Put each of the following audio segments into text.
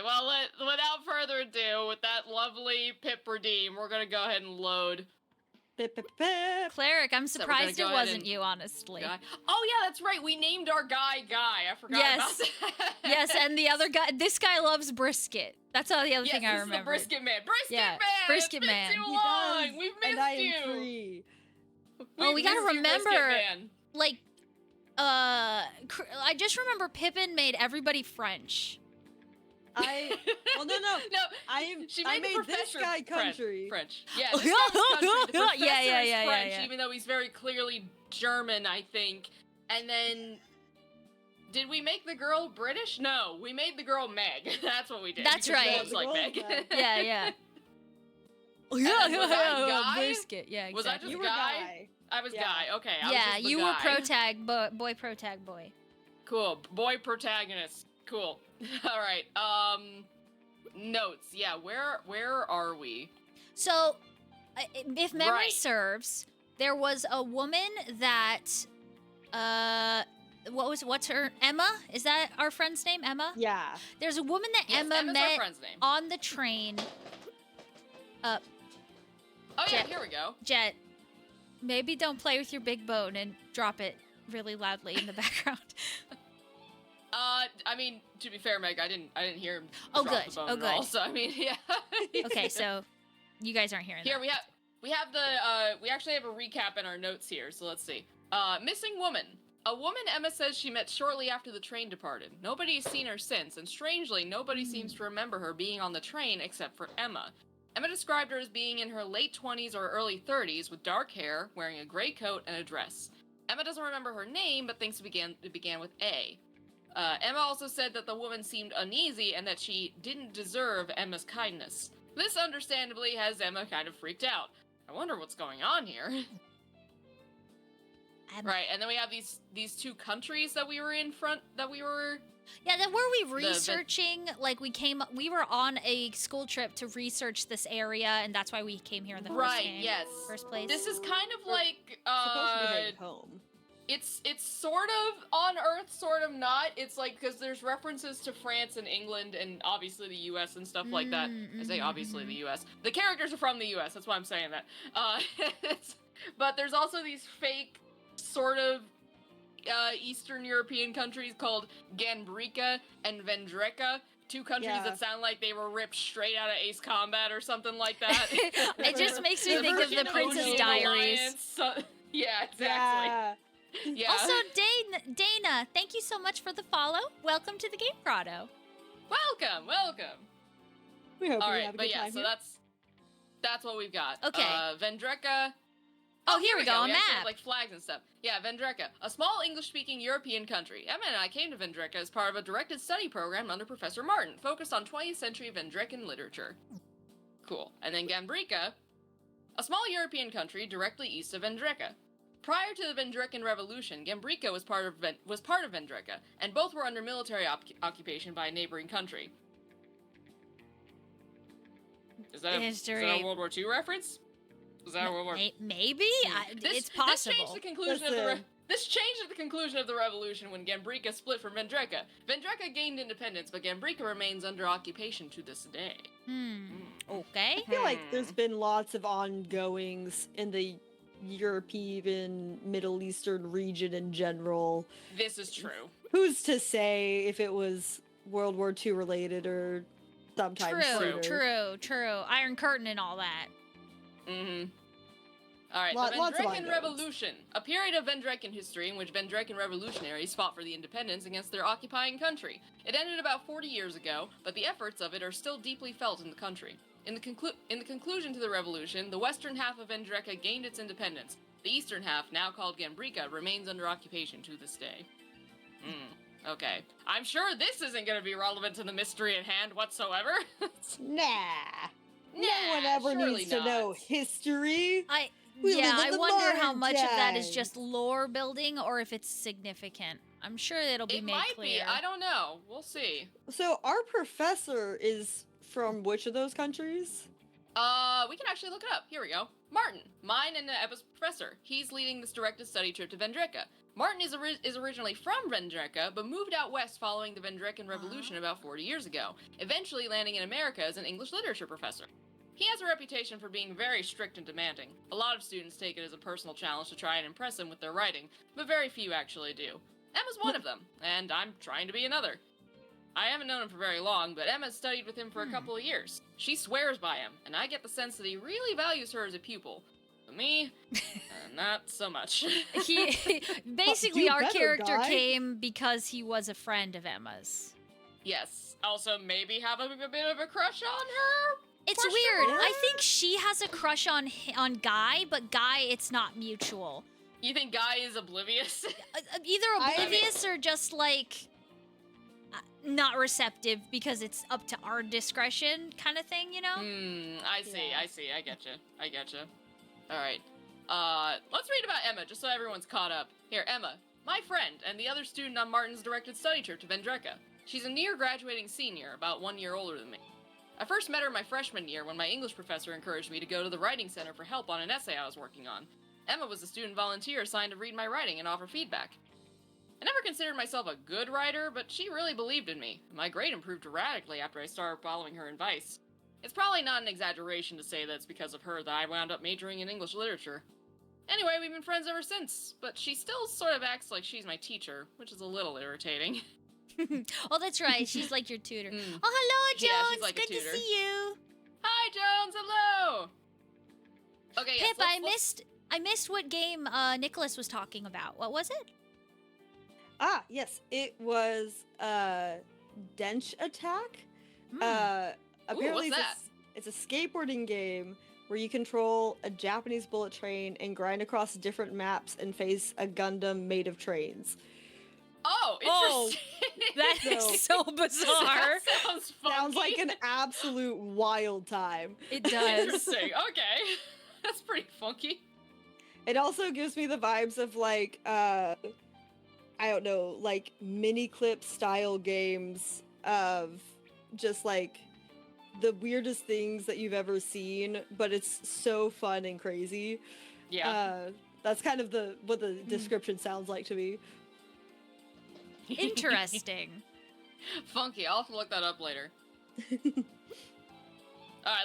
well, without further ado, with that lovely pip redeem, we're gonna go ahead and load. Pip, pip, pip. Cleric, I'm surprised it wasn't you, honestly. Oh yeah, that's right. We named our guy Guy. I forgot about that. Yes, and the other guy. This guy loves brisket. That's all the other thing I remember. Yes, the brisket man. Brisket man. Brisket man. It's been too long. We've missed and I you. am free. We gotta remember, like, I just remember Pippin made everybody French. Well, no. I made this guy country. French. Yeah, this guy was country. The professor is French, even though he's very clearly German, I think. And then, did we make the girl British? No, we made the girl Meg. That's what we did. That's right. Was like Meg. Yeah. Was I Guy? Brisket. Yeah, exactly. Was I just You were Guy? I was Guy. Okay. You were protag boy. Protag boy. Cool. Boy protagonist. Cool. All right. Notes. Yeah. Where are we? So, if memory serves, there was a woman that, what's her, Emma? Is that our friend's name, Emma? Yeah. There's a woman that Emma's met on the train. Oh yeah, here we go. Jet, maybe don't play with your big bone and drop it really loudly in the background. I mean, to be fair, Meg, I didn't hear him. Oh, drop good. The bone at all, so I mean, yeah. Okay, so you guys aren't hearing here, that. we have we actually have a recap in our notes here, so let's see. Missing woman. A woman Emma says she met shortly after the train departed. Nobody's seen her since, and strangely, nobody seems to remember her being on the train except for Emma. Emma described her as being in her late 20s or early 30s with dark hair, wearing a gray coat and a dress. Emma doesn't remember her name, but thinks it began with A. Emma also said that the woman seemed uneasy and that she didn't deserve Emma's kindness. This understandably has Emma kind of freaked out. I wonder what's going on here. Right, and then we have these two countries that we were Yeah, then were we researching, like we were on a school trip to research this area, and that's why we came here in the first place. This is kind of like, supposed to be heading home. It's sort of on Earth, sort of not. It's like, because there's references to France and England and obviously the US and stuff like that. I say obviously the US. The characters are from the US, that's why I'm saying that. But there's also these fake sort of Eastern European countries called Ganbrika and Vendreka. Two countries that sound like they were ripped straight out of Ace Combat or something like that. It just makes me think of the Princess Diaries. Yeah, exactly. Yeah. Also, Dana, thank you so much for the follow. Welcome to the Game Grotto. Welcome. We hope All you right, have a but good time so here. that's what we've got. Okay. Vendreka. Oh, here we go. A map. Have, like flags and stuff. Yeah, Vendreka, a small English-speaking European country. Emma and I came to Vendreka as part of a directed study program under Professor Martin, focused on 20th century Vendrekan literature. Cool. And then Ganbrika, a small European country directly east of Vendreka. Prior to the Vendrekan Revolution, Ganbrika was part of Vendreka, and both were under military occupation by a neighboring country. Is that a World War II reference? Is that a World War? Maybe. It's possible. This changed the conclusion of the revolution when Ganbrika split from Vendreka. Vendreka gained independence, but Ganbrika remains under occupation to this day. Okay. I feel like there's been lots of ongoings in the European, Middle Eastern region in general. This is true. Who's to say if it was World War II related or sometime sooner? True. Iron Curtain and all that. Alright, the Vendrekan Revolution. A period of Vendrekan history in which Vendrekan revolutionaries fought for the independence against their occupying country. It ended about 40 years ago, but the efforts of it are still deeply felt in the country. In the conclusion to the revolution, the western half of Vendreka gained its independence. The eastern half, now called Ganbrika, remains under occupation to this day. Okay. I'm sure this isn't going to be relevant to the mystery at hand whatsoever. Nah. No one ever needs to know history. I wonder how much of that is just lore building or if it's significant. I'm sure it'll be made clear. It might be. I don't know. We'll see. So our professor is from which of those countries? We can actually look it up. Here we go. Martin. Mine and Ebba's professor. He's leading this directed study trip to Vendreka. Martin is originally from Vendreka, but moved out west following the Vendrekan Revolution about 40 years ago, eventually landing in America as an English literature professor. He has a reputation for being very strict and demanding. A lot of students take it as a personal challenge to try and impress him with their writing, but very few actually do. Emma's one of them, and I'm trying to be another. I haven't known him for very long, but Emma's studied with him for a couple of years. She swears by him, and I get the sense that he really values her as a pupil. But me, not so much. Basically, our character came because he was a friend of Emma's. Yes. Also, maybe having a bit of a crush on her? It's weird. I think she has a crush on Guy, but Guy, it's not mutual. You think Guy is oblivious? Either oblivious or just, like, not receptive because it's up to our discretion kind of thing, you know? I see. I getcha. Alright. Let's read about Emma, just so everyone's caught up. Here, Emma, my friend, and the other student on Martin's directed study trip to Vendreka. She's a near-graduating senior, about 1 year older than me. I first met her my freshman year when my English professor encouraged me to go to the writing center for help on an essay I was working on. Emma was a student volunteer assigned to read my writing and offer feedback. I never considered myself a good writer, but she really believed in me. My grade improved dramatically after I started following her advice. It's probably not an exaggeration to say that it's because of her that I wound up majoring in English literature. Anyway, we've been friends ever since, but she still sort of acts like she's my teacher, which is a little irritating. Oh, that's right. She's like your tutor. Oh, hello, Jones. Yeah, she's like good to see you. Hi, Jones. Hello. Okay, yes, Pip, I missed what game Nicholas was talking about. What was it? Ah, yes. It was Dench Attack. Apparently what's that? It's a skateboarding game where you control a Japanese bullet train and grind across different maps and face a Gundam made of trains. Oh, interesting. That is so bizarre. That sounds funky. Sounds like an absolute wild time. It does. Interesting. Okay. That's pretty funky. It also gives me the vibes of like, I don't know, like mini clip style games of just like the weirdest things that you've ever seen, but it's so fun and crazy. Yeah. That's kind of what the description sounds like to me. Interesting. Funky. I'll have to look that up later. Alright,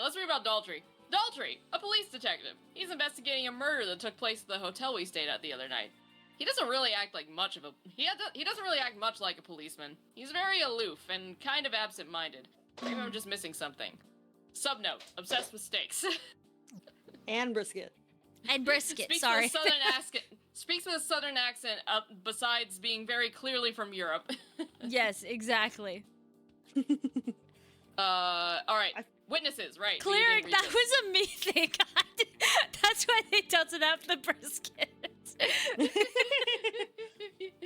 let's read about Daltrey. Daltrey, a police detective. He's investigating a murder that took place at the hotel we stayed at the other night. He doesn't really act like much of a... He doesn't really act much like a policeman. He's very aloof and kind of absent-minded. Maybe I'm just missing something. Subnote, obsessed with steaks. And brisket. And brisket, Speaks sorry. With a southern accent, besides being very clearly from Europe. Yes, exactly. Alright. Witnesses, right. Cleric, that was a me thing. That's why they doesn't have the brisket.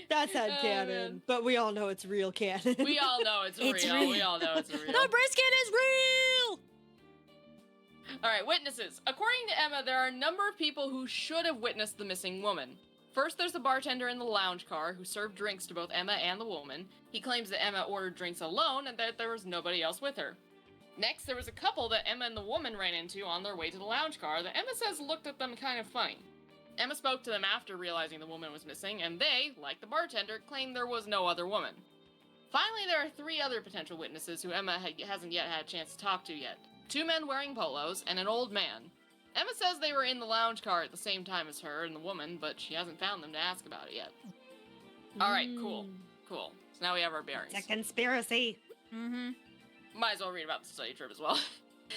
That's headcanon, but we all know it's real canon. We all know it's real. We all know it's real. The brisket is real! Alright, witnesses. According to Emma, there are a number of people who should have witnessed the missing woman. First, there's the bartender in the lounge car who served drinks to both Emma and the woman. He claims that Emma ordered drinks alone and that there was nobody else with her. Next, there was a couple that Emma and the woman ran into on their way to the lounge car that Emma says looked at them kind of funny. Emma spoke to them after realizing the woman was missing, and they, like the bartender, claimed there was no other woman. Finally, there are 3 other potential witnesses who Emma hasn't yet had a chance to talk to yet. 2 men wearing polos, and an old man. Emma says they were in the lounge car at the same time as her and the woman, but she hasn't found them to ask about it yet. Alright, cool. So now we have our bearings. It's a conspiracy. Mm-hmm. Might as well read about the study trip as well.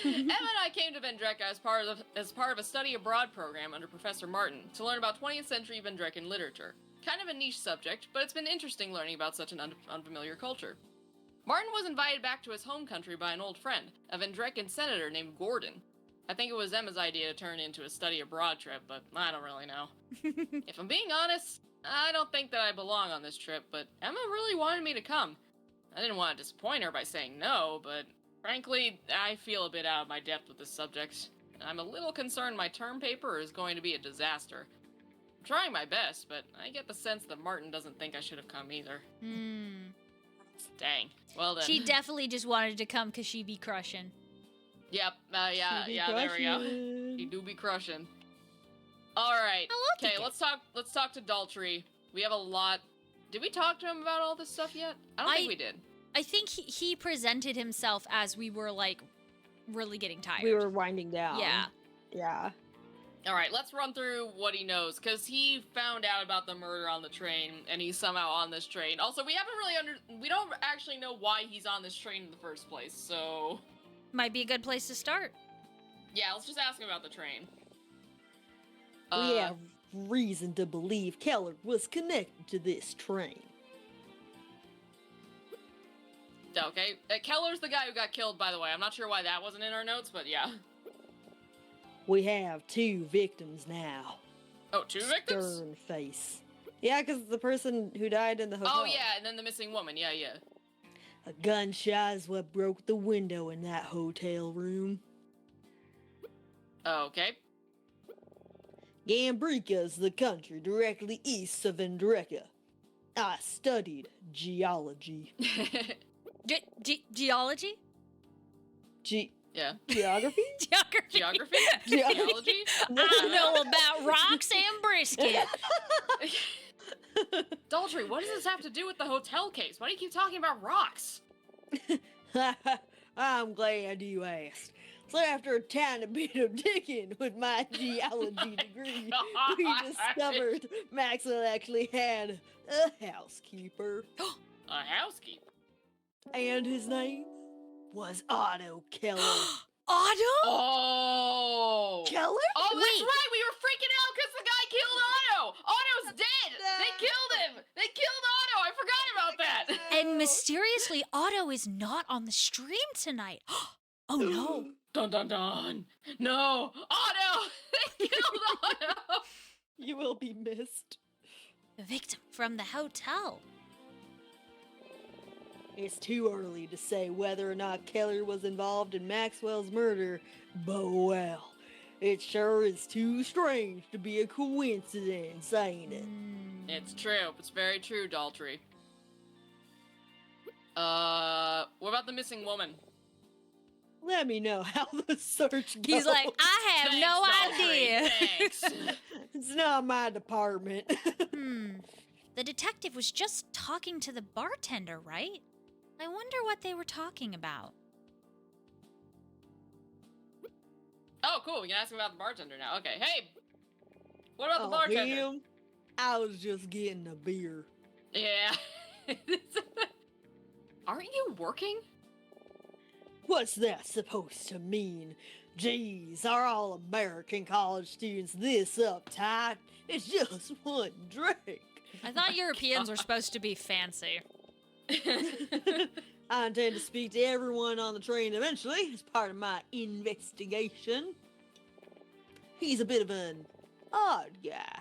Emma and I came to Vendreka as part of a study abroad program under Professor Martin to learn about 20th century Vendrekan literature. Kind of a niche subject, but it's been interesting learning about such an unfamiliar culture. Martin was invited back to his home country by an old friend, a Vendrekan senator named Gordon. I think it was Emma's idea to turn it into a study abroad trip, but I don't really know. If I'm being honest, I don't think that I belong on this trip, but Emma really wanted me to come. I didn't want to disappoint her by saying no, but frankly, I feel a bit out of my depth with this subject. I'm a little concerned my term paper is going to be a disaster. I'm trying my best, but I get the sense that Martin doesn't think I should have come either. Dang. Well then. She definitely just wanted to come because she be crushing. Yep. Yeah, there we go. He do be crushing. Alright. I love Okay, let's talk to Daltrey. We have a lot. Did we talk to him about all this stuff yet? I don't think we did. I think he presented himself as we were, like, really getting tired. We were winding down. Yeah. Yeah. All right, let's run through what he knows, because he found out about the murder on the train, and he's somehow on this train. Also, we haven't really we don't actually know why he's on this train in the first place, so... Might be a good place to start. Yeah, let's just ask him about the train. We have reason to believe Keller was connected to this train. Okay, Keller's the guy who got killed, by the way. I'm not sure why that wasn't in our notes, but yeah. We have 2 victims now. Oh, 2 victims? Stern face. Yeah, because the person who died in the hotel. Oh, yeah, and then the missing woman. Yeah. A gunshot is what broke the window in that hotel room. Okay. Gambrica's the country directly east of Andreka. I studied geology. Geology? Yeah. Geography? Geography? Geology? I know about rocks and brisket. Daltrey, what does this have to do with the hotel case? Why do you keep talking about rocks? I'm glad you asked. So after a tiny bit of digging with my geology degree, we discovered Maxwell actually had a housekeeper. A housekeeper? And his name was Otto Keller. Otto? Oh! Keller? Oh, that's Wait. right! We were freaking out because the guy killed Otto! Otto's dead! They killed him! They killed Otto! I forgot about that! And mysteriously, Otto is not on the stream tonight. Oh no. Dun dun dun! No! Otto! They killed Otto! You will be missed. The victim from the hotel. It's too early to say whether or not Keller was involved in Maxwell's murder, but well, it sure is too strange to be a coincidence, ain't it? It's true. It's very true, Daltrey. What about the missing woman? Let me know how the search goes. He's like, I have Thanks, no Daltrey, idea. Thanks. It's not my department. The detective was just talking to the bartender, right? I wonder what they were talking about. Oh, cool. We can ask him about the bartender now. Okay. Hey! What about the bartender? Him? I was just getting a beer. Yeah. Aren't you working? What's that supposed to mean? Geez, are all American college students this uptight? It's just one drink. I thought Europeans were supposed to be fancy. I intend to speak to everyone on the train eventually as part of my investigation. He's a bit of an odd guy.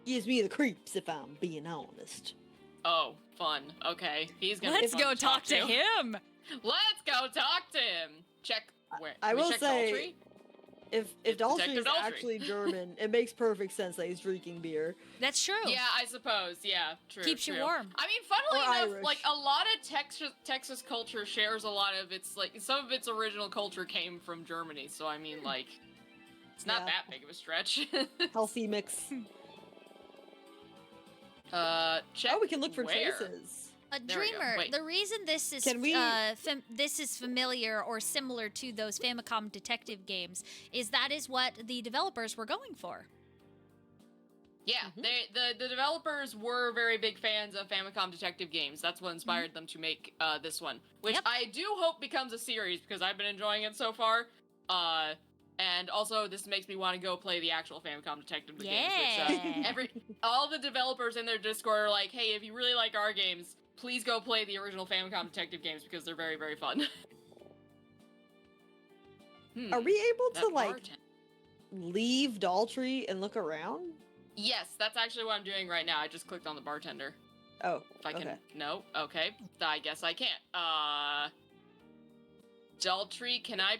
Gives me the creeps if I'm being honest. Oh, fun. Okay. He's gonna Let's be fun go talk to to. him. Let's go talk to him. Check where. I we will check say, Daltrey? if Daltrey Detective is Daltrey. actually German, it makes perfect sense that he's drinking beer. That's true. Yeah, I suppose. Yeah, true. Keeps you true. warm. I mean, funnily Or enough, Irish. like a lot of Texas culture shares a lot of its like some of its original culture came from Germany. So I mean, like, it's not Yeah. that big of a stretch. Healthy mix. Check. Oh, we can look for where? traces. A There we go. dreamer. Wait. The reason this is Can we- this is familiar or similar to those Famicom detective games is that is what the developers were going for. Yeah, the developers were very big fans of Famicom detective games. That's what inspired them to make this one, which Yep. I do hope becomes a series because I've been enjoying it so far. And also this makes me want to go play the actual Famicom detective games. Which, Yeah. all the developers in their Discord are like, hey, if you really like our games, please go play the original Famicom detective games because they're very, very fun. Are we able That to, like, bartender. leave Daltrey and look around? Yes, that's actually what I'm doing right now. I just clicked on the bartender. Oh, If I can. okay. No? Okay. I guess I can't. Daltrey, can I.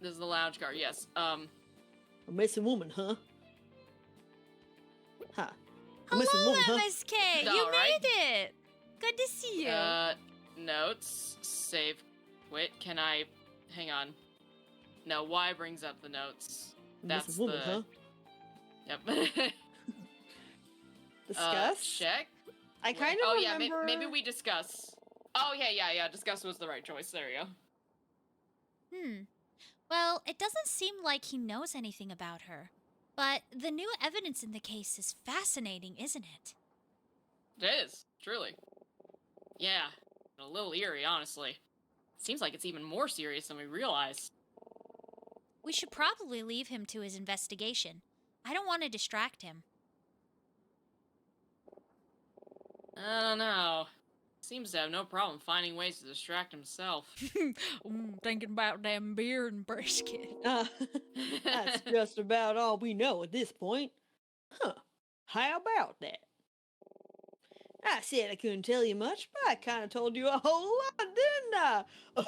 This is the lounge car, yes. A missing woman, huh? Huh. A missing Hello, woman, huh? MSK. All You right. made it. Good to see you. Notes. Save. Quit. Can I. Hang on. No, Y brings up the notes. A That's missing woman, the. huh? Yep. Discuss? Check. I kind of remember... yeah, maybe we discuss. Oh, yeah, discuss was the right choice. There you go. Well, it doesn't seem like he knows anything about her. But the new evidence in the case is fascinating, isn't it? It is, truly. Yeah, a little eerie, honestly. Seems like it's even more serious than we realized. We should probably leave him to his investigation. I don't want to distract him. I don't know. Seems to have no problem finding ways to distract himself. Thinking about damn beer and brisket. That's just about all we know at this point. Huh. How about that? I said I couldn't tell you much, but I kind of told you a whole lot, didn't I?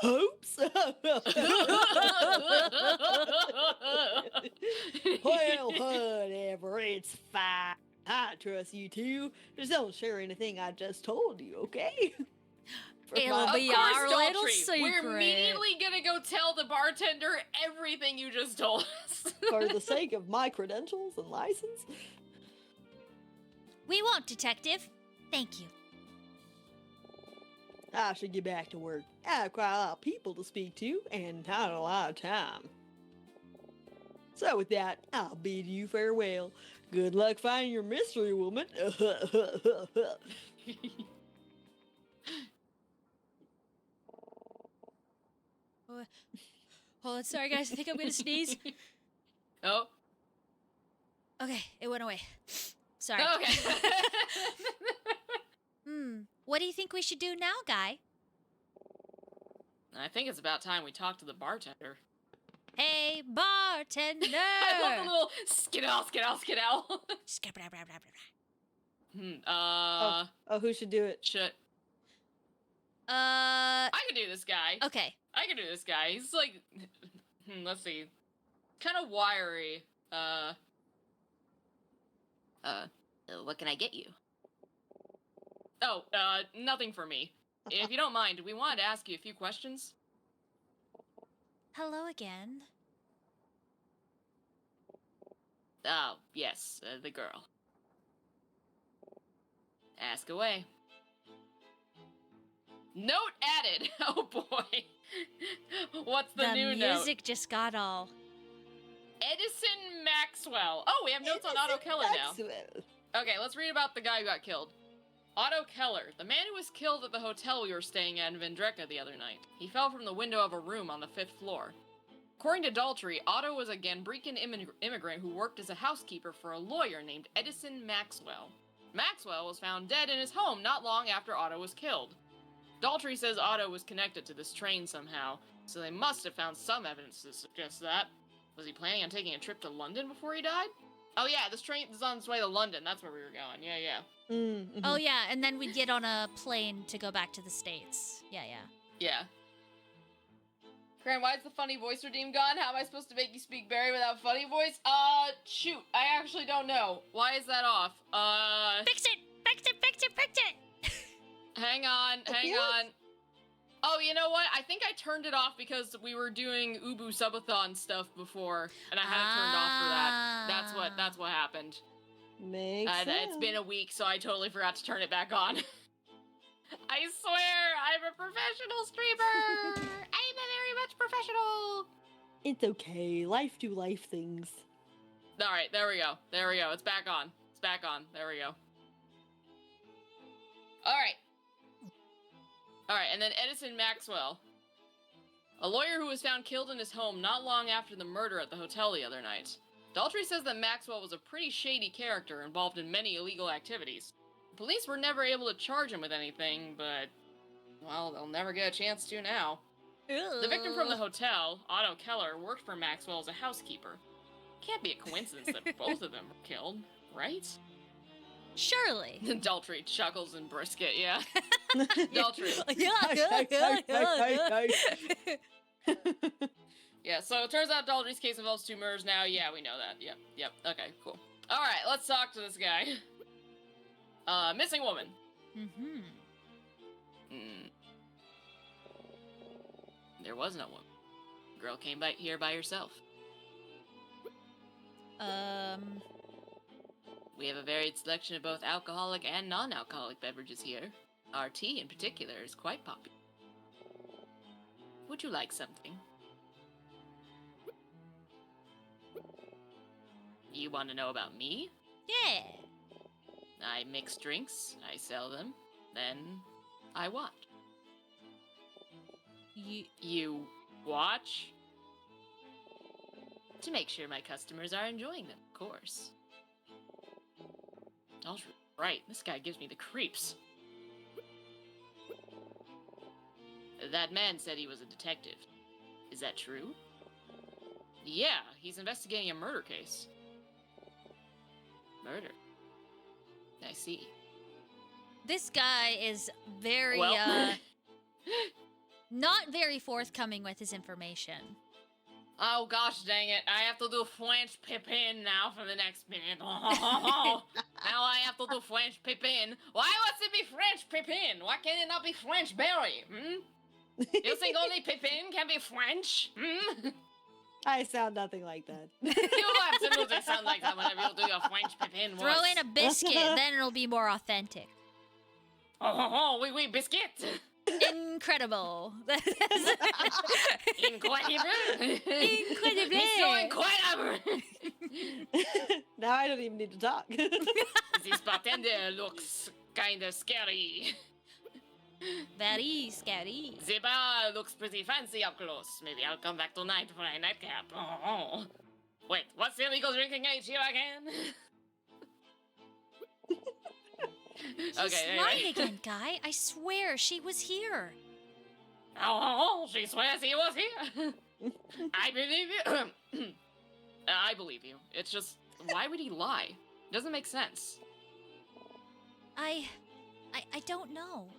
Oops. Well, whatever, it's fine. I trust you two. Just don't share anything I just told you, okay? It'll be of course, our Daltrey. little secret. We're immediately gonna go tell the bartender everything you just told us. For the sake of my credentials and license. We won't, Detective. Thank you. I should get back to work. I have quite a lot of people to speak to, and not a lot of time. So with that, I'll bid you farewell. Good luck finding your mystery woman. Oh, sorry guys, I think I'm gonna sneeze. Oh. Okay, it went away. Sorry. Okay. What do you think we should do now, Guy? I think it's about time we talk to the bartender. Hey, bartender! I love the little skedaddle. Who should do it? I can do this guy. Okay. I can do this guy. He's like, let's see, kind of wiry. What can I get you? Oh, nothing for me. If you don't mind, we wanted to ask you a few questions. Hello again. Oh, yes, the girl. Ask away. Note added! Oh boy. What's the new note? The music just got all... Edison Maxwell. Oh, we have notes on Otto Keller now. Okay, let's read about the guy who got killed. Otto Keller, the man who was killed at the hotel we were staying at in Vendreka the other night. He fell from the window of a room on the 5th floor. According to Daltrey, Otto was a Gambrican immigrant who worked as a housekeeper for a lawyer named Edison Maxwell. Maxwell was found dead in his home not long after Otto was killed. Daltrey says Otto was connected to this train somehow, so they must have found some evidence to suggest that. Was he planning on taking a trip to London before he died? Oh yeah, this train is on its way to London. That's where we were going. Yeah. Mm-hmm. Oh yeah, and then we'd get on a plane to go back to the States. Yeah. Cran, why is the funny voice redeem gone? How am I supposed to make you speak Barry without funny voice? Shoot, I actually don't know. Why is that off? Fix it! Hang on. Oh, you know what? I think I turned it off because we were doing Ubu Subathon stuff before, and I had it turned off for that. That's what happened. Makes sense. It's been a week, so I totally forgot to turn it back on. I swear, I'm a professional streamer! I'm a very much professional! It's okay. Life do life things. Alright, there we go. It's back on. There we go. Alright, and then Edison Maxwell. A lawyer who was found killed in his home not long after the murder at the hotel the other night. Daltrey says that Maxwell was a pretty shady character involved in many illegal activities. The police were never able to charge him with anything, but, well, they'll never get a chance to now. Ew. The victim from the hotel, Otto Keller, worked for Maxwell as a housekeeper. Can't be a coincidence that both of them were killed, right? Surely. Daltrey chuckles and brisket, yeah. Daltrey. Yeah, so it turns out Daltrey's case involves 2 murders now. Yeah, we know that. Yep. Okay, cool. Alright, let's talk to this guy. Missing woman. There was no woman. The girl came here by herself. We have a varied selection of both alcoholic and non-alcoholic beverages here. Our tea, in particular, is quite popular. Would you like something? You want to know about me? Yeah. I mix drinks, I sell them, then I watch. You watch? To make sure my customers are enjoying them, of course. Oh, right, this guy gives me the creeps. That man said he was a detective. Is that true? Yeah, he's investigating a murder case. Murder? I see. This guy is very, Well. not very forthcoming with his information. Oh gosh dang it, I have to do French Pepin now for the next minute. Now I have to do French Pepin. Why must it be French Pepin? Why can it not be French Berry? You think only Pepin can be French? I sound nothing like that. You absolutely sound like that whenever you do your French Pepin voice. Throw in a biscuit, then it'll be more authentic. Oui, biscuit! Incredible. Incredible! Incredible! Mission incredible! Now I don't even need to talk. This bartender looks kinda scary. Very scary. The bar looks pretty fancy up close. Maybe I'll come back tonight for a nightcap. Wait, what's the illegal drinking age here again? He's Okay, lying again, guy. I swear she was here. She swears he was here. I believe you. I believe you. It's just, why would he lie? It doesn't make sense. I don't know.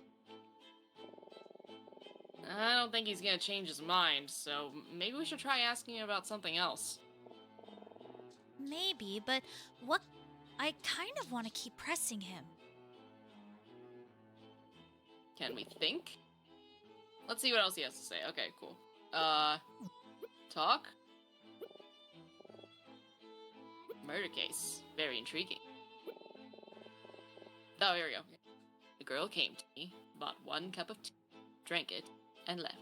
I don't think he's gonna change his mind, so maybe we should try asking him about something else. Maybe, but what? I kind of want to keep pressing him. Can we think? Let's see what else he has to say. Okay, cool. Talk? Murder case. Very intriguing. Oh, here we go. The girl came to me, bought 1 cup of tea, drank it, and left.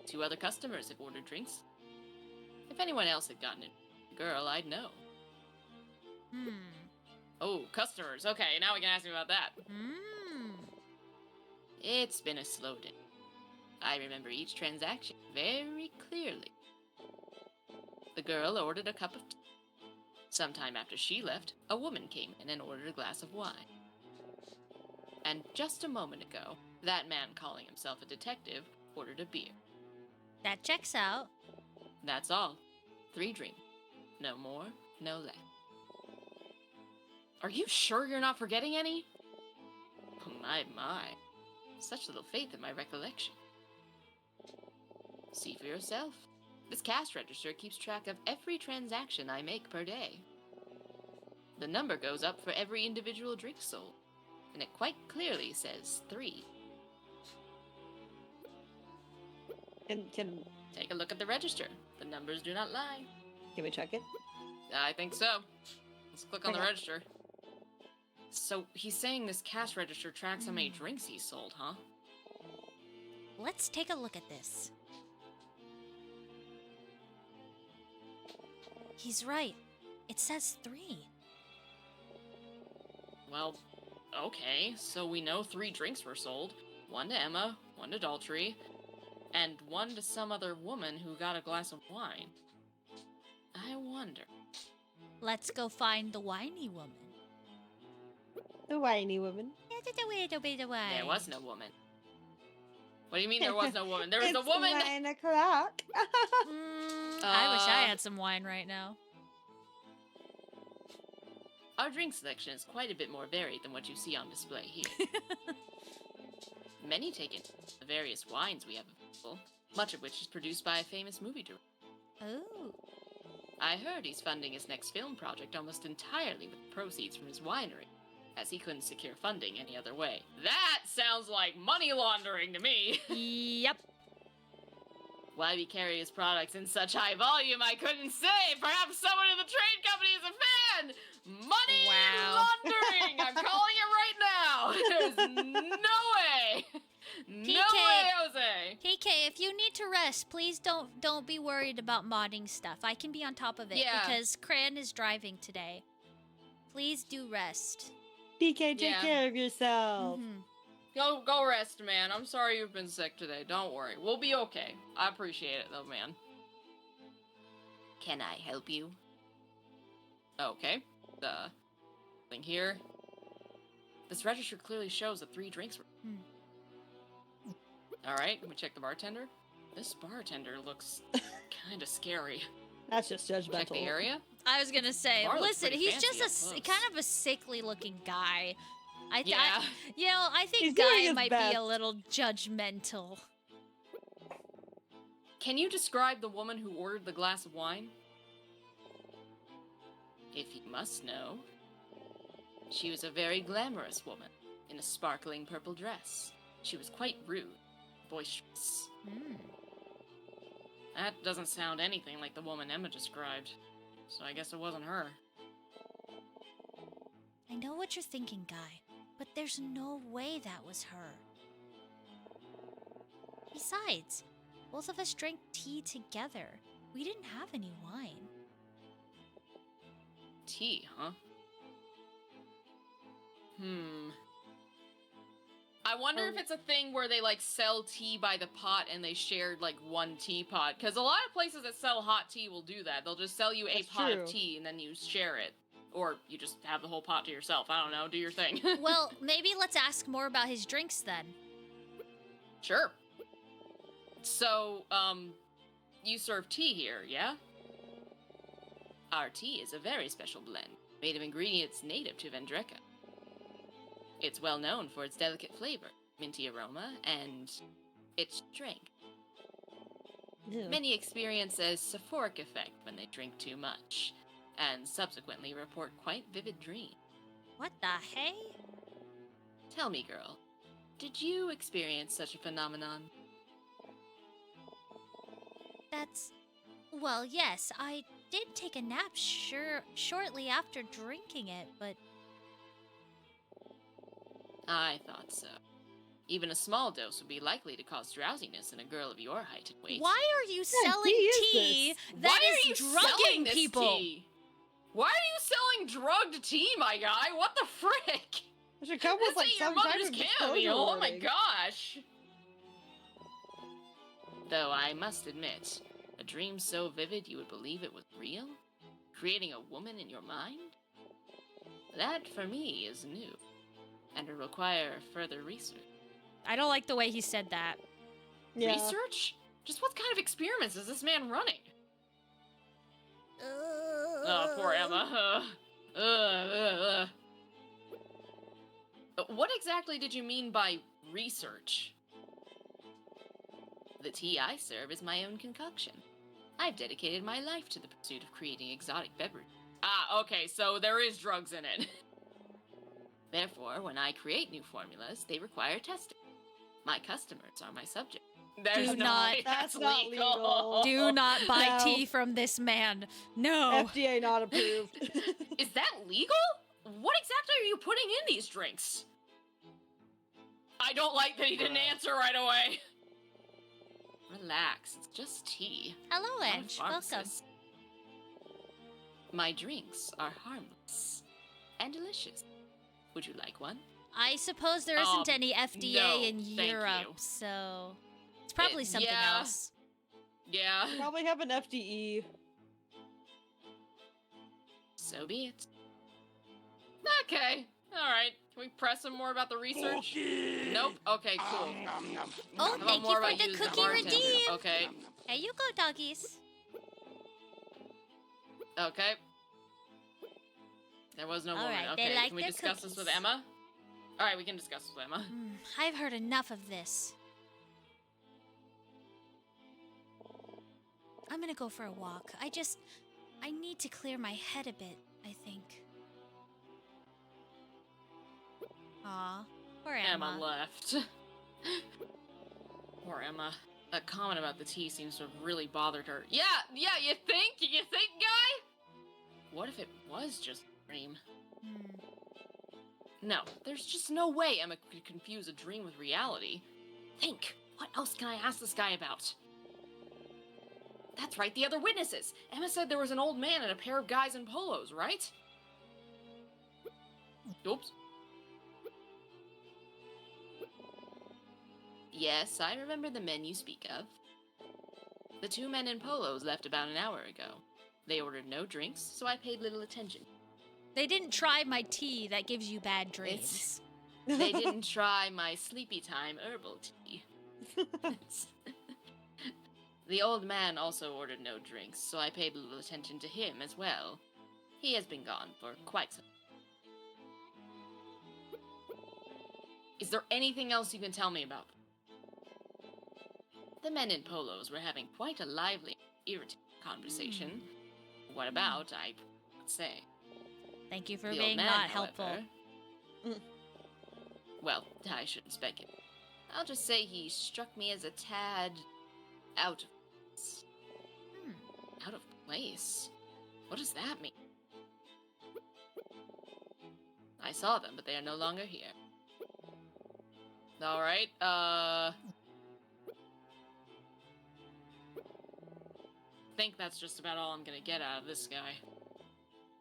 2 other customers have ordered drinks. If anyone else had gotten it, the girl, I'd know. Oh, customers. Okay, now we can ask him about that. It's been a slow day. I remember each transaction very clearly. The girl ordered a cup of tea. Sometime after she left, a woman came in and ordered a glass of wine. And just a moment ago, that man calling himself a detective ordered a beer. That checks out. That's all. 3 drinks. No more, no less. Are you sure you're not forgetting any? Oh, my. Such little faith in my recollection. See for yourself. This cash register keeps track of every transaction I make per day. The number goes up for every individual drink sold, and it quite clearly says 3. And can Take a look at the register. The numbers do not lie. we check it? I think so. Let's click on the Okay. register. So he's saying this cash register tracks how many drinks he sold, huh? Let's take a look at this. He's right. It says 3. Well, okay, so we know 3 drinks were sold. 1 to Emma, 1 to Daltrey, and 1 to some other woman who got a glass of wine. I wonder. Let's go find the whiny woman. The whiny woman. There was no woman. What do you mean there was no woman? There was a It's woman! 9 o'clock. I wish I had some wine right now. Our drink selection is quite a bit more varied than what you see on display here. Many take in the various wines we have available, much of which is produced by a famous movie director. Oh. I heard he's funding his next film project almost entirely with the proceeds from his winery, as he couldn't secure funding any other way. That sounds like money laundering to me! Yep. Why we carry his products in such high volume, I couldn't say. Perhaps someone in the trade company is a fan. Money laundering. I'm calling it right now. There's no way. No way, Jose. PK, if you need to rest, please don't be worried about modding stuff. I can be on top of it because Cran is driving today. Please do rest. PK, take care of yourself. Go rest, man. I'm sorry you've been sick today. Don't worry. We'll be okay. I appreciate it, though, man. Can I help you? Okay. Thing here. This register clearly shows that 3 drinks were... Alright, can we check the bartender? This bartender looks kind of scary. That's just judgmental. Check the area? I was gonna say, listen, he's just kind of a sickly looking guy. I think Guy might be a little judgmental. Can you describe the woman who ordered the glass of wine? If you must know, she was a very glamorous woman in a sparkling purple dress. She was quite rude, boisterous. That doesn't sound anything like the woman Emma described, so I guess it wasn't her. I know what you're thinking, Guy. But there's no way that was her. Besides, both of us drank tea together. We didn't have any wine. Tea, huh? I wonder if it's a thing where they, like, sell tea by the pot and they shared, like, one teapot. Because a lot of places that sell hot tea will do that. They'll just sell you a pot of tea and then you share it. Or you just have the whole pot to yourself. I don't know. Do your thing. Well, maybe let's ask more about his drinks then. Sure. So, you serve tea here, yeah? Our tea is a very special blend, made of ingredients native to Vendreka. It's well known for its delicate flavor, minty aroma, and its strength. Ew. Many experience a soporific effect when they drink too much, and subsequently report quite vivid dreams. What the hey? Tell me, girl, did you experience such a phenomenon? Well, yes, I did take a nap shortly after drinking it, but... I thought so. Even a small dose would be likely to cause drowsiness in a girl of your height and weight. Why are you selling tea that is drugging people? Tea? Why are you selling drugged tea, my guy? What the frick? It should come with, like, some type of disclosure Oh my warning. gosh! Though I must admit, a dream so vivid you would believe it was real? Creating a woman in your mind? That, for me, is new, and will require further research. I don't like the way he said that. Yeah. Research? Just what kind of experiments is this man running? Oh, poor Emma. What exactly did you mean by research? The tea I serve is my own concoction. I've dedicated my life to the pursuit of creating exotic beverages. Ah, okay, so there is drugs in it. Therefore, when I create new formulas, they require testing. My customers are my subject. There's Do no not- way That's not legal. Do not buy No. tea from this man. No. FDA not approved. Is that legal? What exactly are you putting in these drinks? I don't like that he didn't answer right away. Relax, it's just tea. Hello, I'm a Ange. Welcome. pharmacist. My drinks are harmless and delicious. Would you like one? I suppose there isn't any FDA no, in thank Europe, you. so it's probably something yeah. else. Yeah. Probably have an FDE. So be it. Okay. Alright. Can we press some more about the research? Nope. Okay, cool. Oh, How about thank more you about for the using cookie bartender? redeem. Okay. There you go, doggies. Okay. There was no woman. Alright, they Okay, like can we their discuss this with cookies. Emma? Alright, we can discuss this with Emma. I've heard enough of this. I'm gonna go for a walk. I need to clear my head a bit, I think. Aw, poor Emma. Emma left. Poor Emma. That comment about the tea seems to have really bothered her. Yeah, you think? You think, guy? What if it was just a dream? No, there's just no way Emma could confuse a dream with reality. Think, what else can I ask this guy about? That's right, the other witnesses. Emma said there was an old man and a pair of guys in polos, right? Oops. Yes, I remember the men you speak of. The two men in polos left about an hour ago. They ordered no drinks, so I paid little attention. They didn't try my tea that gives you bad dreams. They didn't try my sleepy time herbal tea. The old man also ordered no drinks, so I paid little attention to him as well. He has been gone for quite some time. Is there anything else you can tell me about? The men in polos were having quite a lively, irritating conversation. What about, I would say. Thank you for The being old man, not however, helpful. Well, I shouldn't speculate. I'll just say he struck me as a tad out of place. Out of place? What does that mean? I saw them, but they are no longer here. Alright, I think that's just about all I'm gonna get out of this guy.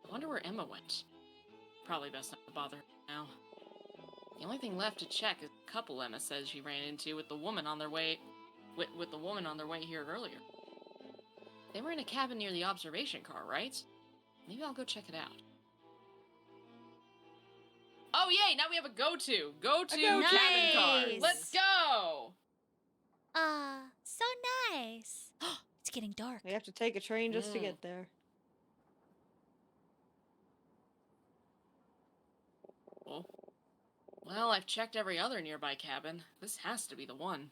I wonder where Emma went. Probably best not to bother her now. The only thing left to check is the couple Emma says she ran into with the woman on their way with the woman on their way here earlier. They were in a cabin near the observation car, right? Maybe I'll go check it out. Oh yay, now we have a go-to cabin car. Nice. Let's go! So nice. It's getting dark. We have to take a train just to get there. Oh. Well, I've checked every other nearby cabin. This has to be the one.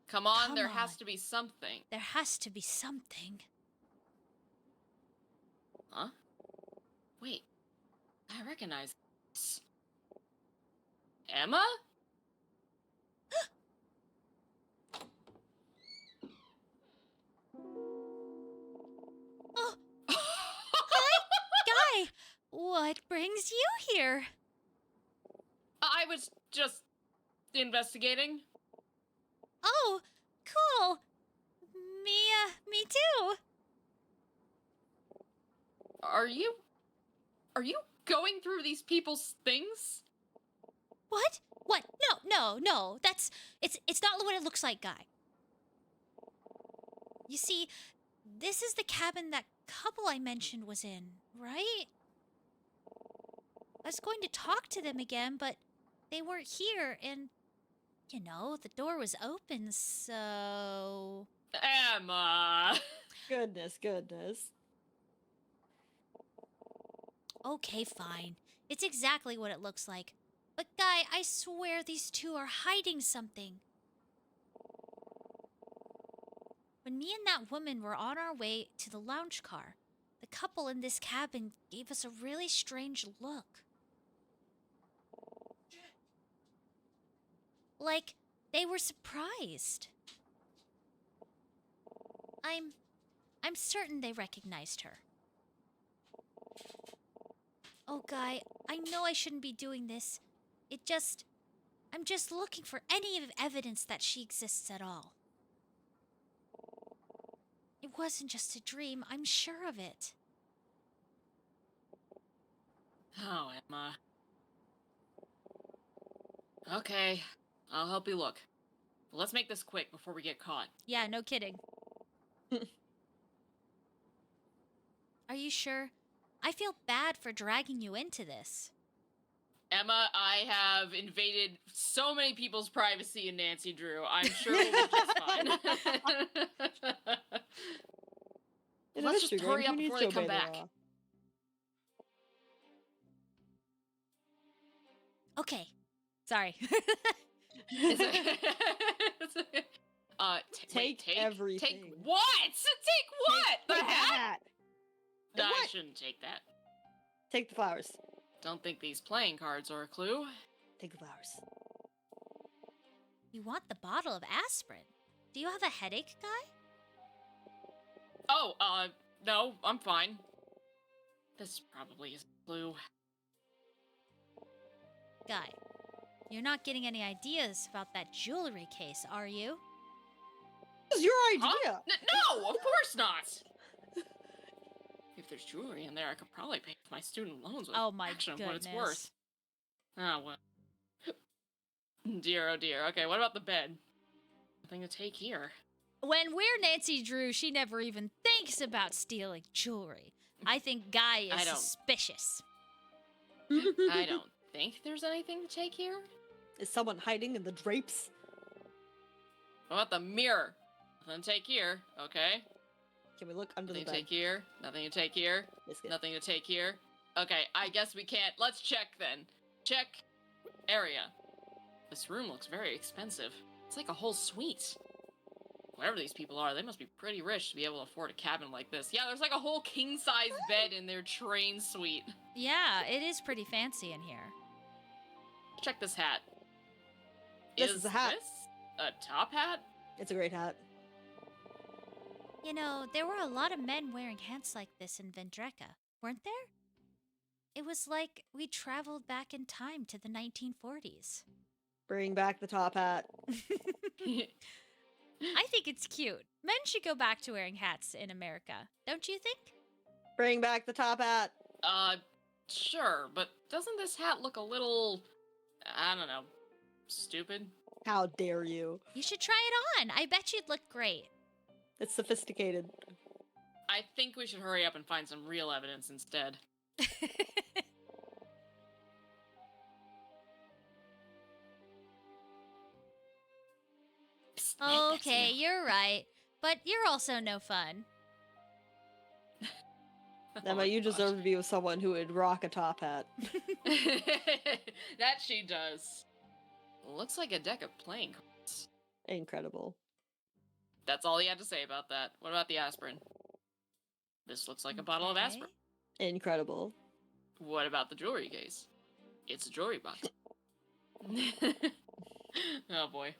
Come on, there has to be something. There has to be something. Huh? Wait. I recognize this. Emma? Oh. Hi, Guy. What brings you here? I was just investigating. Oh, cool. Me too. Are you going through these people's things? What? No. It's not what it looks like, Guy. You see, this is the cabin that couple I mentioned was in, right? I was going to talk to them again, but they weren't here, and, you know, the door was open, so... Emma! Goodness. Okay, fine. It's exactly what it looks like. But, Guy, I swear these two are hiding something. When me and that woman were on our way to the lounge car, the couple in this cabin gave us a really strange look. Like, they were surprised. I'm certain they recognized her. Oh, Guy, I know I shouldn't be doing this. I'm just looking for any evidence that she exists at all. It wasn't just a dream, I'm sure of it. Oh, Emma. Okay, I'll help you look. But let's make this quick before we get caught. Yeah, no kidding. Are you sure? I feel bad for dragging you into this. Emma, I have invaded so many people's privacy in Nancy Drew. I'm sure we'll be just fine. Let's just hurry up before they come back. Okay. Sorry. Take everything. Take what? Take what? Take the hat. I shouldn't take that. Take the flowers. Don't think these playing cards are a clue. Think of ours. You want the bottle of aspirin? Do you have a headache, Guy? Oh, no, I'm fine. This probably is a clue. Guy, you're not getting any ideas about that jewelry case, are you? This is your idea. Huh? No, of course not. If there's jewelry in there, I could probably pay for my student loans with Oh my fraction of what it's goodness. worth. Oh, well. Dear, oh dear. Okay, what about the bed? Nothing to take here. When we're Nancy Drew, she never even thinks about stealing jewelry. I think Guy is suspicious. I don't think there's anything to take here. Is someone hiding in the drapes? What about the mirror? Nothing to take here. Okay. Can we look under Nothing the to bed? take here. Nothing to take here. Biscuit. Nothing to take here. Okay, I guess we can't. Let's check then. Check area. This room looks very expensive. It's like a whole suite. Whoever these people are, they must be pretty rich to be able to afford a cabin like this. Yeah, there's like a whole king-size bed in their train suite. Yeah, it is pretty fancy in here. Check this hat. This is a hat. This a top hat? It's a great hat. You know, there were a lot of men wearing hats like this in Vendreka, weren't there? It was like we traveled back in time to the 1940s. Bring back the top hat. I think it's cute. Men should go back to wearing hats in America, don't you think? Bring back the top hat. Sure, but doesn't this hat look a little, I don't know, stupid? How dare you? You should try it on. I bet you'd look great. It's sophisticated. I think we should hurry up and find some real evidence instead. Okay, you're right. But you're also no fun. Emma, you deserve to be with someone who would rock a top hat. That she does. Looks like a deck of playing cards. Incredible. That's all he had to say about that. What about the aspirin? This looks like a bottle of aspirin. Incredible. What about the jewelry case? It's a jewelry box. Oh boy.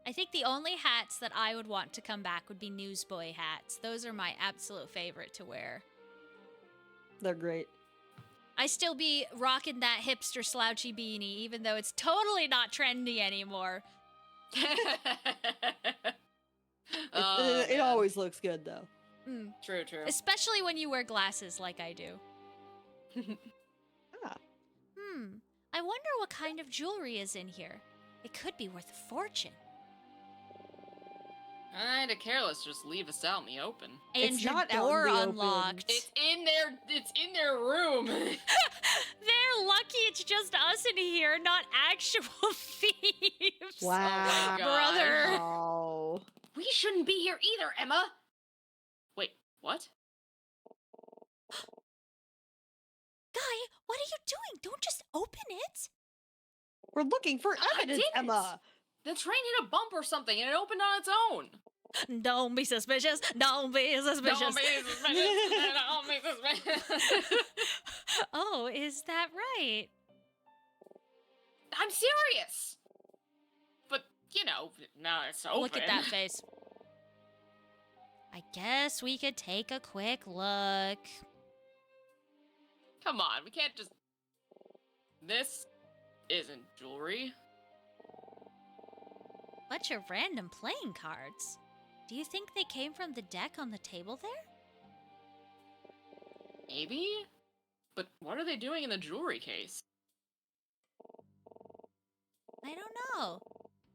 I think the only hats that I would want to come back would be newsboy hats. Those are my absolute favorite to wear. They're great. I still be rocking that hipster slouchy beanie, even though it's totally not trendy anymore. It always looks good, though. Mm. True. Especially when you wear glasses like I do. Ah. I wonder what kind of jewelry is in here. It could be worth a fortune. Kinda careless, just leave us out in the open. And It's your not out in door the open. unlocked. It's in their room. They're lucky it's just us in here, not actual thieves. Wow. Oh my God. Brother. Oh. We shouldn't be here either, Emma. Wait, what? Guy, what are you doing? Don't just open it. We're looking for evidence, didn't. Emma. The train hit a bump or something and it opened on its own. Don't be suspicious. Don't be suspicious. Don't be suspicious. Don't be suspicious. Oh, is that right? I'm serious. But, now it's open. Look at that face. I guess we could take a quick look. Come on, we can't just... This isn't jewelry. Bunch of random playing cards. Do you think they came from the deck on the table there? Maybe? But what are they doing in the jewelry case? I don't know,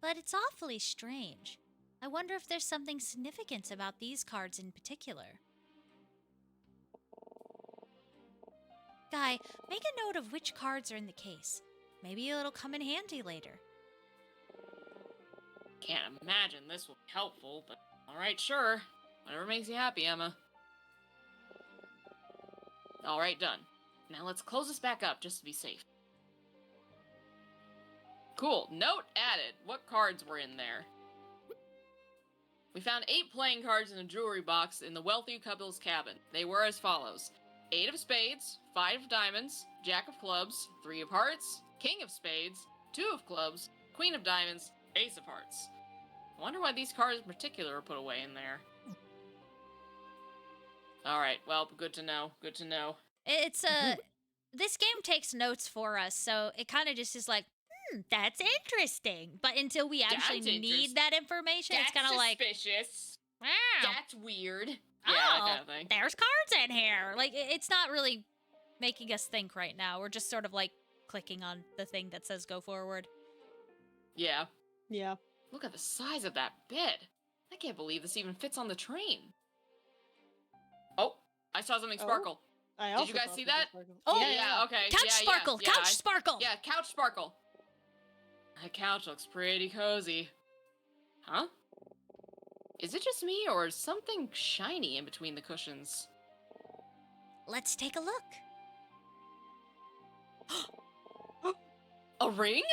but it's awfully strange. I wonder if there's something significant about these cards in particular. Guy, make a note of which cards are in the case. Maybe it'll come in handy later. Can't imagine this will be helpful, but alright, sure. Whatever makes you happy, Emma. Alright, done. Now let's close this back up just to be safe. Cool. Note added. What cards were in there? We found 8 playing cards in a jewelry box in the wealthy couple's cabin. They were as follows. 8 of spades, 5 of diamonds, jack of clubs, 3 of hearts, king of spades, 2 of clubs, queen of diamonds, ace of hearts. I wonder why these cards in particular are put away in there. Alright, well, good to know. Good to know. It's this game takes notes for us, so it kind of just is like, that's interesting. But until we actually need that information, it's kind of like, suspicious. wow, That's weird. Yeah, oh, that kind of thing. there's cards in here. Like, it's not really making us think right now. We're just sort of like clicking on the thing that says go forward. Yeah. Yeah. Look at the size of that bed. I can't believe this even fits on the train. Oh, I saw something sparkle. Did you guys see that? Oh, yeah, okay. Couch sparkle, couch sparkle. Yeah, couch sparkle. That couch looks pretty cozy. Huh? Is it just me, or is something shiny in between the cushions? Let's take a look. A ring?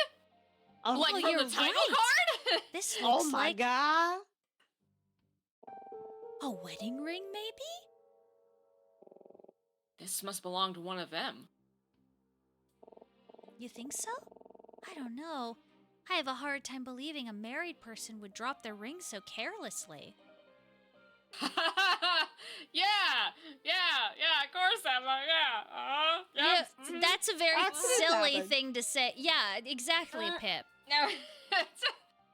Oh, Like from you're the title right. card? This looks oh my like god. a wedding ring, maybe? This must belong to one of them. You think so? I don't know. I have a hard time believing a married person would drop their ring so carelessly. Yeah, of course, Emma, yeah. Yep. Yeah, that's a very Accidents silly happen. thing to say. Yeah, exactly, Pip. No,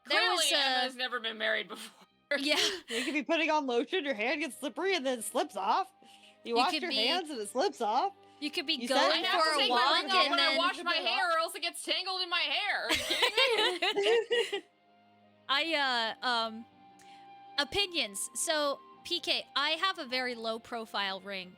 There clearly was, Emma's never been married before. Yeah. You could be putting on lotion, your hand gets slippery, and then it slips off. You You wash could your be- hands, and it slips off. You could be You said going I I have for to a take walk my ring off and when then I wash my hair, or else it gets tangled in my hair. Are you kidding me? Opinions. So, PK, I have a very low profile ring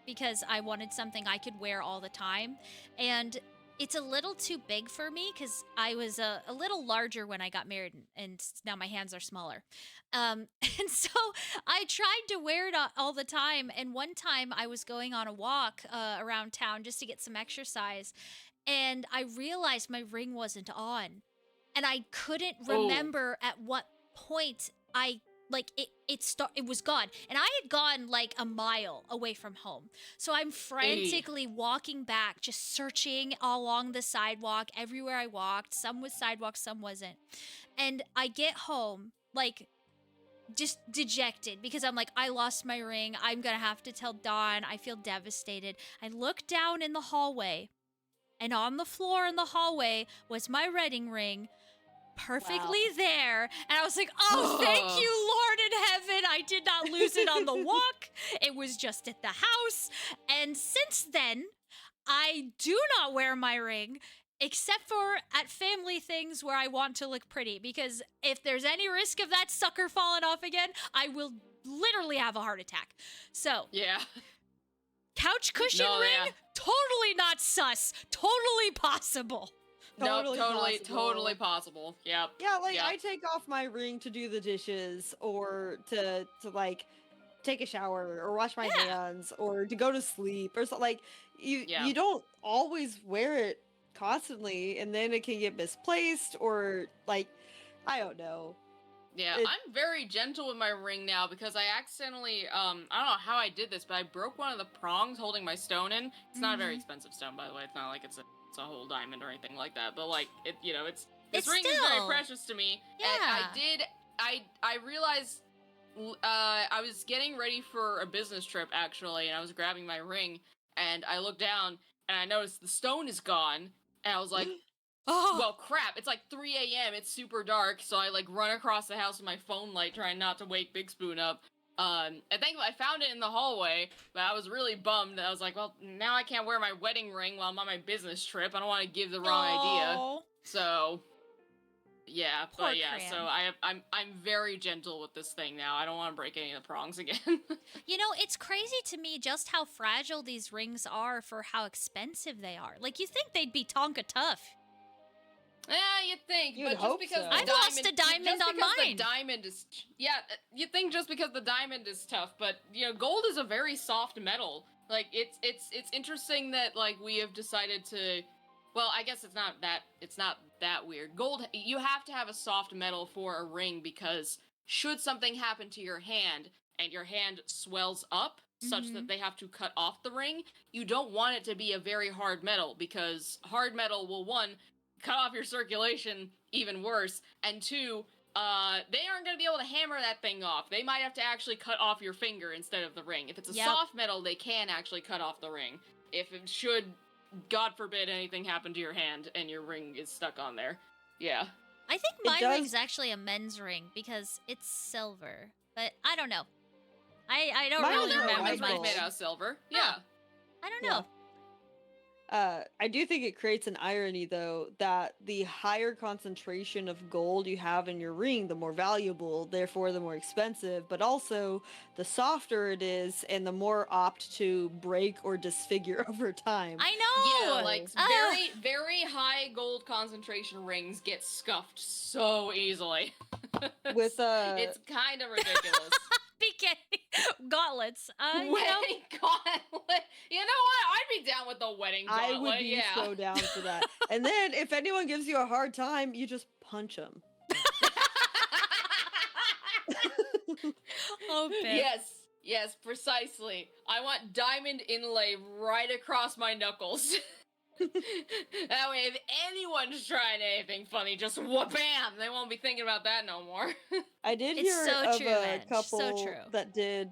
because I wanted something I could wear all the time. And it's a little too big for me because I was a little larger when I got married, and now my hands are smaller. And so I tried to wear it all the time. And one time I was going on a walk around town just to get some exercise. And I realized my ring wasn't on. And I couldn't remember at what point it was gone, and I had gone like a mile away from home. So I'm frantically walking back, just searching along the sidewalk everywhere I walked. Some was sidewalk, some wasn't. And I get home like just dejected because I'm like, I lost my ring. I'm gonna have to tell Dawn. I feel devastated. I look down in the hallway, and on the floor in the hallway was my wedding ring, perfectly there. And I was like, oh, thank you, Lord in heaven. I did not lose it on the walk. It was just at the house. And since then, I do not wear my ring except for at family things where I want to look pretty. Because if there's any risk of that sucker falling off again, I will literally have a heart attack. So, Yeah. couch cushion ring, totally not sus. Totally possible. Totally possible. Yep. Yeah, like Yep. I take off my ring to do the dishes, or to like take a shower, or wash my hands, or to go to sleep, or something. Like you don't always wear it constantly, and then it can get misplaced, or like I don't know. Yeah, I'm very gentle with my ring now because I accidentally, I don't know how I did this, but I broke one of the prongs holding my stone in. It's not a very expensive stone, by the way. It's not like it's a whole diamond or anything like that. But like, this ring is very precious to me. Yeah. And I realized, I was getting ready for a business trip actually, and I was grabbing my ring, and I looked down and I noticed the stone is gone, and I was like, well, crap, it's like 3 a.m. It's super dark, so I like run across the house with my phone light trying not to wake Big Spoon up. I think I found it in the hallway, but I was really bummed. I was like, well, now I can't wear my wedding ring while I'm on my business trip. I don't want to give the wrong idea. So, yeah, Poor so I'm very gentle with this thing now. I don't want to break any of the prongs again. You know, it's crazy to me just how fragile these rings are for how expensive they are. Like, you think they'd be Tonka tough. Yeah, you'd think, You but would just hope because so. the I've lost a diamond on mine. The diamond is, you think just because the diamond is tough, but you know, gold is a very soft metal. Like it's interesting that like we have decided to, well, I guess it's not that weird. Gold, you have to have a soft metal for a ring because should something happen to your hand and your hand swells up, such Mhm. that they have to cut off the ring, you don't want it to be a very hard metal, because hard metal will, one, cut off your circulation even worse, and two, they aren't going to be able to hammer that thing off. They might have to actually cut off your finger instead of the ring. If it's a Yep. soft metal, they can actually cut off the ring. If it should, God forbid, anything happen to your hand and your ring is stuck on there. Yeah. I think It my does- ring's actually a men's ring because it's silver. But I don't know. I don't Mine really is a remember Everyone's white much. ring's made gold. out of silver. Huh. Yeah. I don't Yeah. know. I do think it creates an irony, though, that the higher concentration of gold you have in your ring, the more valuable, therefore the more expensive, but also the softer it is and the more apt to break or disfigure over time. I know. Yeah, like Ugh. very, very high gold concentration rings get scuffed so easily. With it's kind of ridiculous. PK gauntlets. You know, Wedding gauntlet. You know what? I'd be down with the wedding gauntlet. I would be yeah. so down for that. And then if anyone gives you a hard time, you just punch them. oh, Biff. Yes, precisely. I want diamond inlay right across my knuckles. That way, if anyone's trying anything funny, just bam! They won't be thinking about that no more. I did It's hear so of true, a Venge, so couple true. that did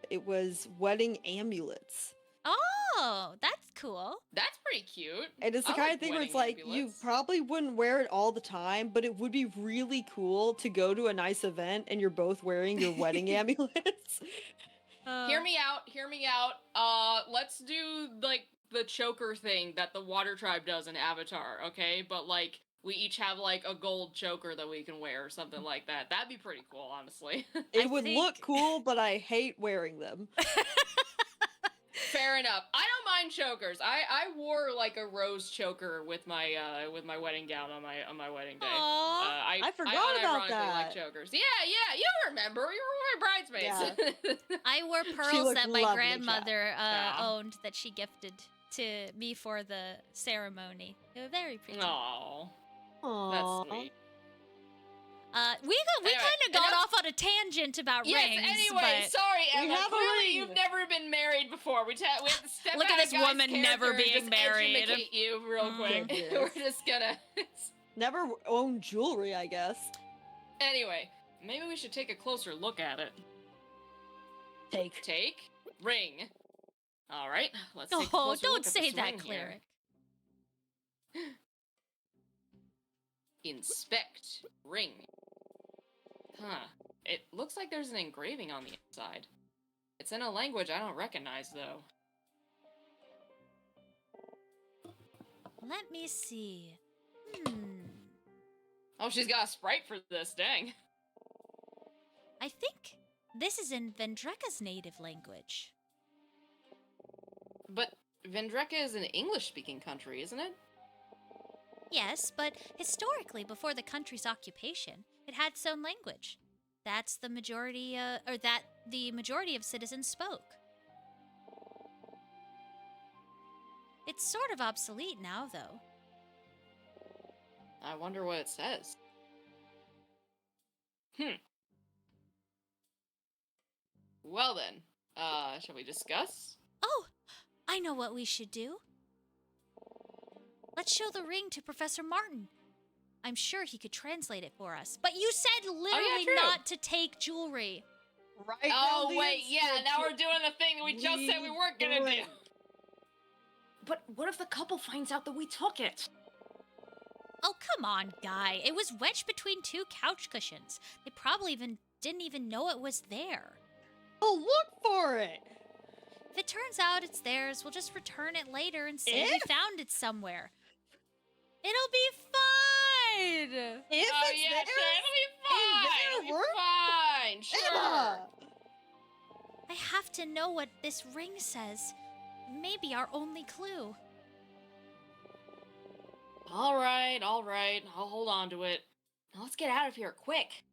it was wedding amulets. Oh, that's cool. That's pretty cute. And it's the I kind like of thing where it's wedding like you amulets. probably wouldn't wear it all the time, but it would be really cool to go to a nice event and you're both wearing your wedding amulets. Hear me out. Let's do like the choker thing that the Water Tribe does in Avatar, okay? But like we each have like a gold choker that we can wear or something like that. That'd be pretty cool, honestly. It I would look think- cool, but I hate wearing them. Fair enough. I don't mind chokers. I wore like a rose choker with my wedding gown on my wedding day. Aw. I forgot about unironically like that. chokers. Yeah, you remember. You were my bridesmaids. I wore pearls looked that my lovely, grandmother Yeah. owned that she gifted to me for the ceremony. They were very pretty. Aw, Aww. that's sweet. We Anyway, kind of got enough- off on a tangent about Yes, rings. anyway, but sorry, We Emma. have a Clearly, ring. you've never been married before. We have to step Look out at of this Guy's woman never character and being just married. educate you real quick. Goodness. We're just gonna. Never owned jewelry, I guess. Anyway, maybe we should take a closer look at it. Take ring. All right, let's take a Oh, closer don't look at say this that, ring here. cleric. Inspect ring. Huh. It looks like there's an engraving on the inside. It's in a language I don't recognize, though. Let me see. Oh, she's got a sprite for this, dang. I think this is in Vendreka's native language. But Vendreka is an English-speaking country, isn't it? Yes, but historically, before the country's occupation, it had its own language. That's the majority, or that the majority of citizens spoke. It's sort of obsolete now, though. I wonder what it says. Well then, shall we discuss? Oh, I know what we should do. Let's show the ring to Professor Martin. I'm sure he could translate it for us. But you said literally true. not to take jewelry. Right. Oh, now the wait, yeah, instant now we're doing the thing that we just said we weren't gonna do. ring. But what if the couple finds out that we took it? Oh, come on, Guy. It was wedged between two couch cushions. They probably didn't even know it was there. Oh, look for it. If it turns out it's theirs, we'll just return it later and say we If? found it somewhere. It'll be fine! If Oh it's yeah, there, sure, it'll be fine. It'll be work? fine. Sure. Emma! I have to know what this ring says. Maybe our only clue. All right. I'll hold on to it. Now let's get out of here quick.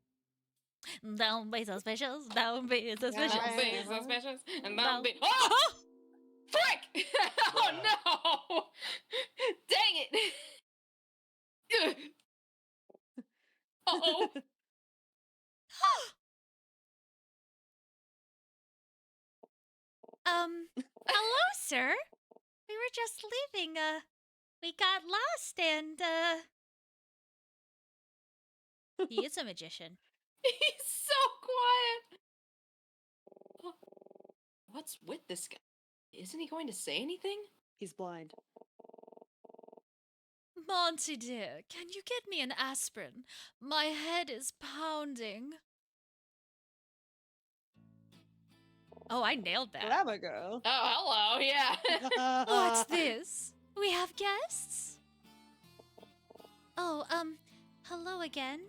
Don't be suspicious. Don't be suspicious. Don't be suspicious, and don't Don't- be. Oh, frick! Oh no! Dang it! Uh-oh. Hello, sir. We were just leaving, we got lost and, He is a magician. He's so quiet. What's with this guy? Isn't he going to say anything? He's blind. Monty dear, can you get me an aspirin? My head is pounding. Oh, I nailed that. Grammar girl. Oh, hello, yeah. What's this? We have guests? Oh, hello again.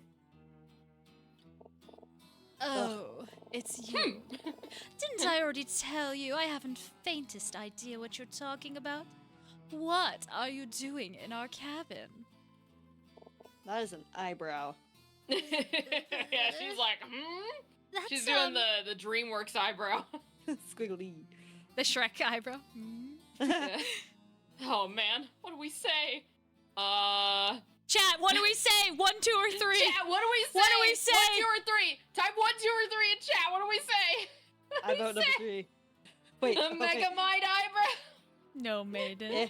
Oh, it's you. Didn't I already tell you I haven't faintest idea what you're talking about? What are you doing in our cabin? That is an eyebrow. Yeah, she's like, That's, She's doing the DreamWorks eyebrow. Squiggly. the Shrek eyebrow. Oh man, what do we say? Chat, what do we say? 1, 2, or 3? Chat, what do we say? What do we say? 1, 2, or 3. Type 1, 2, or 3 in chat. What do we say? I vote number 3. Wait. The okay. Megamite eyebrow. No, maiden. Eh.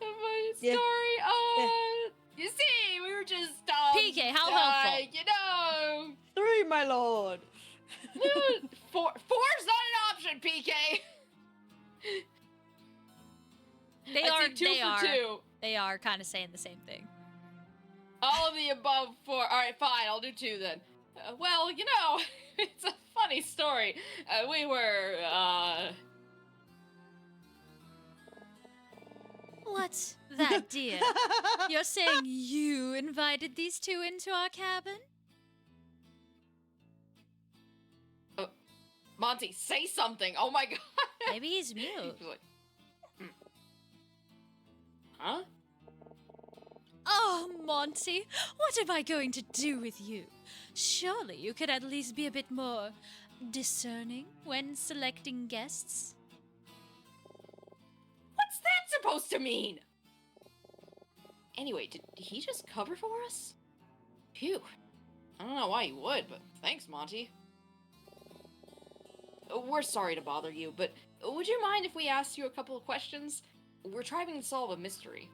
My Yeah. story. You see, we were just PK, how helpful? You know, 3, my lord. four's not an option, PK. They I'd are. say 2 They for are. 2. They are kind of saying the same thing. All of the above 4. All right, fine. I'll do 2 then. Well, you know, it's a funny story. We were, What's that, dear? You're saying you invited these two into our cabin? Monty, say something. Oh my god. Maybe he's mute. He's like, huh? Oh, Monty, what am I going to do with you? Surely you could at least be a bit more discerning when selecting guests. What's that supposed to mean? Anyway, did he just cover for us? Phew. I don't know why he would, but thanks, Monty. We're sorry to bother you, but would you mind if we asked you a couple of questions? We're trying to solve a mystery.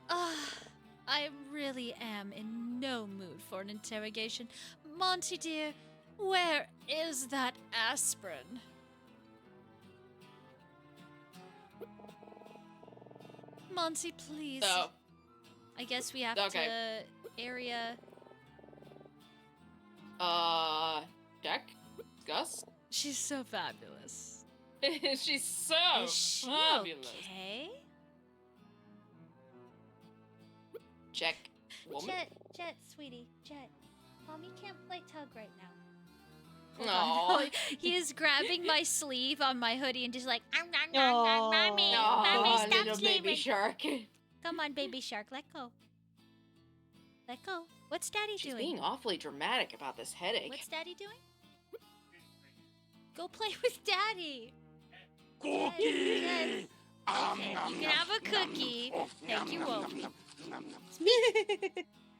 I really am in no mood for an interrogation. Monty dear, where is that aspirin? Monty, please. Oh, I guess we have Okay. to area. Jack? Gus? She's so fabulous. She's so Is she fabulous. okay? Check. Woman? Jet, sweetie, Jet. Mommy can't play tug right now. No. He is grabbing my sleeve on my hoodie and just like, mommy, Aw. mommy, Oh, stop little sleeping. baby shark. Come on, baby shark, let go. Let go. What's Daddy She's doing? being awfully dramatic about this headache. What's Daddy doing? Go play with Daddy. Cookie! Jet. Okay, you can have a cookie. Thank you, Wolfie.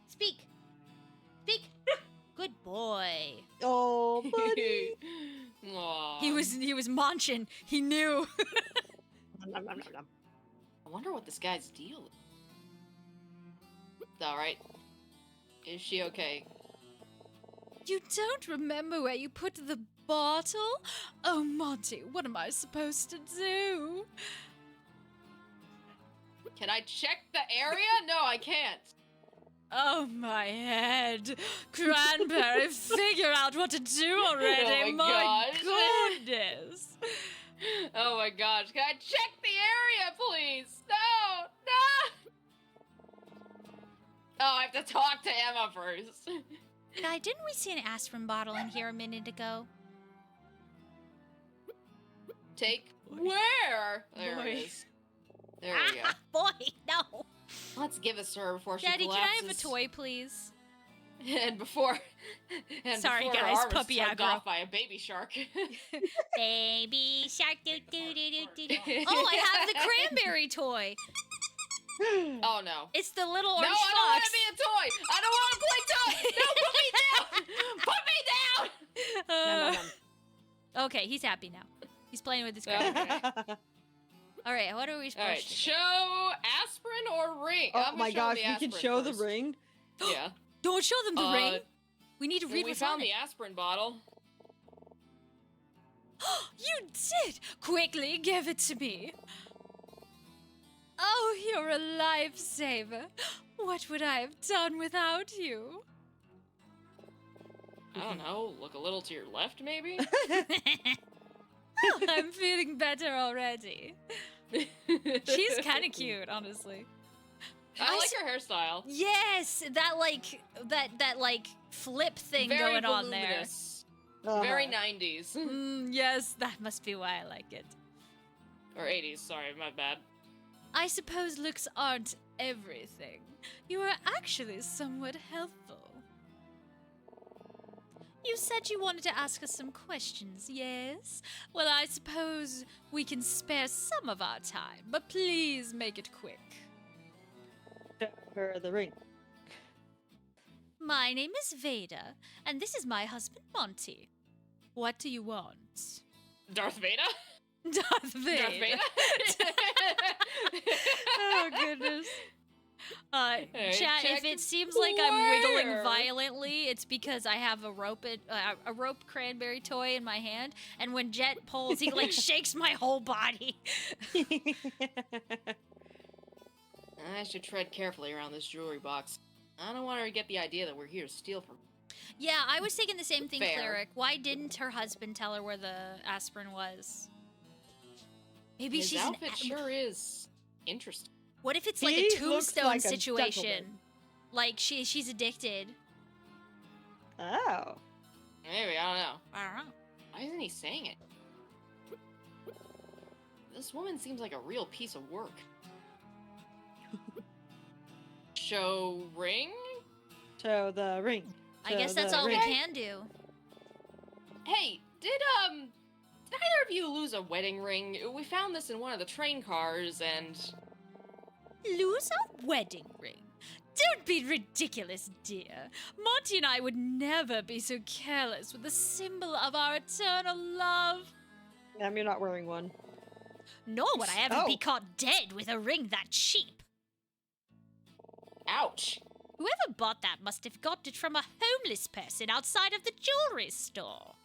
Speak. Speak. Good boy. Oh, buddy. Aw. He was munching. He knew. I wonder what this guy's deal is. Alright. Is she okay? You don't remember where you put the bottle? Oh, Monty, what am I supposed to do? Can I check the area? No, I can't. Oh, my head. Cranberry, figure out what to do already. Oh my goodness. Oh my gosh. Can I check the area, please? No! No! Oh, I have to talk to Emma first. Guy, didn't we see an aspirin bottle in here a minute ago? Take where? There Boy. it is. There we go. Boy, no. Let's give this to her before she Daddy, can collapses. I have a toy, please? And before, Sorry, before her guys, arm is puppy tugged aggro. off by a baby shark. Baby shark, do do do do do. Oh, I have the cranberry toy. Oh no. It's the little No, orange I don't want fox. to be a toy. I don't want to play toy. No, put me down. Put me down. Nom, nom, nom. Okay, he's happy now. He's playing with his Yeah. credit. Okay. All right, what are we supposed All right, to do? show aspirin or ring. Oh I'm my gonna show gosh, the we can aspirin show the first. ring. Yeah. Don't show them the ring. We need to read We what's on found it. the aspirin bottle. You did! Quickly, give it to me. Oh, you're a lifesaver. What would I have done without you? I don't know. Look a little to your left, maybe. Oh, I'm feeling better already. She's kind of cute, honestly. I like her hairstyle. Yes, that like flip thing Very going on there. voluminous. Uh-huh. Very 90s. Yes, that must be why I like it. Or 80s, sorry, my bad. I suppose looks aren't everything. You are actually somewhat helpful. You said you wanted to ask us some questions, yes? Well, I suppose we can spare some of our time, but please make it quick. Show her the ring. My name is Veda, and this is my husband Monty. What do you want? Darth Vader? Darth Vader. Darth Vader? Oh, goodness. Hey, Chat, if check it seems like I'm wiggling where? violently, it's because I have a rope cranberry toy in my hand, and when Jet pulls, he like shakes my whole body. I should tread carefully around this jewelry box. I don't want her to get the idea that we're here to steal from. Yeah, I was thinking the same thing, Fair. Cleric. Why didn't her husband tell her where the aspirin was? Maybe His she's outfit an. sure is interesting. What if it's like He a looks tombstone like a situation? gentleman. Like she's addicted. Oh. Maybe, I don't know. I don't know. Why isn't he saying it? This woman seems like a real piece of work. Show ring? Show the ring. I Show guess that's the all we ring. can do. Hey, did either of you lose a wedding ring? We found this in one of the train cars and... Lose a wedding ring? Don't be ridiculous, dear. Monty and I would never be so careless with the symbol of our eternal love. You're not wearing one. Nor would I ever be Oh. caught dead with a ring that cheap. Ouch. Whoever bought that must have got it from a homeless person outside of the jewelry store.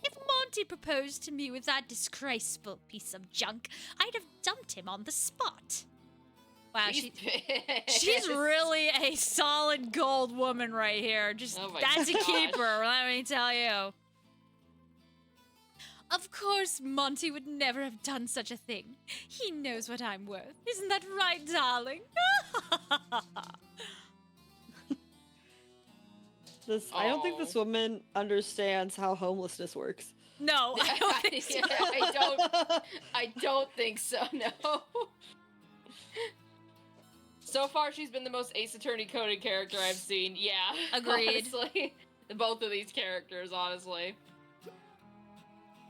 If Monty proposed to me with that disgraceful piece of junk, I'd have dumped him on the spot. Wow, He's she's really a solid gold woman right here. Just Oh my that's a gosh. keeper, let me tell you. Of course, Monty would never have done such a thing. He knows what I'm worth. Isn't that right, darling? I don't think this Oh. woman understands how homelessness works. No, I don't think so. I don't think so, no. So far, she's been the most Ace Attorney coded character I've seen. Yeah. Agreed. Honestly. Both of these characters, honestly.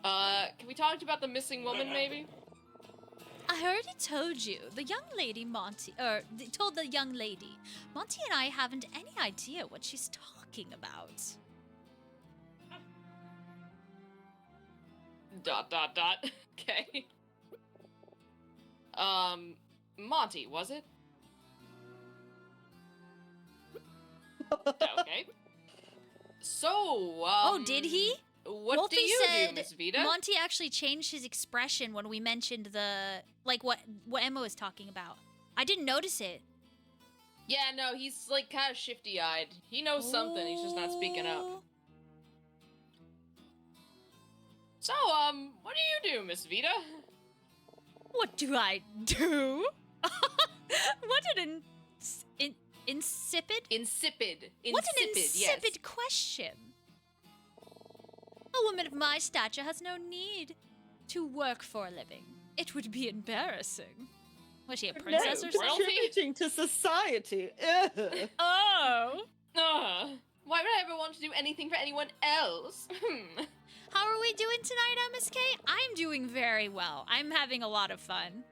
Can we talk about the missing woman, maybe? I already told you. The young lady told the young lady. Monty and I haven't any idea what she's talking about. ... Okay. Monty, was it? Okay. So, Oh, did he? What Wolfie do you said do, Miss Vita? Monty actually changed his expression when we mentioned what Emma was talking about. I didn't notice it. Yeah, no, he's like kind of shifty-eyed. He knows something, he's just not speaking up. Oh. So, what do you do, Miss Vita? What do I do? What an insipid? Insipid. What an insipid yes. question. A woman of my stature has no need to work for a living. It would be embarrassing. Was she a princess No, or something? royalty? contributing to society. Ugh. Oh. Why would I ever want to do anything for anyone else? How are we doing tonight, MSK? I'm doing very well. I'm having a lot of fun.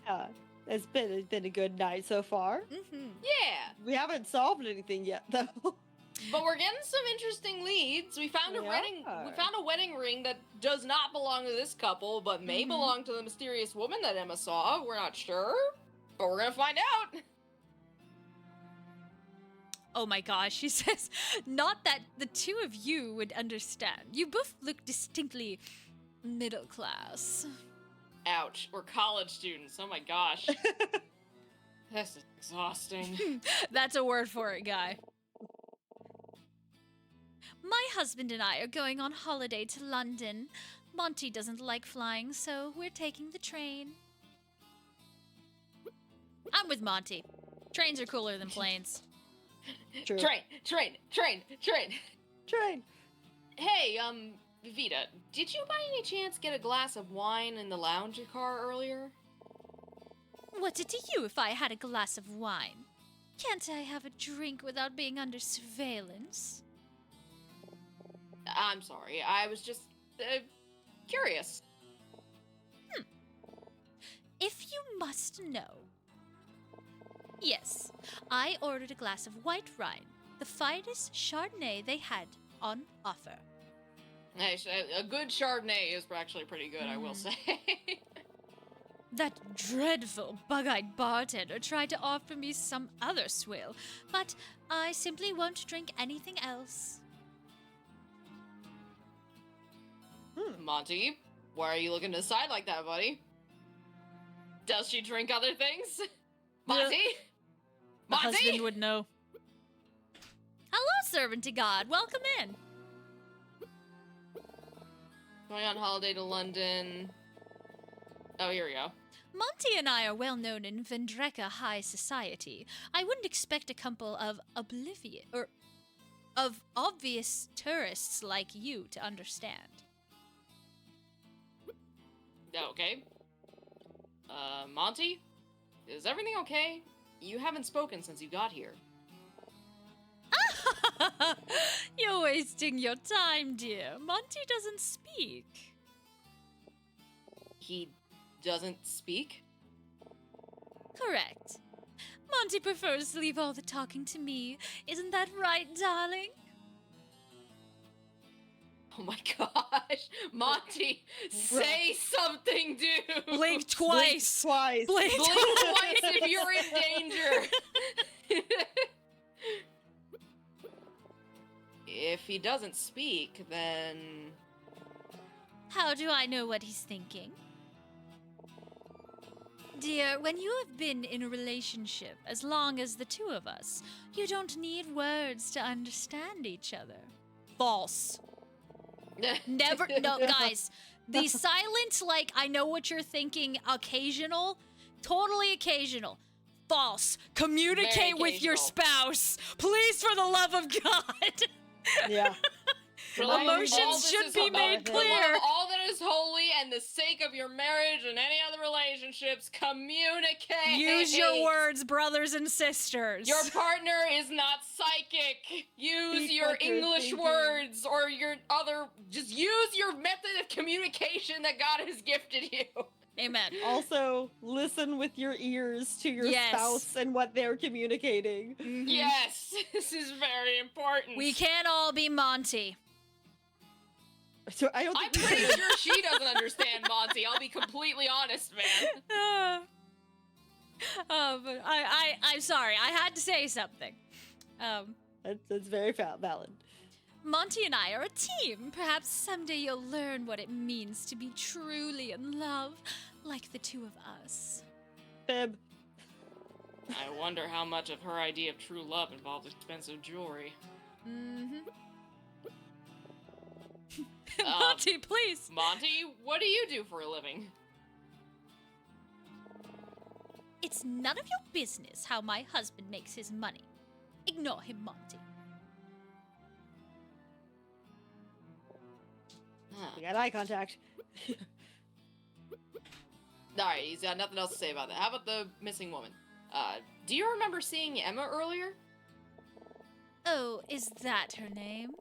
Yeah, it's been a good night so far. Mm-hmm. Yeah. We haven't solved anything yet, though. But we're getting some interesting leads. We found a We wedding. are. We found a wedding ring that does not belong to this couple, but may belong to the mysterious woman that Emma saw. We're not sure, but we're gonna find out. Oh my gosh, she says, not that the two of you would understand. You both look distinctly middle class. Ouch. We're college students. Oh my gosh. This is exhausting. That's a word for it, guy. My husband and I are going on holiday to London. Monty doesn't like flying, so we're taking the train. I'm with Monty. Trains are cooler than planes. True. Train. Train. Hey, Vita, did you by any chance get a glass of wine in the lounge car earlier? What's it to you if I had a glass of wine? Can't I have a drink without being under surveillance? I'm sorry, I was just, curious. If you must know. Yes, I ordered a glass of white wine, the finest Chardonnay they had on offer. Hey, a good Chardonnay is actually pretty good, I will say. That dreadful bug-eyed bartender tried to offer me some other swill, but I simply won't drink anything else. Monty, why are you looking to the side like that, buddy? Does she drink other things? Monty? My Monty? husband would know. Hello, servant to God. Welcome in. Going on holiday to London. Oh, here we go. Monty and I are well known in Vendreka high society. I wouldn't expect a couple of obvious tourists like you to understand. Okay. Monty? Is everything okay? You haven't spoken since you got here. You're wasting your time, dear. Monty doesn't speak. He doesn't speak? Correct. Monty prefers to leave all the talking to me. Isn't that right, darling? Oh my gosh. Monty, say something, dude. Blink twice. Twice. Blink Blink twice if you're in danger. If he doesn't speak, then... How do I know what he's thinking? Dear, when you have been in a relationship as long as the two of us, you don't need words to understand each other. False. Never. No, guys. The silent, like, I know what you're thinking, occasional, totally occasional. False. Communicate Very with your occasional. spouse. Please, for the love of God. Yeah. Emotions All this should is be about made the clear. love of all that is holy and the sake of your marriage and any other relationships, communicate. Use your words, brothers and sisters. Your partner is not psychic. Use Speak your what you're English thinking. words or your other. Just use your method of communication that God has gifted you. Amen. Also, listen with your ears to your Yes. spouse and what they're communicating. Yes, this is very important. We can't all be Monty. So I don't I'm think pretty sure she doesn't understand Monty. I'll be completely honest, man. But I'm sorry. I had to say something. that's very valid. Monty and I are a team. Perhaps someday you'll learn what it means to be truly in love, like the two of us. Fib. I wonder how much of her idea of true love involves expensive jewelry. Mm-hmm. Monty, please. Monty, what do you do for a living? It's none of your business how my husband makes his money. Ignore him, Monty. We got eye contact. Alright, he's got nothing else to say about that. How about the missing woman? Do you remember seeing Emma earlier? Oh, is that her name?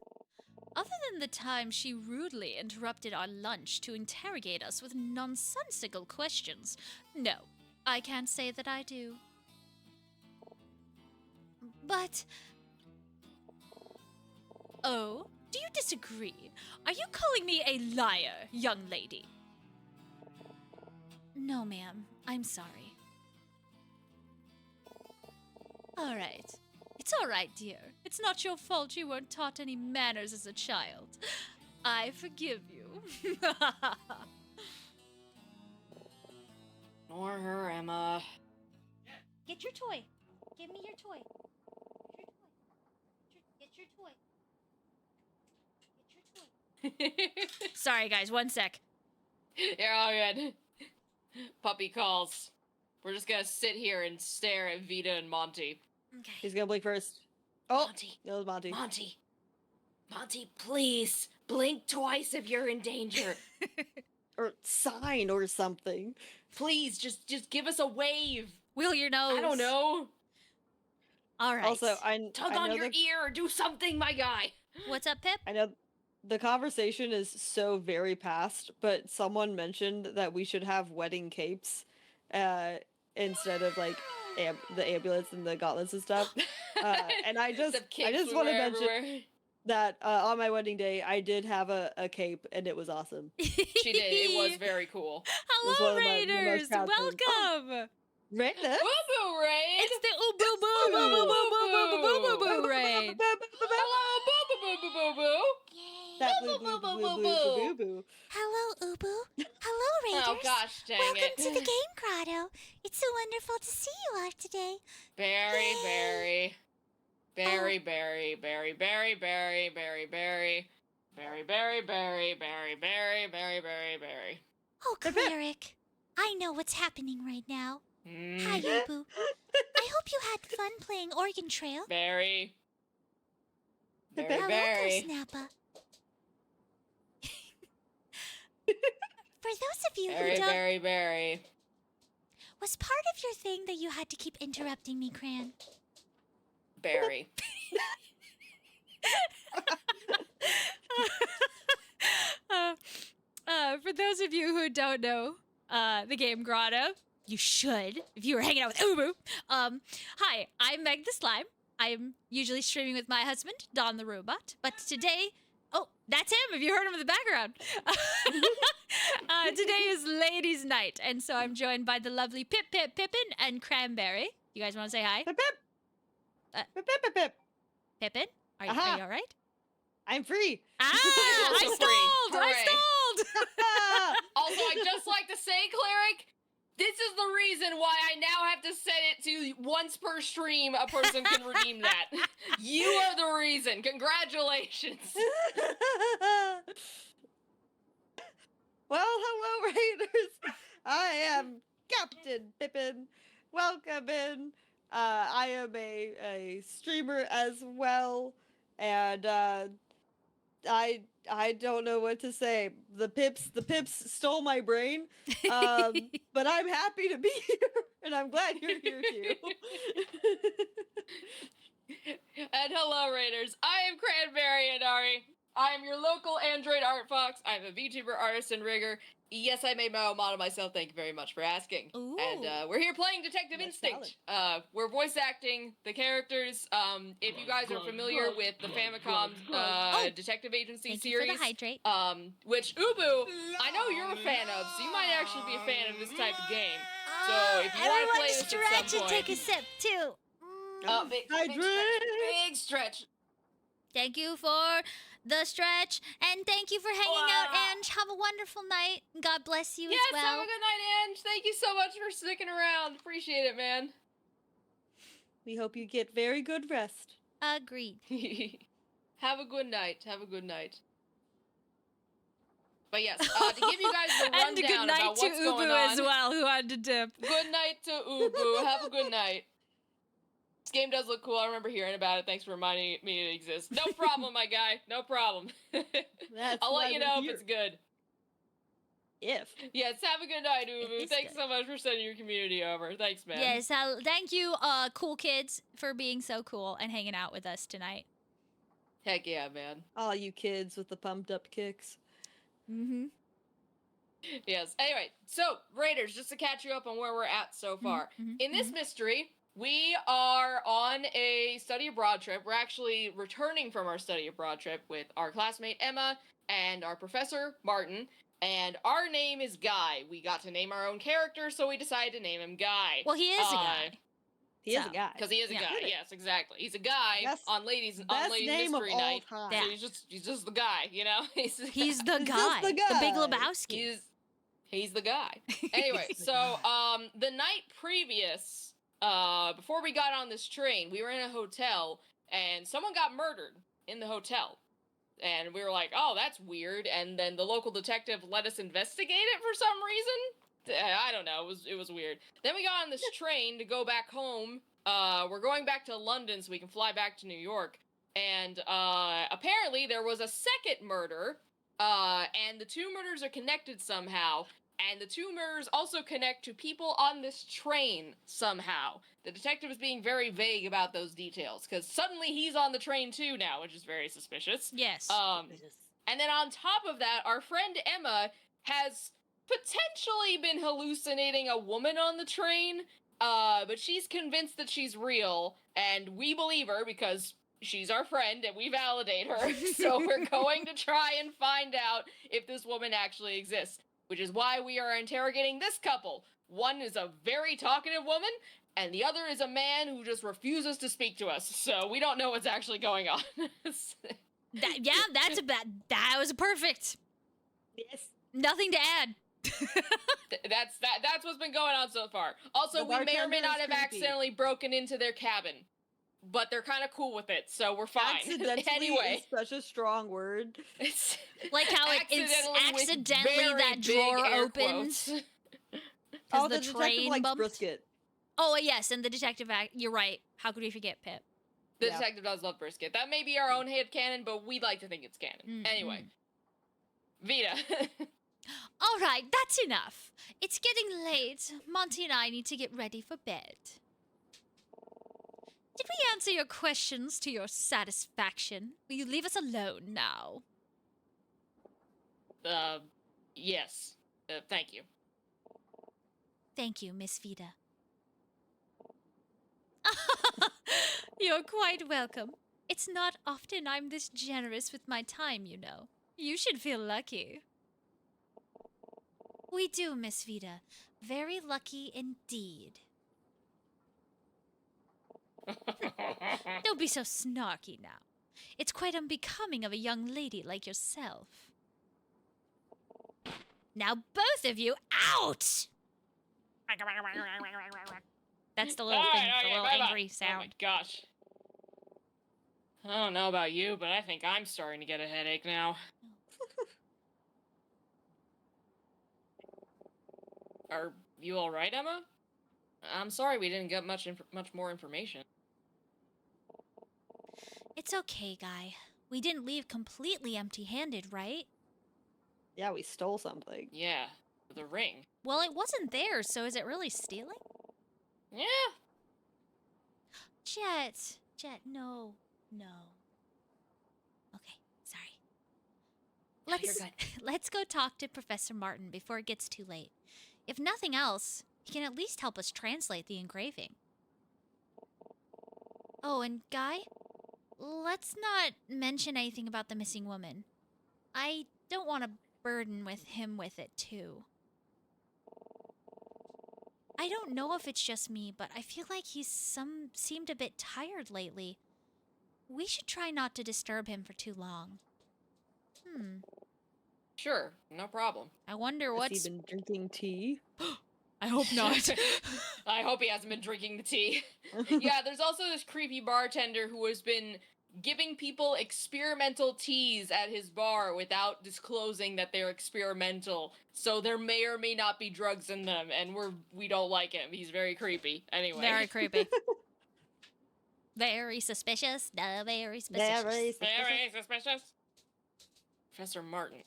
Other than the time she rudely interrupted our lunch to interrogate us with nonsensical questions, no, I can't say that I do. Oh, do you disagree? Are you calling me a liar, young lady? No, ma'am. I'm sorry. All right. It's all right, dear. It's not your fault you weren't taught any manners as a child. I forgive you. Ignore her, Emma. Get your toy. Give me your toy. Get your toy. Sorry, guys. 1 sec. You're all good. Puppy calls. We're just gonna sit here and stare at Vita and Monty. Okay. He's gonna blink first. Oh, Monty. it was Monty. Monty, please blink twice if you're in danger. Or sign or something. Please, just give us a wave. Wheel your nose. I don't know. All right. Also, Tug I on know your ear or do something, my guy. What's up, Pip? I know the conversation is so very past, but someone mentioned that we should have wedding capes instead of like the ambulance and the gauntlets and stuff. And I just want to mention that on my wedding day I did have a cape and it was awesome. She did. It was very cool. Hello, one of my most Raiders. proud things. Welcome. Raid Woo boo raid. It's the ooh boo boo boo boo boo boo boo boo boo boo raid. Hello, boo boo boo boo boo. That blue blue blue blue blue blue. Hello, Ubu. Hello, Raiders. Oh gosh, dang Welcome it. to the Game Grotto. It's so wonderful to see you all today. Very, Yay. very, very, very, very, very, very, very, very, very, very, very, very, very, very, very, very. Oh, Cleric. I know what's happening right now. Hi, Mm, Ubu. I hope you had fun playing Oregon Trail. very, very, Hello, very. Snappa. For those of you Very, who don't, very, very. was part of your thing that you had to keep interrupting me, Cran? Very. For those of you who don't know the game Grotto, you should if you were hanging out with Ubu. Hi, I'm Meg the Slime. I'm usually streaming with my husband, Don the Robot, but today, oh, that's him if you heard him in the background. Today is Ladies' Night, and so I'm joined by the lovely Pippin, and Cranberry. You guys want to say hi? Pip pip. Pip pip pip pip. Pippin, are you Aha. all right? I'm free. Ah, also I free. stalled! I Hooray. stalled! Also, I'd just like to say, Cleric, this is the reason why I now have to set it to once per stream a person can redeem that. You are the reason. Congratulations. Well, hello, Raiders. I am Captain Pippin. Welcome in. I am a streamer as well, and I don't know what to say. The pips stole my brain, but I'm happy to be here, and I'm glad you're here too. And hello, Raiders. I am Cranberry and Ari. I am your local Android art fox. I'm a VTuber, artist, and rigger. Yes, I made my own model myself. Thank you very much for asking. Ooh. And we're here playing Detective That's Instinct. We're voice acting the characters. If you guys are familiar with the Famicom Detective Agency Thank you series, for the hydrate. which Ubu, I know you're a fan of, so you might actually be a fan of this type of game. So if you want to play this at some Stretch and point, take a sip, too. big stretch. Thank you for the stretch, and thank you for hanging out, and have a wonderful night. God bless you Yes, as well. have a good night, Ange. Thank you so much for sticking around. Appreciate it, man. We hope you get very good rest. Agreed. Have a good night. Have a good night. But yes, to give you guys the And a rundown good night about to what's going Ubu on. as well, who had to dip. Good night to Ubu. Have a good night. This game does look cool. I remember hearing about it. Thanks for reminding me it exists. No problem, my guy. No problem. That's I'll why let you we're know here. if it's good. If. Yes, have a good night, It Ubu. is Thanks good. so much for sending your community over. Thanks, man. Yes, thank you, cool kids, for being so cool and hanging out with us tonight. Heck yeah, man. All you kids with the pumped up kicks. Mm-hmm. Yes. Anyway, so Raiders, just to catch you up on where we're at so far. mhm, In this mystery, We are on a study abroad trip. We're actually returning from our study abroad trip with our classmate Emma and our professor Martin. And our name is Guy. We got to name our own character, so we decided to name him Guy. Well, he is a guy. He is So, a guy. Because he is a Yeah. guy. Yes, exactly. He's a guy Best- on Ladies Best name of Mystery all Night. time. Yeah. So he's just the guy, you know. He's the He's guy. just the The Big guy. Lebowski. He's the guy. Anyway, He's the so guy. the night previous, before we got on this train, we were in a hotel and someone got murdered in the hotel. And we were like, "Oh, that's weird." And then the local detective let us investigate it for some reason. I don't know. It was weird. Then we got on this train to go back home. We're going back to London so we can fly back to New York. And apparently there was a second murder. And the two murders are connected somehow. And the two murders also connect to people on this train somehow. The detective is being very vague about those details, because suddenly he's on the train too now, which is very suspicious. Yes. And then on top of that, our friend Emma has potentially been hallucinating a woman on the train, but she's convinced that she's real, and we believe her because she's our friend and we validate her. So we're going to try and find out if this woman actually exists, which is why we are interrogating this couple. One is a very talkative woman, and the other is a man who just refuses to speak to us. So we don't know what's actually going on. That was perfect. Yes. Nothing to add. That's what's been going on so far. Also, The we may or may bartender not is have creepy. accidentally broken into their cabin, but they're kind of cool with it, so we're fine. Accidentally Anyway, is such a strong word. it's Like how it's with accidentally very that big drawer air opened. quotes. Because Oh, the detective train likes bumped. brisket. Oh, yes, and the detective you're right. How could we forget Pip? The Yeah. detective does love brisket. That may be our own headcanon, but we'd like to think it's canon. Mm, Anyway, Vita. All right, that's enough. It's getting late. Monty and I need to get ready for bed. Did we answer your questions to your satisfaction? Will you leave us alone now? Yes. Thank you. Thank you, Miss Vida. You're quite welcome. It's not often I'm this generous with my time, you know. You should feel lucky. We do, Miss Vida. Very lucky indeed. Don't be so snarky now. It's quite unbecoming of a young lady like yourself. Now both of you out! That's the little thing, the little bye-bye. angry Oh my sound. gosh. I don't know about you, but I think I'm starting to get a headache now. Are you all right, Emma? I'm sorry we didn't get much more information. It's okay, Guy. We didn't leave completely empty-handed, right? Yeah, we stole something. Yeah, the ring. Well, it wasn't there, so is it really stealing? Yeah. Jet, no. Okay, sorry. No, you're good. Let's go talk to Professor Martin before it gets too late. If nothing else, he can at least help us translate the engraving. Oh, and Guy, let's not mention anything about the missing woman. I don't want to burden him with it, too. I don't know if it's just me, but I feel like he's seemed a bit tired lately. We should try not to disturb him for too long. Sure, no problem. I wonder Has what's... he been drinking tea? I hope not. I hope he hasn't been drinking the tea. Yeah, there's also this creepy bartender who has been giving people experimental teas at his bar without disclosing that they're experimental. So there may or may not be drugs in them, and we don't like him. He's very creepy. Anyway. Very creepy. Very suspicious. Very suspicious. Very suspicious. Professor Martin.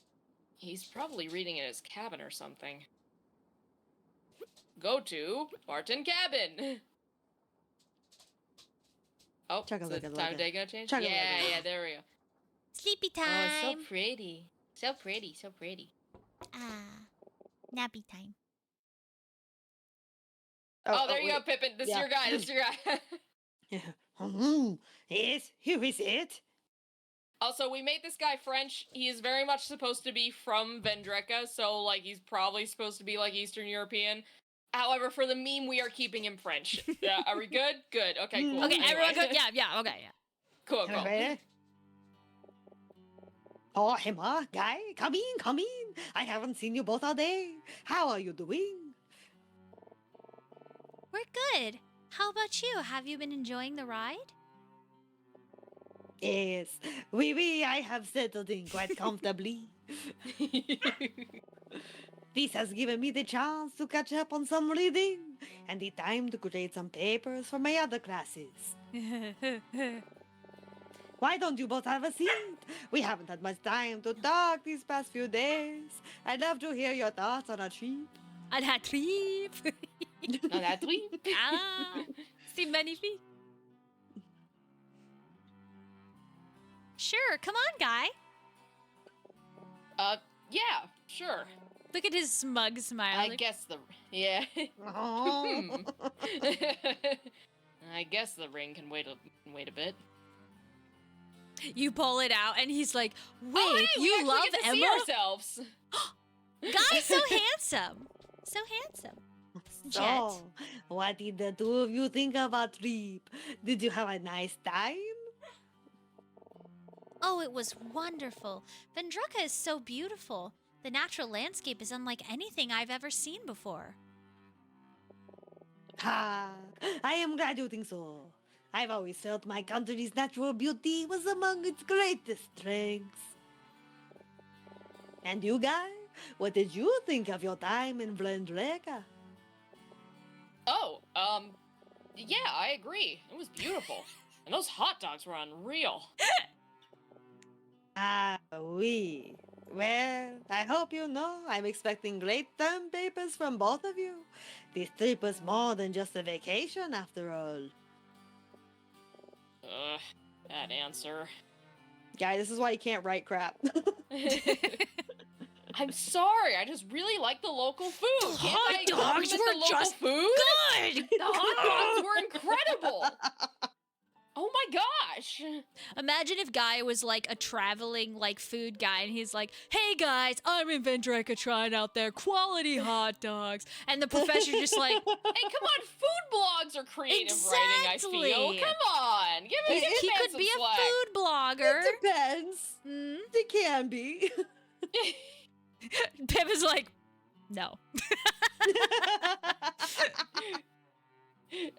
He's probably reading in his cabin or something. Go to Martin cabin. Oh, is the time of day gonna change? Yeah, there we go. Sleepy Oh, it's time. so pretty. So pretty, so pretty. Ah, nappy time. Oh, there you go, wait. Pippin. This is Yeah. your guy. This is your guy. Yes, who is it? Also, we made this guy French. He is very much supposed to be from Vendreka, so, like, he's probably supposed to be, like, Eastern European. However, for the meme, we are keeping him French. Yeah, are we good? Good. Okay, cool. Okay, Anyway. everyone go. Yeah, okay, yeah. Cool, cool. Okay. Oh, Emma, Guy, come in, come in. I haven't seen you both all day. How are you doing? We're good. How about you? Have you been enjoying the ride? Yes, I have settled in quite comfortably. This has given me the chance to catch up on some reading and the time to create some papers for my other classes. Why don't you both have a seat? We haven't had much time to talk these past few days. I'd love to hear your thoughts on a trip. On that trip. On that tweet. Ah, c'est magnifique. Sure, come on, guy. Yeah, sure. Look at his smug smile. I Like, guess yeah. Oh. I guess the ring can wait a bit. you pull it out, and he's like, "Wait, Oh, hey, we you actually love get to Emma? see ourselves. Guy's so handsome, so handsome." Jet. So, what did the two of you think of our trip? Did you have a nice time? Oh, it was wonderful. Vendreka is so beautiful. The natural landscape is unlike anything I've ever seen before. Ha! I am glad you think so. I've always felt my country's natural beauty was among its greatest strengths. And you, Guy? What did you think of your time in Vendreka? Oh, yeah, I agree. It was beautiful. And those hot dogs were unreal. Ah, oui. Well, I hope you know I'm expecting great term papers from both of you. This trip was more than just a vacation, after all. That answer. Guy, this is why you can't write crap. I'm sorry, I just really like the local food. The Can't hot I dogs compliment were the local just food? Good! The hot dogs were incredible. Oh my gosh. Imagine if Guy was like a traveling like food guy, and he's like, "Hey guys, I'm in Vendreka trying out their quality hot dogs," and the professor's just like, Hey, come on, food blogs are creative writing, I feel. Exactly. Come on, give me he man could some be a slack. food blogger. It depends. Mm? It can be. Pip is like, no.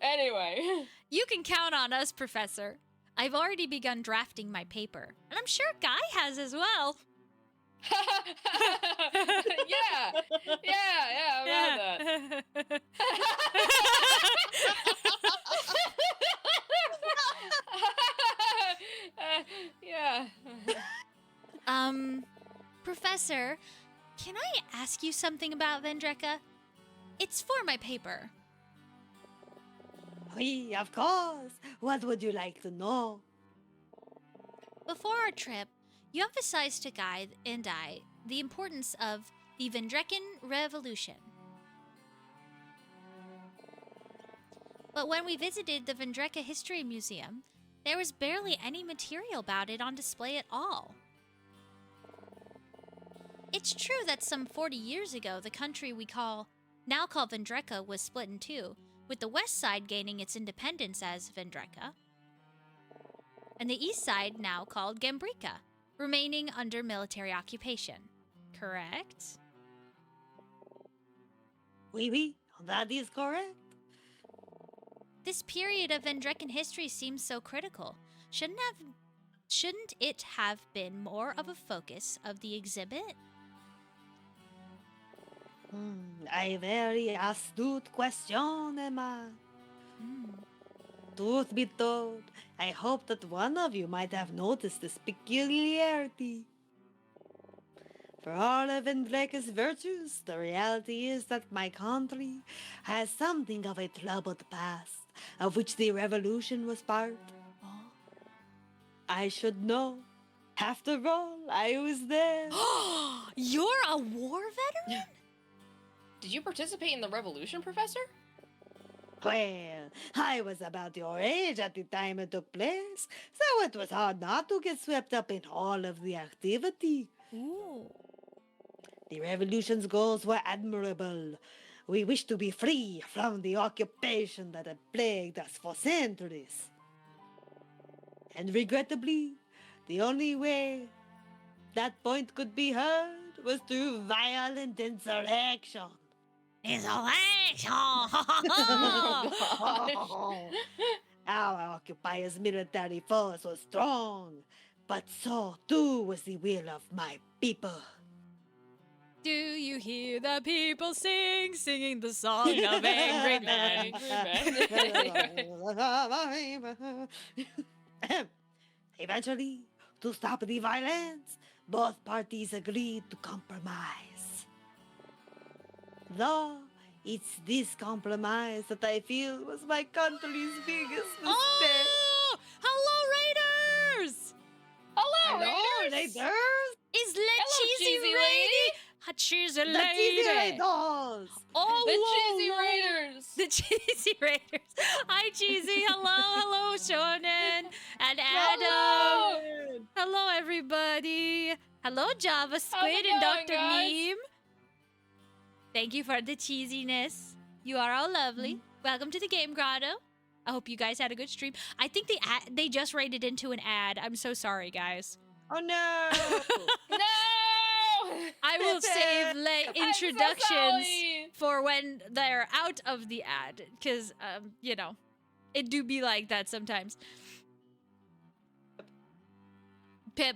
Anyway. You can count on us, Professor. I've already begun drafting my paper, and I'm sure Guy has as well. yeah, I've had that. Yeah. Professor, can I ask you something about Vendreka? It's for my paper. Oui, of course. What would you like to know? Before our trip, you emphasized to Guy and I the importance of the Vendrekan Revolution. But when we visited the Vendreka History Museum, there was barely any material about it on display at all. It's true that some 40 years ago, the country we now call Vendreka was split in two, with the west side gaining its independence as Vendreka, and the east side now called Gambrika, remaining under military occupation. Correct? Oui, that is correct. This period of Vendrekan history seems so critical. Shouldn't it have been more of a focus of the exhibit? A very astute question, Emma. Truth be told, I hope that one of you might have noticed this peculiarity. For all of Vendreka's virtues, the reality is that my country has something of a troubled past, of which the revolution was part. I should know. After all, I was there. You're a war veteran? Did you participate in the revolution, Professor? Well, I was about your age at the time it took place, so it was hard not to get swept up in all of the activity. Ooh. The revolution's goals were admirable. We wished to be free from the occupation that had plagued us for centuries. And regrettably, the only way that point could be heard was through violent insurrection. Insurrection! Oh, gosh. Our occupiers' military force was strong, but so too was the will of my people. Do you hear the people singing the song of angry men? Eventually, to stop the violence, both parties agreed to compromise. Though it's this compromise that I feel was my country's biggest mistake. Oh! Hello, Raiders! Hello, Hello, Raiders! Raiders! Is Le Hello, Cheesy cheesy Lady? A cheesy The lady. Cheesy Raiders! Oh, The whoa, Cheesy whoa. Raiders! The Cheesy Raiders. Hi, Cheesy. Hello, Shonen. And Adam. Hello, everybody. Hello, Java Squid it and going, Dr. guys? Neem. Thank you for the cheesiness. You are all lovely. Welcome to the Game Grotto. I hope you guys had a good stream. I think they just raided into an ad. I'm so sorry, guys. Oh no! No! I will save I'm so introductions sorry. for when they're out of the ad, because it do be like that sometimes. Pip,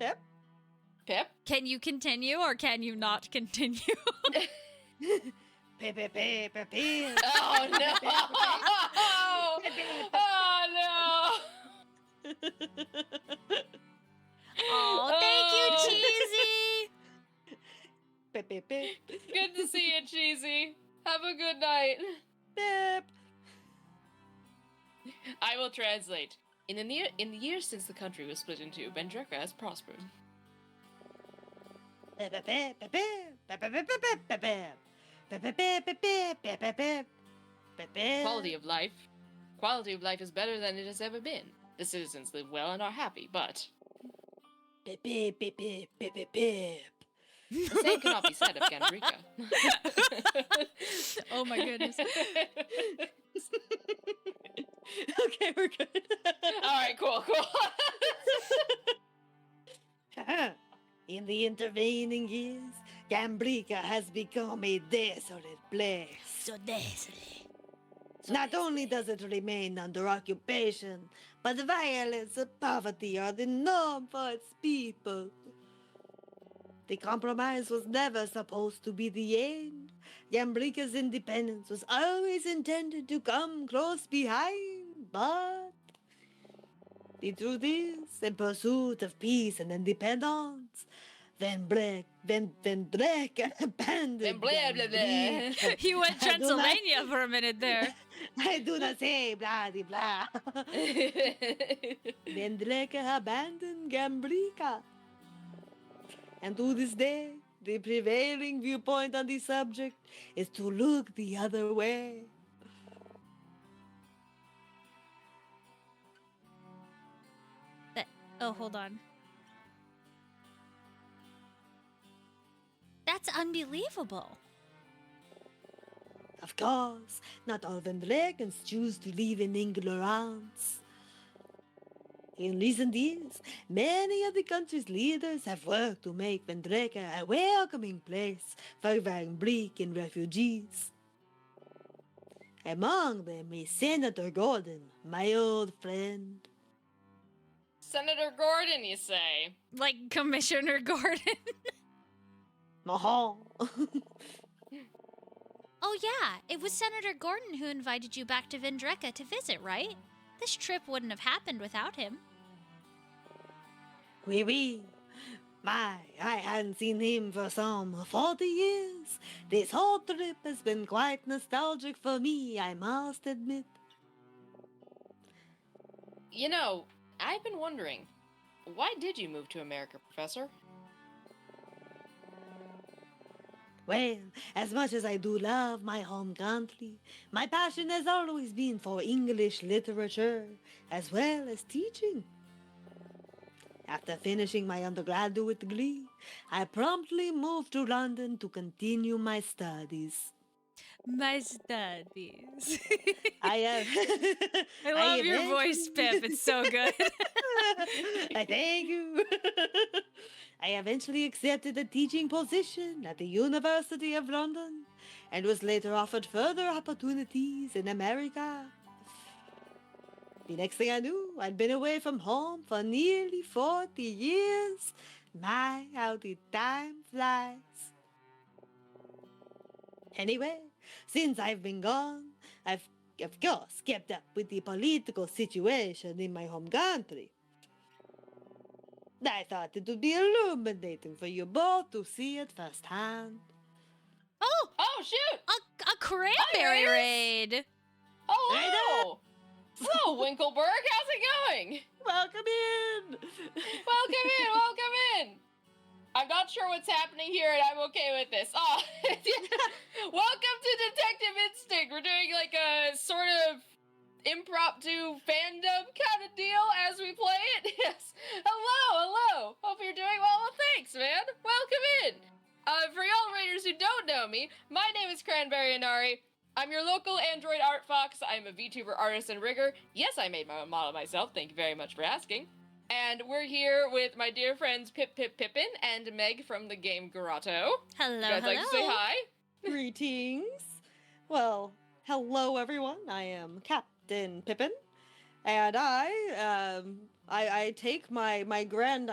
Yep. Pip? can you continue or can you not continue? Pip, pip, pip, pip, pip. Oh no! Oh no! Oh, thank you, Cheesy. Pip, pip, pip. Good to see you, Cheesy. Have a good night. Pip. I will translate. In the years since the country was split in two, Vendreka has prospered. Pip, pip, pip, pip, pip, pip, pip, pip, pip, pip. Pip, pip, pip, pip, pip, pip, pip, pip. Pip, pip. Quality of life. Quality of life is better than it has ever been. The citizens live well and are happy, but Pip, pip, pip, pip, pip, pip, pip. the same cannot be said of Gandrika. Oh my goodness. Okay, we're good. Alright, cool. In the intervening years, Gambrica has become a desolate place. So desolate. Not only does it remain under occupation, but violence and poverty are the norm for its people. The compromise was never supposed to be the end. Gambrica's independence was always intended to come close behind, but the truth is, in pursuit of peace and independence, Vendreka abandoned Then blah blah blah. Gambrica. You went I do not- Transylvania for a minute there. I do not say blah de blah. Vendreka abandoned Gambrica. And to this day, the prevailing viewpoint on the subject is to look the other way. Oh, hold on. That's unbelievable. Of course, not all Vendrekans choose to live in ignorance. In recent years, many of the country's leaders have worked to make Vendreka a welcoming place for Vangbrican refugees. Among them is Senator Gordon, my old friend. Senator Gordon, you say? Like Commissioner Gordon. No. Oh yeah, it was Senator Gordon who invited you back to Vendreka to visit, right? This trip wouldn't have happened without him. Oui, oui. My, I hadn't seen him for some 40 years. This whole trip has been quite nostalgic for me, I must admit. You know, I've been wondering, why did you move to America, Professor? Well, as much as I do love my home country, my passion has always been for English literature as well as teaching. After finishing my undergraduate degree, I promptly moved to London to continue my studies. My studies. I have. I love your voice, Pip. It's so good. I thank you. I eventually accepted a teaching position at the University of London and was later offered further opportunities in America. The next thing I knew, I'd been away from home for nearly 40 years. My, how the time flies. Anyway, since I've been gone, I've, of course, kept up with the political situation in my home country. I thought it would be illuminating for you both to see it firsthand. Oh, Oh shoot! a cranberry Hi, raid. Hello! Hello, Winkleberg. How's it going? Welcome in! Welcome in, welcome in. I'm not sure what's happening here, and I'm okay with this. Oh, welcome to Detective Instinct. We're doing like a sort of impromptu fandom kind of deal as we play it. Yes. Hello. Hope you're doing well. Well, thanks, man. Welcome in. For y'all raiders who don't know me, my name is Cranberry Inari. I'm your local Android art fox. I'm a VTuber artist and rigger. Yes, I made my own model myself. Thank you very much for asking. And we're here with my dear friends Pippin and Meg from the game Grotto. Hello, You guys like to say hi? Greetings. Well, hello everyone. I am Captain Pippin, and I take my grand.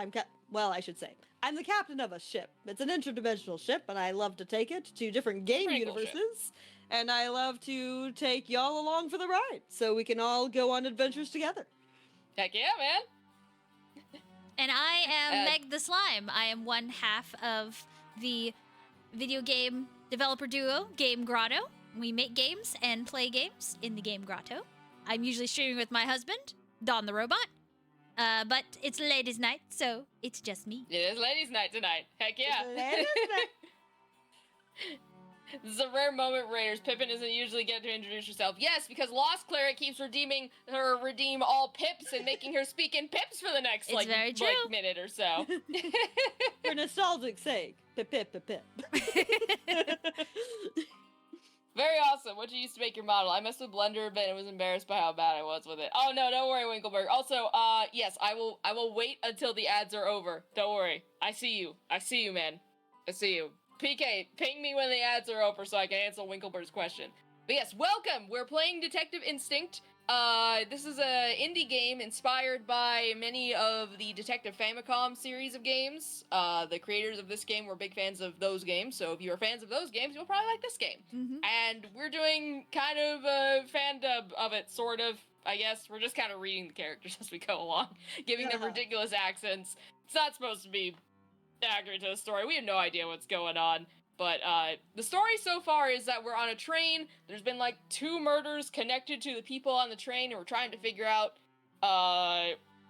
Well, I should say I'm the captain of a ship. It's an interdimensional ship, and I love to take it to different game Pretty cool universes. And I love to take y'all along for the ride, so we can all go on adventures together. Heck yeah, man. And I am Uh, Meg the Slime. I am one half of the video game developer duo Game Grotto. We make games and play games in the game Grotto. I'm usually streaming with my husband, Don the Robot. But it's ladies' night, so it's just me. It is ladies' night tonight. Heck yeah. Ladies' night. This is a rare moment, Raiders. Pippin doesn't usually get to introduce herself. Yes, because Lost Cleric keeps redeem all pips and making her speak in pips for the next It's very true. minute or so. For nostalgic sake. Pip pip pip pip. Very awesome. What you used to make your model? I messed with Blender a bit and was embarrassed by how bad I was with it. Oh no, don't worry, Winkleberg. Also, yes, I will wait until the ads are over. Don't worry. I see you, man. I see you. PK, ping me when the ads are over so I can answer Winkleberg's question. But yes, welcome! We're playing Detective Instinct. This is a indie game inspired by many of the Detective Famicom series of games. The creators of this game were big fans of those games, so if you are fans of those games, you'll probably like this game. Mm-hmm. And we're doing kind of a fandub of it, sort of, I guess. We're just kind of reading the characters as we go along, giving them Yeah. ridiculous accents. It's not supposed to be accurate to the story. We have no idea what's going on. But the story so far is that we're on a train. There's been like 2 murders connected to the people on the train, and we're trying to figure out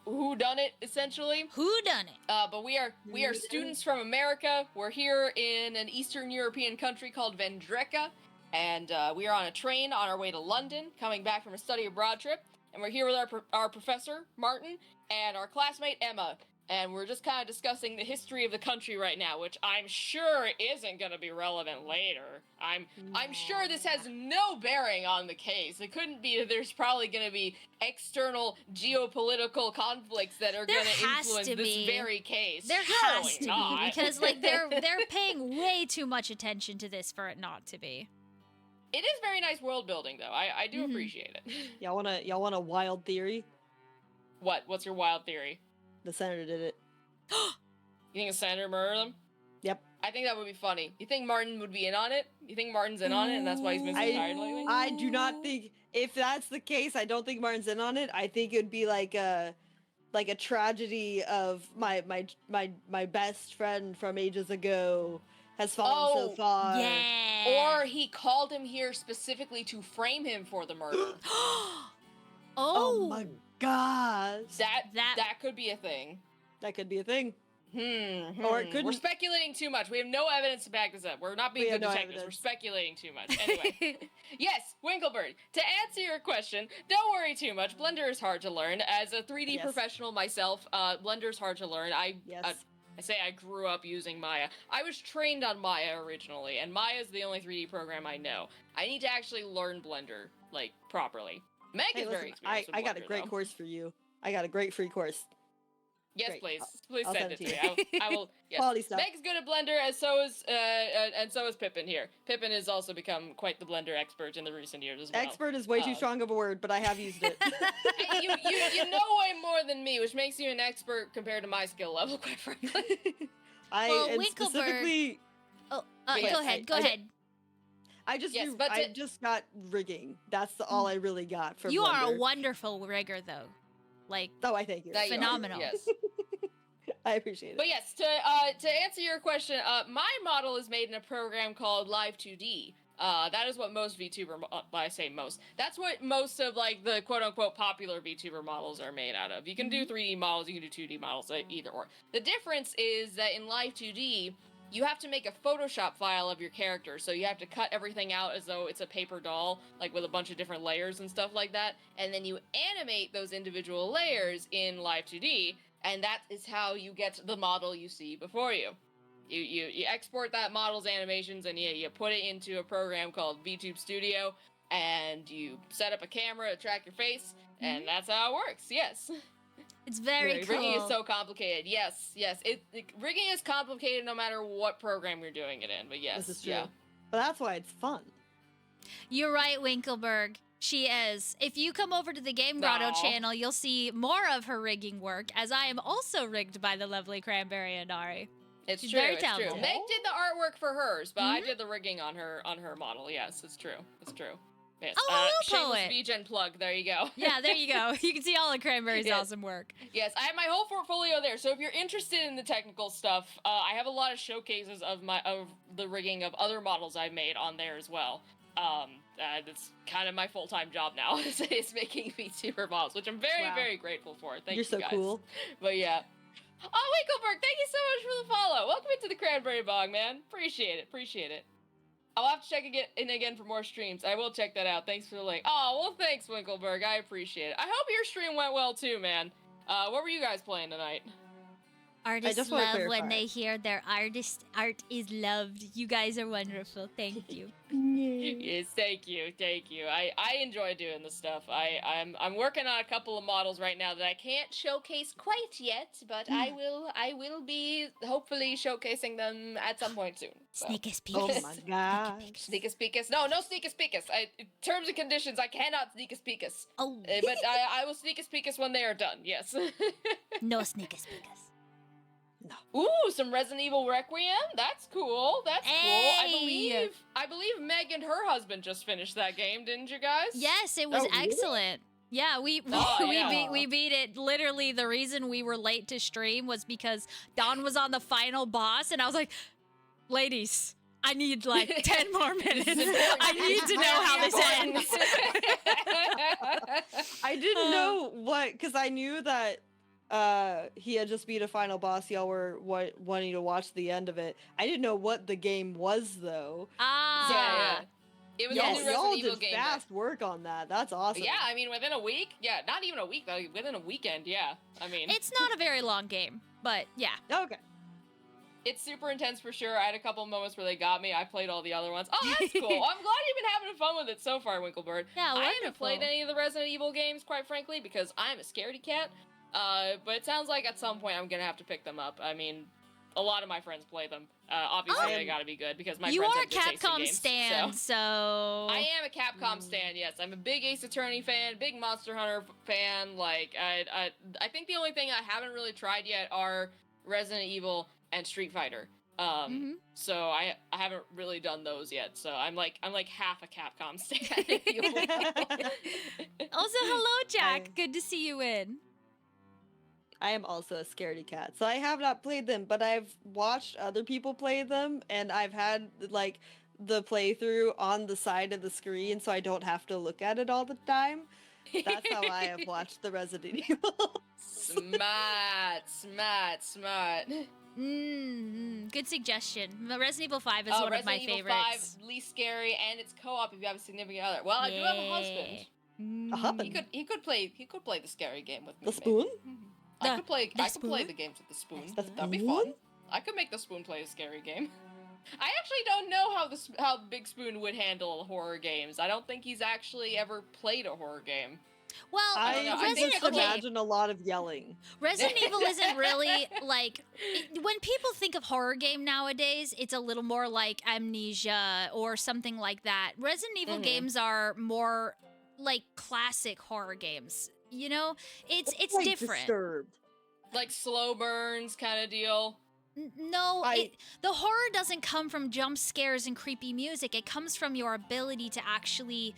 who done it, essentially. Who done it? But we are students from America. We're here in an Eastern European country called Vendreka, and we are on a train on our way to London, coming back from a study abroad trip. And we're here with our professor Martin and our classmate Emma. And we're just kind of discussing the history of the country right now, which I'm sure isn't going to be relevant later. I'm sure this has no bearing on the case. It couldn't be. There's probably going to be external geopolitical conflicts that are There going to has influence to this be. very case. There Surely has to not. be because like they're paying way too much attention to this for it not to be. It is very nice world building, though. I do Mhm. appreciate it. Y'all want a wild theory? What's your wild theory? The senator did it. You think a senator murdered them? Yep. I think that would be funny. You think Martin would be in on it? You think Martin's in on it, and that's why he's been so tired lately? I do not think, if that's the case, I don't think Martin's in on it. I think it would be like a tragedy of my best friend from ages ago has fallen so Oh, far. Yeah. Or he called him here specifically to frame him for the murder. Oh my gosh. that could be a thing. That could be a thing. Or it We're couldn't- speculating too much. We have no evidence to back this up. We're not being We have good no detectives. We're evidence. speculating too much. Anyway. Yes, Winklebird. To answer your question, don't worry too much. Blender is hard to learn. As a 3D Yes. professional myself, Blender is hard to learn. Yes. I say I grew up using Maya. I was trained on Maya originally, and Maya is the only 3D program I know. I need to actually learn Blender, like, properly. Meg Hey, is very listen, experienced with I got a Blender, great though. course for you. I got a great free course. Yes, Great. please. Please I'll send it send to it me. to I will. Yes. Quality stuff. Meg's good at Blender, and so is Pippin here. Pippin has also become quite the Blender expert in the recent years as well. Expert is way too strong of a word, but I have used it. Hey, you know way more than me, which makes you an expert compared to my skill level, quite frankly. Well, and Winkleberg- specifically, Oh, Yes, go ahead. Go I- ahead. I just Yes, do- but I to- just got rigging. That's all I really got for You are a Blender. wonderful rigger, though. Like, Oh, I thank you. That you are, Phenomenal. Yes. I appreciate it. But yes, to answer your question, my model is made in a program called Live 2D. That is what most VTuber, I say most. That's what most of like the quote unquote popular VTuber models are made out of. You can do 3D models, you can do 2D models, either or. The difference is that in Live 2D, you have to make a Photoshop file of your character. So you have to cut everything out as though it's a paper doll, like with a bunch of different layers and stuff like that. And then you animate those individual layers in Live 2D. And that is how you get the model you see before you. You export that model's animations and you put it into a program called VTube Studio, and you set up a camera to track your face, and that's how it works. Yes. it's very cool. Rigging is so complicated. Yes. Rigging is complicated no matter what program you're doing it in. But yes, This is true. yeah. But that's why it's fun. You're right, Winkleberg. She is. If you come over to the Game Grotto Aw. channel, you'll see more of her rigging work, as I am also rigged by the lovely Cranberry and Ari. It's She's true. very It's true. talented. Meg did the artwork for hers, but I did the rigging on her model. Yes, it's true. It's true. Yes. Oh, hello, shameless poet. VGen plug. There you go. Yeah, there you go. You can see all of Cranberry's Yes. awesome work. Yes, I have my whole portfolio there. So if you're interested in the technical stuff, I have a lot of showcases of the rigging of other models I've made on there as well. It's kind of my full-time job now. is making VTuber models, which I'm very, Wow. very grateful for. Thank You're you so guys. cool. But yeah. Oh, Winkleberg, thank you so much for the follow. Welcome into the Cranberry Bog, man. Appreciate it. I'll have to check again for more streams. I will check that out. Thanks for the link. Oh, well, thanks, Winkleberg. I appreciate it. I hope your stream went well, too, man. What were you guys playing tonight? Artists just wanna love when clarify. they hear their art is loved. You guys are wonderful. Thank you. Yes, thank you. I enjoy doing this stuff. I'm working on a couple of models right now that I can't showcase quite yet, but I will be hopefully showcasing them at some point soon. So. Sneakus Oh peekus. my gosh. Sneakus peekus. No sneakus peekus. Terms and conditions, I cannot sneakus peekus. Oh, But I will sneakus peekus when they are done, yes. no sneakus peekus. Ooh, some Resident Evil Requiem. That's cool. Hey! I believe Meg and her husband just finished that game, didn't you guys? Yes, it was Oh, really? excellent. Yeah, we Oh, yeah. we beat it. Literally, the reason we were late to stream was because Dawn was on the final boss, and I was like, "Ladies, I need like 10 more minutes. I need to know how this ends." I didn't know what, because I knew that he had just beat a final boss. Y'all were wanting to watch the end of it. I didn't know what the game was though. Ah, Yeah. It was Y'all, a new Resident y'all Evil did game. fast work on that. That's awesome. Yeah, I mean, within a week? Yeah, not even a week, though. Within a weekend, yeah. I mean, it's not a very long game, but yeah. Okay. it's super intense for sure. I had a couple moments where they got me. I played all the other ones. Oh, that's cool. I'm glad you've been having fun with it so far, Winklebird. Yeah, I haven't played wonderful. any of the Resident Evil games, quite frankly, because I'm a scaredy cat. But it sounds like at some point I'm gonna have to pick them up. I mean, a lot of my friends play them. Obviously, Oh. they gotta be good because my You friends are a have good taste in Capcom games, stan, so. so I am a Capcom stan, yes. I'm a big Ace Attorney fan, big Monster Hunter fan. Like, I think the only thing I haven't really tried yet are Resident Evil and Street Fighter. Mhm. So I haven't really done those yet. So I'm like half a Capcom stan. If you will. Also, hello, Jack. I- Good to see you in. I am also a scaredy cat, so I have not played them, but I've watched other people play them, and I've had like the playthrough on the side of the screen, so I don't have to look at it all the time. That's how I have watched the Resident Evil. Smart. Good suggestion. Resident Evil 5 is one of my Resident Evil favorites. 5, least scary, and it's co-op if you have a significant other. Well, I do have a husband. A husband? He could play the scary game with me. The spoon? Maybe. I could play the spoon? games with the spoon. The That'd be spoon? fun. I could make the spoon play a scary game. I actually don't know how Big Spoon would handle horror games. I don't think he's actually ever played a horror game. Well, don't know. I I think just okay. imagine a lot of yelling. Resident Evil isn't really like when people think of horror game nowadays, it's a little more like Amnesia or something like that. Resident Evil games are more like classic horror games. You know, it's like different. Disturbed. Like slow burns kind of deal. No, the horror doesn't come from jump scares and creepy music. It comes from your ability to actually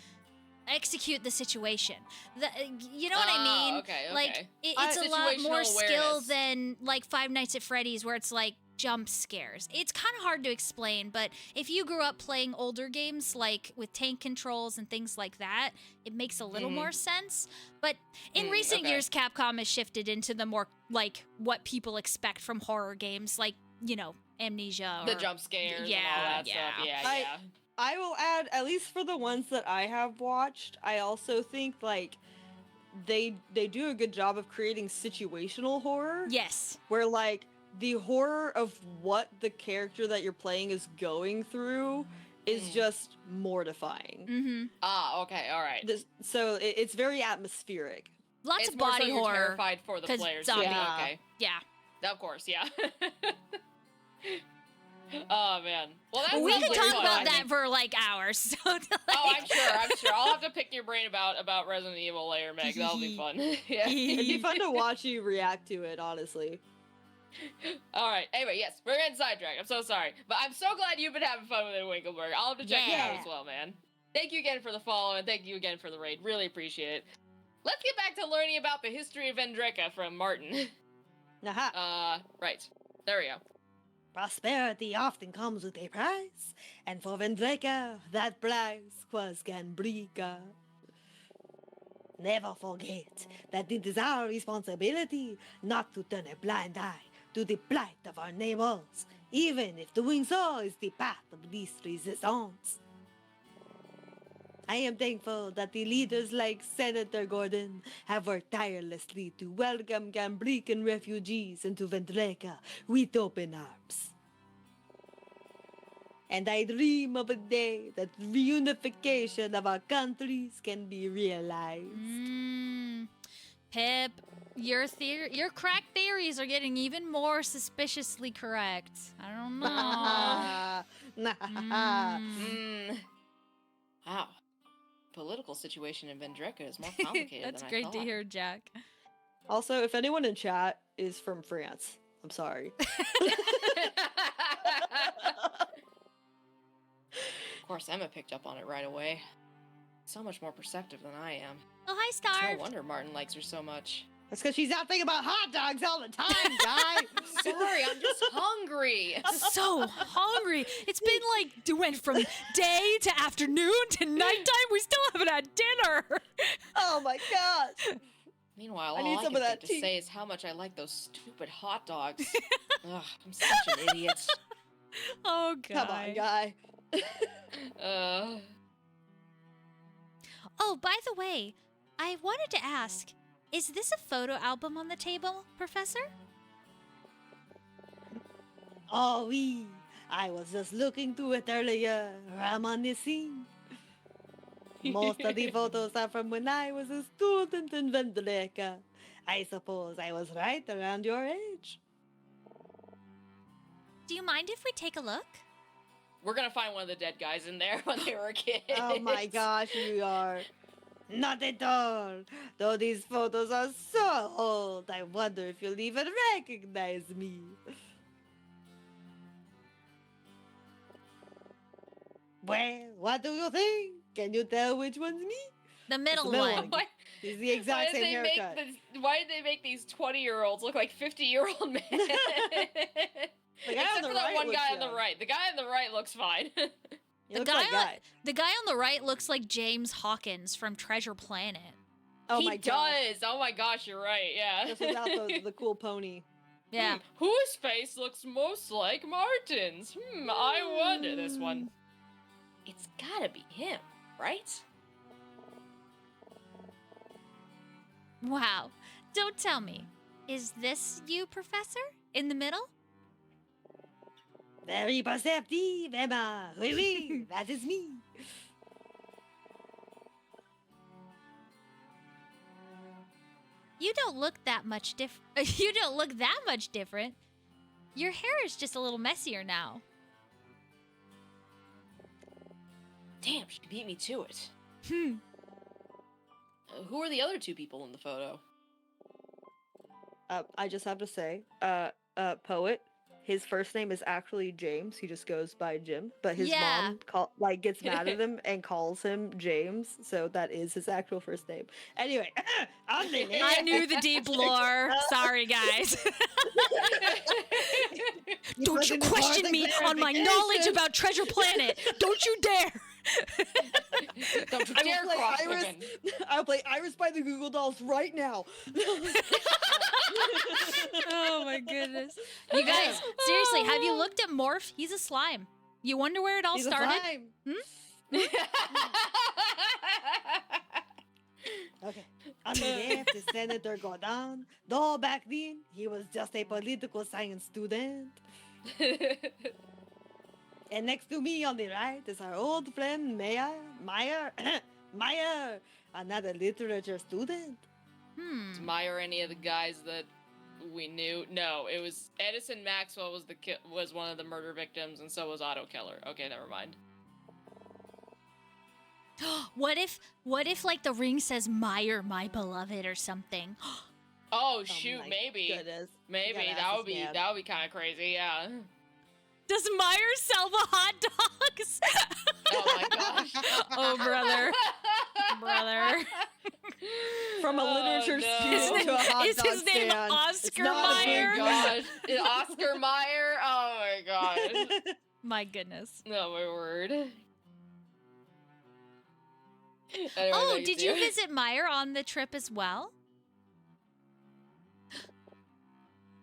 execute the situation. You know what I mean? Okay. Like it's a lot more Situational skill awareness. than like Five Nights at Freddy's, where it's like jump scares. It's kind of hard to explain, but if you grew up playing older games like with tank controls and things like that, it makes a little more sense. But in recent okay. years, Capcom has shifted into the more like what people expect from horror games, like, you know, Amnesia or The jump scares and all Yeah, that stuff. yeah. Yeah. I will add, at least for the ones that I have watched, I also think like they do a good job of creating situational horror. Yes. Where like the horror of what the character that you're playing is going through is just mortifying. Mm-hmm. Okay, all right. So it's very atmospheric. Lots It's of more so body you're horror. terrified for the 'cause players. zombie. Yeah, okay. Yeah. Of course, yeah. Oh man. Well, that We sounds could like talk fun, about I that think. for like hours. So, Oh, I'm sure. I'll have to pick your brain about Resident Evil later, Meg. That'll be fun. Yeah. It'd be fun to watch you react to it, honestly. All right. Anyway, yes, we're getting sidetracked. I'm so sorry, but I'm so glad you've been having fun with it, Winkleberg. I'll have to check it out Yeah. as well, man. Thank you again for the follow, and thank you again for the raid. Really appreciate it. Let's get back to learning about the history of Vendreka from Martin. Aha. Right. There we go. Prosperity often comes with a price, and for Vendreka, that price was Gambrika. Never forget that it is our responsibility not to turn a blind eye to the plight of our neighbors, even if doing so is the path of least resistance. I am thankful that the leaders like Senator Gordon have worked tirelessly to welcome Gambrican refugees into Vendreka with open arms. And I dream of a day that reunification of our countries can be realized. Pip, your crack theories are getting even more suspiciously correct. I don't know. Wow. Political situation in Vendreka is more complicated That's than I great thought. to hear, Jack. Also, if anyone in chat is from France, I'm sorry. Of course, Emma picked up on it right away. So much more perceptive than I am. Oh, hi, It's Star. no wonder Martin likes her so much. That's because she's out thinking about hot dogs all the time, guy. Sorry, I'm just hungry. So hungry. It's been like went from day to afternoon to nighttime. We still haven't had dinner. Oh my gosh. Meanwhile, I all need I some can of think that to tea. say is how much I like those stupid hot dogs. Ugh, I'm such an idiot. Oh, God. Come on, guy. Oh, by the way, I wanted to ask, is this a photo album on the table, Professor? Oh, oui. I was just looking through it earlier. Reminiscing. Most of the photos are from when I was a student in Vendreka. I suppose I was right around your age. Do you mind if we take a look? We're gonna find one of the dead guys in there when they were kids. Oh my gosh, you are. Not at all. Though these photos are so old, I wonder if you'll even recognize me. Well, what do you think? Can you tell which one's me? The middle middle one. one. It's the exact same haircut. Why did they make these 20-year-olds look like 50-year-old men? The guy Except on the for that right one looks guy on the young. right. The guy on the right looks fine. He The looks guy, like Guy. the guy on the right looks like James Hawkins from Treasure Planet. Oh he my gosh. does. Oh my gosh, you're right. Yeah. Just without the cool pony. Yeah. Whose face looks most like Martin's? I wonder this one. It's gotta be him, right? Wow. Don't tell me. Is this you, Professor? In the middle? Very perceptive, Emma. Oui, oui, that is me. You don't look that much You don't look that much different. Your hair is just a little messier now. Damn, she beat me to it. Hmm. Who are the other two people in the photo? I just have to say, poet. His first name is actually James. He just goes by Jim, but his Yeah. mom gets mad at him and calls him James, so that is his actual first name. Anyway, on the I list. knew the deep lore. Sorry, guys. Don't you looking for question the me on my knowledge clarification. about Treasure Planet. Don't you dare. Don't you I dare will play cross Iris. women. I'll play Iris by the Google Dolls right now. Oh my goodness. You guys, seriously, have you looked at Morph? He's a slime. You wonder where it all He's a started? slime. Okay. On the left is Senator Gordon. Though back then, he was just a political science student. And next to me on the right is our old friend Meyer, another literature student. Was Meyer any of the guys that we knew? No, it was Edison Maxwell was one of the murder victims, and so was Otto Keller. Okay, never mind. What if like the ring says Meyer, my beloved, or something? Oh shoot, my maybe, Goodness. maybe You gotta that ask would this be man. that would be kind of crazy. Yeah. Does Meyer sell the hot dogs? Oh my gosh. Oh, brother. Brother. From a literature student to a hot Is dog his name stand. It's Oscar not a big Meyer? Oh my gosh. Oscar Meyer? Oh my gosh. My goodness. Oh my word. Oh, did you visit Meyer on the trip as well?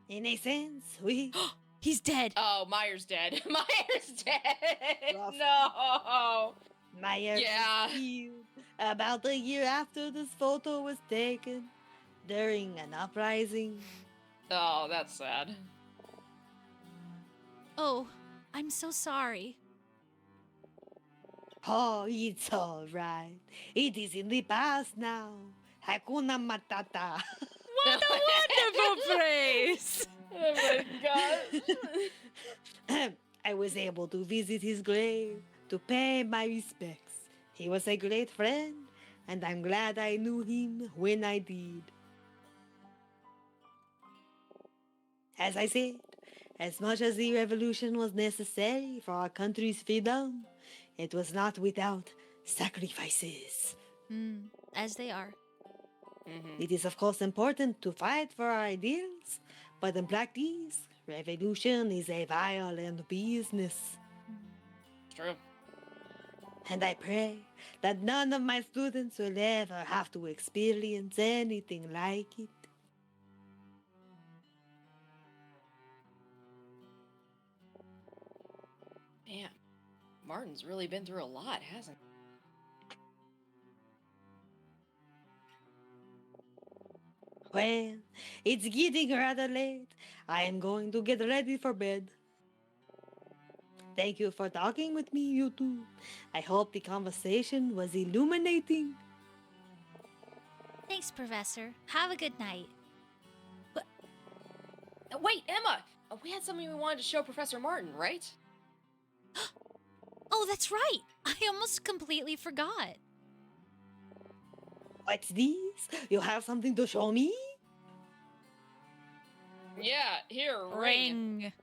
In a sense, we He's dead. Oh, Meyer's dead. Meyer's dead. Rough. No. Meyer Yeah. was killed about a year after this photo was taken during an uprising. Oh, that's sad. Oh, I'm so sorry. Oh, it's all right. It is in the past now. Hakuna Matata. What a wonderful phrase. Oh my gosh. I was able to visit his grave to pay my respects. He was a great friend, and I'm glad I knew him when I did. As I said, as much as the revolution was necessary for our country's freedom, it was not without sacrifices. As they are. Mhm. It is, of course, important to fight for our ideals, but in practice, revolution is a violent business. It's true. And I pray that none of my students will ever have to experience anything like it. Man, Martin's really been through a lot, hasn't he? Well, it's getting rather late. I am going to get ready for bed. Thank you for talking with me, you two. I hope the conversation was illuminating. Thanks, Professor. Have a good night. Wait, Emma! We had something we wanted to show Professor Martin, right? Oh, that's right. I almost completely forgot. What's this? You have something to show me? Yeah, here, ring. Ring.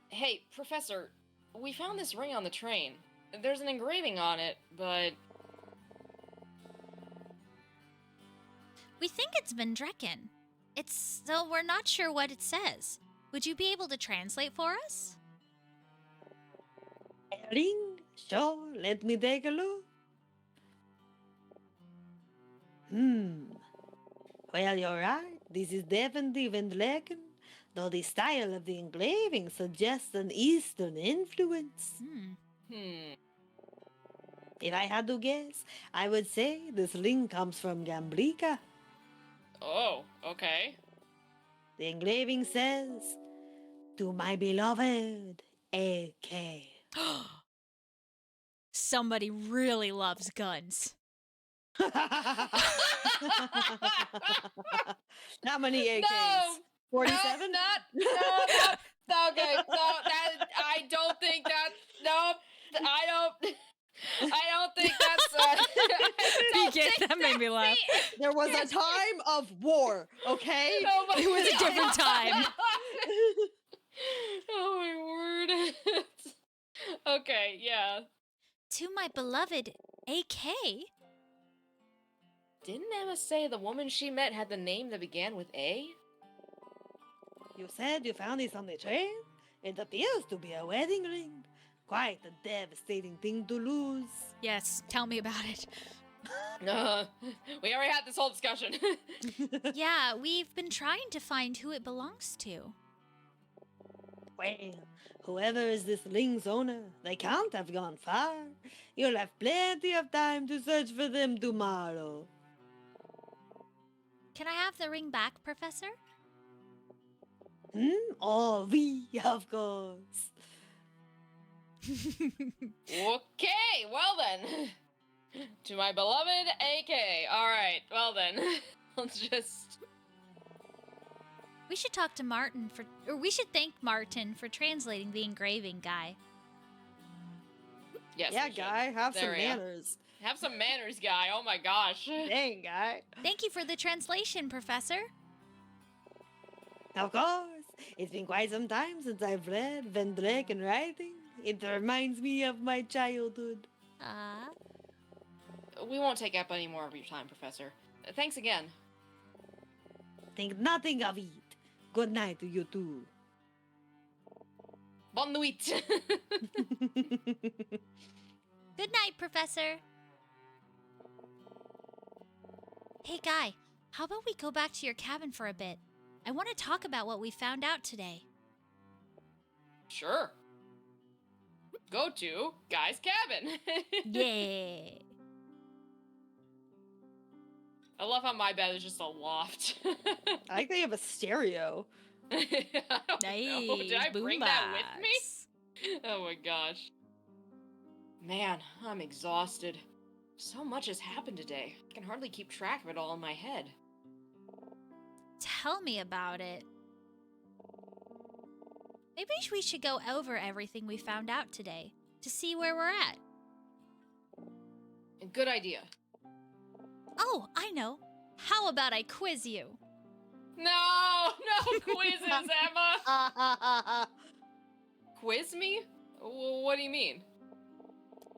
Hey, Professor, we found this ring on the train. There's an engraving on it, but... We think it's Vendrekken. So we're not sure what it says. Would you be able to translate for us? A ring? Sure, let me take a look. Well, you're right. This is definitely Vendrekken. though the style of the engraving suggests an Eastern influence. If I had to guess, I would say this ring comes from Gambrica. Oh, okay. The engraving says, "To my beloved AK." Somebody really loves guns. How many AKs? No! 47? No, okay, no, that, I don't think that, no, I don't think that's, I don't PK, think that made me that's laugh. the- There was a time of war, okay? No, but- It was a different time. Oh my word. Okay, yeah. To my beloved AK? Didn't Emma say the woman she met had the name that began with A? You said you found this on the train? It appears to be a wedding ring. Quite a devastating thing to lose. Yes, tell me about it. We already had this whole discussion. Yeah, we've been trying to find who it belongs to. Well, whoever is this ring's owner, they can't have gone far. You'll have plenty of time to search for them tomorrow. Can I have the ring back, Professor? Oh, we, of course. Okay, well then. To my beloved AK. Alright, well then. Let's just... We should talk to Martin we should thank Martin for translating the engraving guy. Yes, Yeah, we should. guy, have There some we go. manners. Have some manners, guy. Oh my gosh. Dang, guy. Thank you for the translation, Professor. Of course. It's been quite some time since I've read Van Drake in writing. It reminds me of my childhood. We won't take up any more of your time, Professor. Thanks again. Think nothing of it. Good night to you too. Bonne nuit. Good night, Professor. Hey, Guy, how about we go back to your cabin for a bit? I want to talk about what we found out today. Sure. Go to Guy's cabin. Yeah. I love how my bed is just a loft. I think they have a stereo. I don't know. Did I bring that with me? Oh my gosh. Man, I'm exhausted. So much has happened today. I can hardly keep track of it all in my head. Tell me about it. Maybe we should go over everything we found out today to see where we're at. Good idea. Oh, I know. How about I quiz you? No quizzes, Emma. Quiz me? What do you mean?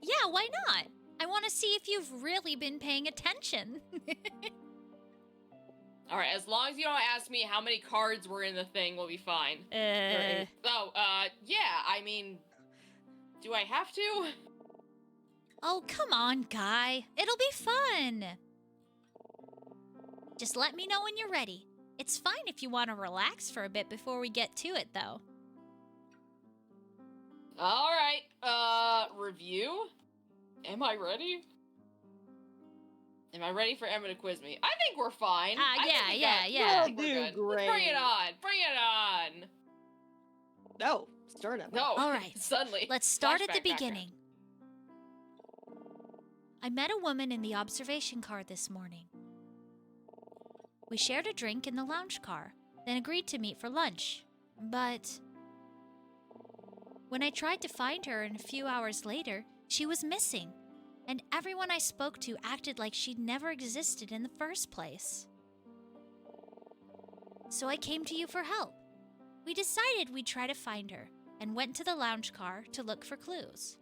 Yeah, why not? I want to see if you've really been paying attention. All right, as long as you don't ask me how many cards were in the thing, we'll be fine. Yeah, I mean, do I have to? Oh, come on, Guy. It'll be fun. Just let me know when you're ready. It's fine if you want to relax for a bit before we get to it, though. All right, review? Am I ready? Am I ready for Emma to quiz me? I think we're fine. I think we're We'll good. do Let's bring it great. on. Bring it on. No, start up. No. All right. Suddenly. Let's start at the Flashback background. beginning. I met a woman in the observation car this morning. We shared a drink in the lounge car, then agreed to meet for lunch. But when I tried to find her and a few hours later, she was missing, and everyone I spoke to acted like she'd never existed in the first place. So I came to you for help. We decided we'd try to find her and went to the lounge car to look for clues.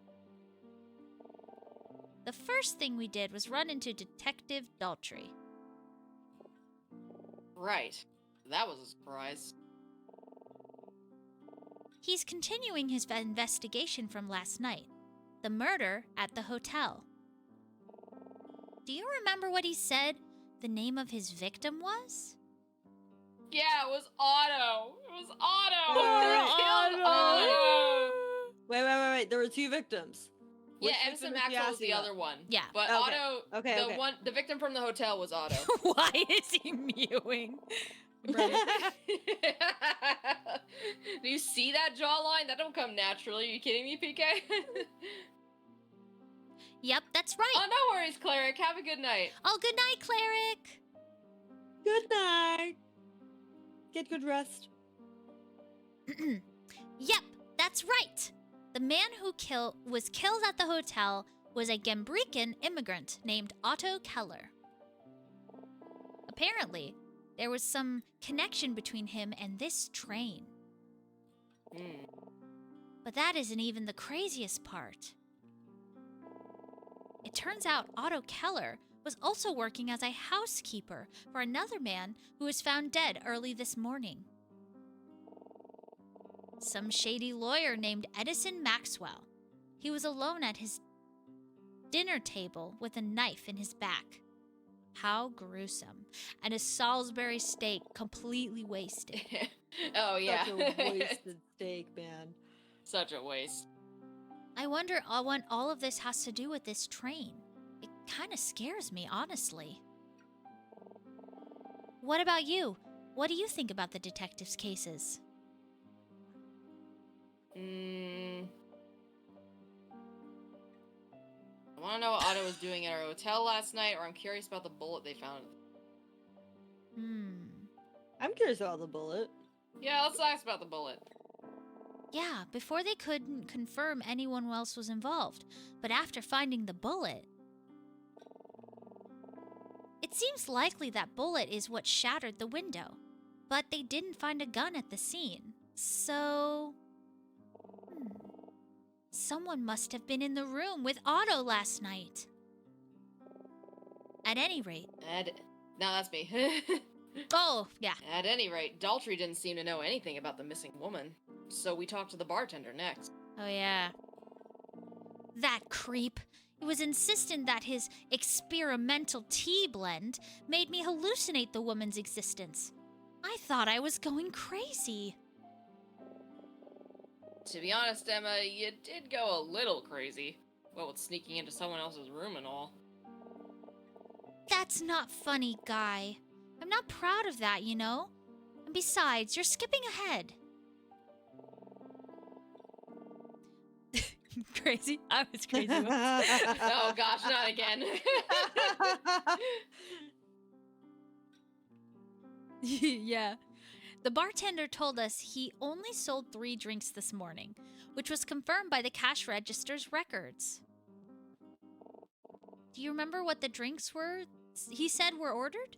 The first thing we did was run into Detective Daltrey. Right. That was a surprise. He's continuing his investigation from last night, the murder at the hotel. Do you remember what he said the name of his victim was? Yeah, it was Otto. It was Otto. Poor They killed Otto. Otto. Wait. There were 2 victims. Yeah, Which Emerson victim is she Maxwell was the asking other about? one. Yeah. But Okay. Otto, Okay. the victim from the hotel was Otto. Why is he mewing? Brother. Do you see that jawline? That don't come naturally. Are you kidding me, PK? Yep, that's right. Oh, no worries, Cleric. Have a good night. Oh, good night, Cleric. Good night. Get good rest. Yep, that's right. The man who was killed at the hotel was a Gambrican immigrant named Otto Keller. Apparently, there was some connection between him and this train. Hmm. But that isn't even the craziest part. It turns out Otto Keller was also working as a housekeeper for another man who was found dead early this morning. Some shady lawyer named Edison Maxwell. He was alone at his dinner table with a knife in his back. How gruesome. And a Salisbury steak completely wasted. Oh, yeah. Such a wasted steak, man. Such a waste. I wonder what all of this has to do with this train. It kind of scares me, honestly. What about you? What do you think about the detectives' cases? I want to know what Otto was doing at our hotel last night, or I'm curious about the bullet they found. I'm curious about the bullet. Yeah, let's ask about the bullet. Yeah, before they couldn't confirm anyone else was involved, but after finding the bullet, it seems likely that bullet is what shattered the window. But they didn't find a gun at the scene, so... Someone must have been in the room with Otto last night. At any rate... No, that's me. Oh, yeah. At any rate, Daltrey didn't seem to know anything about the missing woman, so we talked to the bartender next. Oh, yeah. That creep. He was insistent that his experimental tea blend made me hallucinate the woman's existence. I thought I was going crazy. To be honest, Emma, you did go a little crazy. Well, with sneaking into someone else's room and all. That's not funny, Guy. I'm not proud of that, you know? And besides, you're skipping ahead. Crazy? I was crazy once. Oh gosh, not again. Yeah. The bartender told us he only sold 3 drinks this morning, which was confirmed by the cash register's records. Do you remember what the drinks were he said were ordered?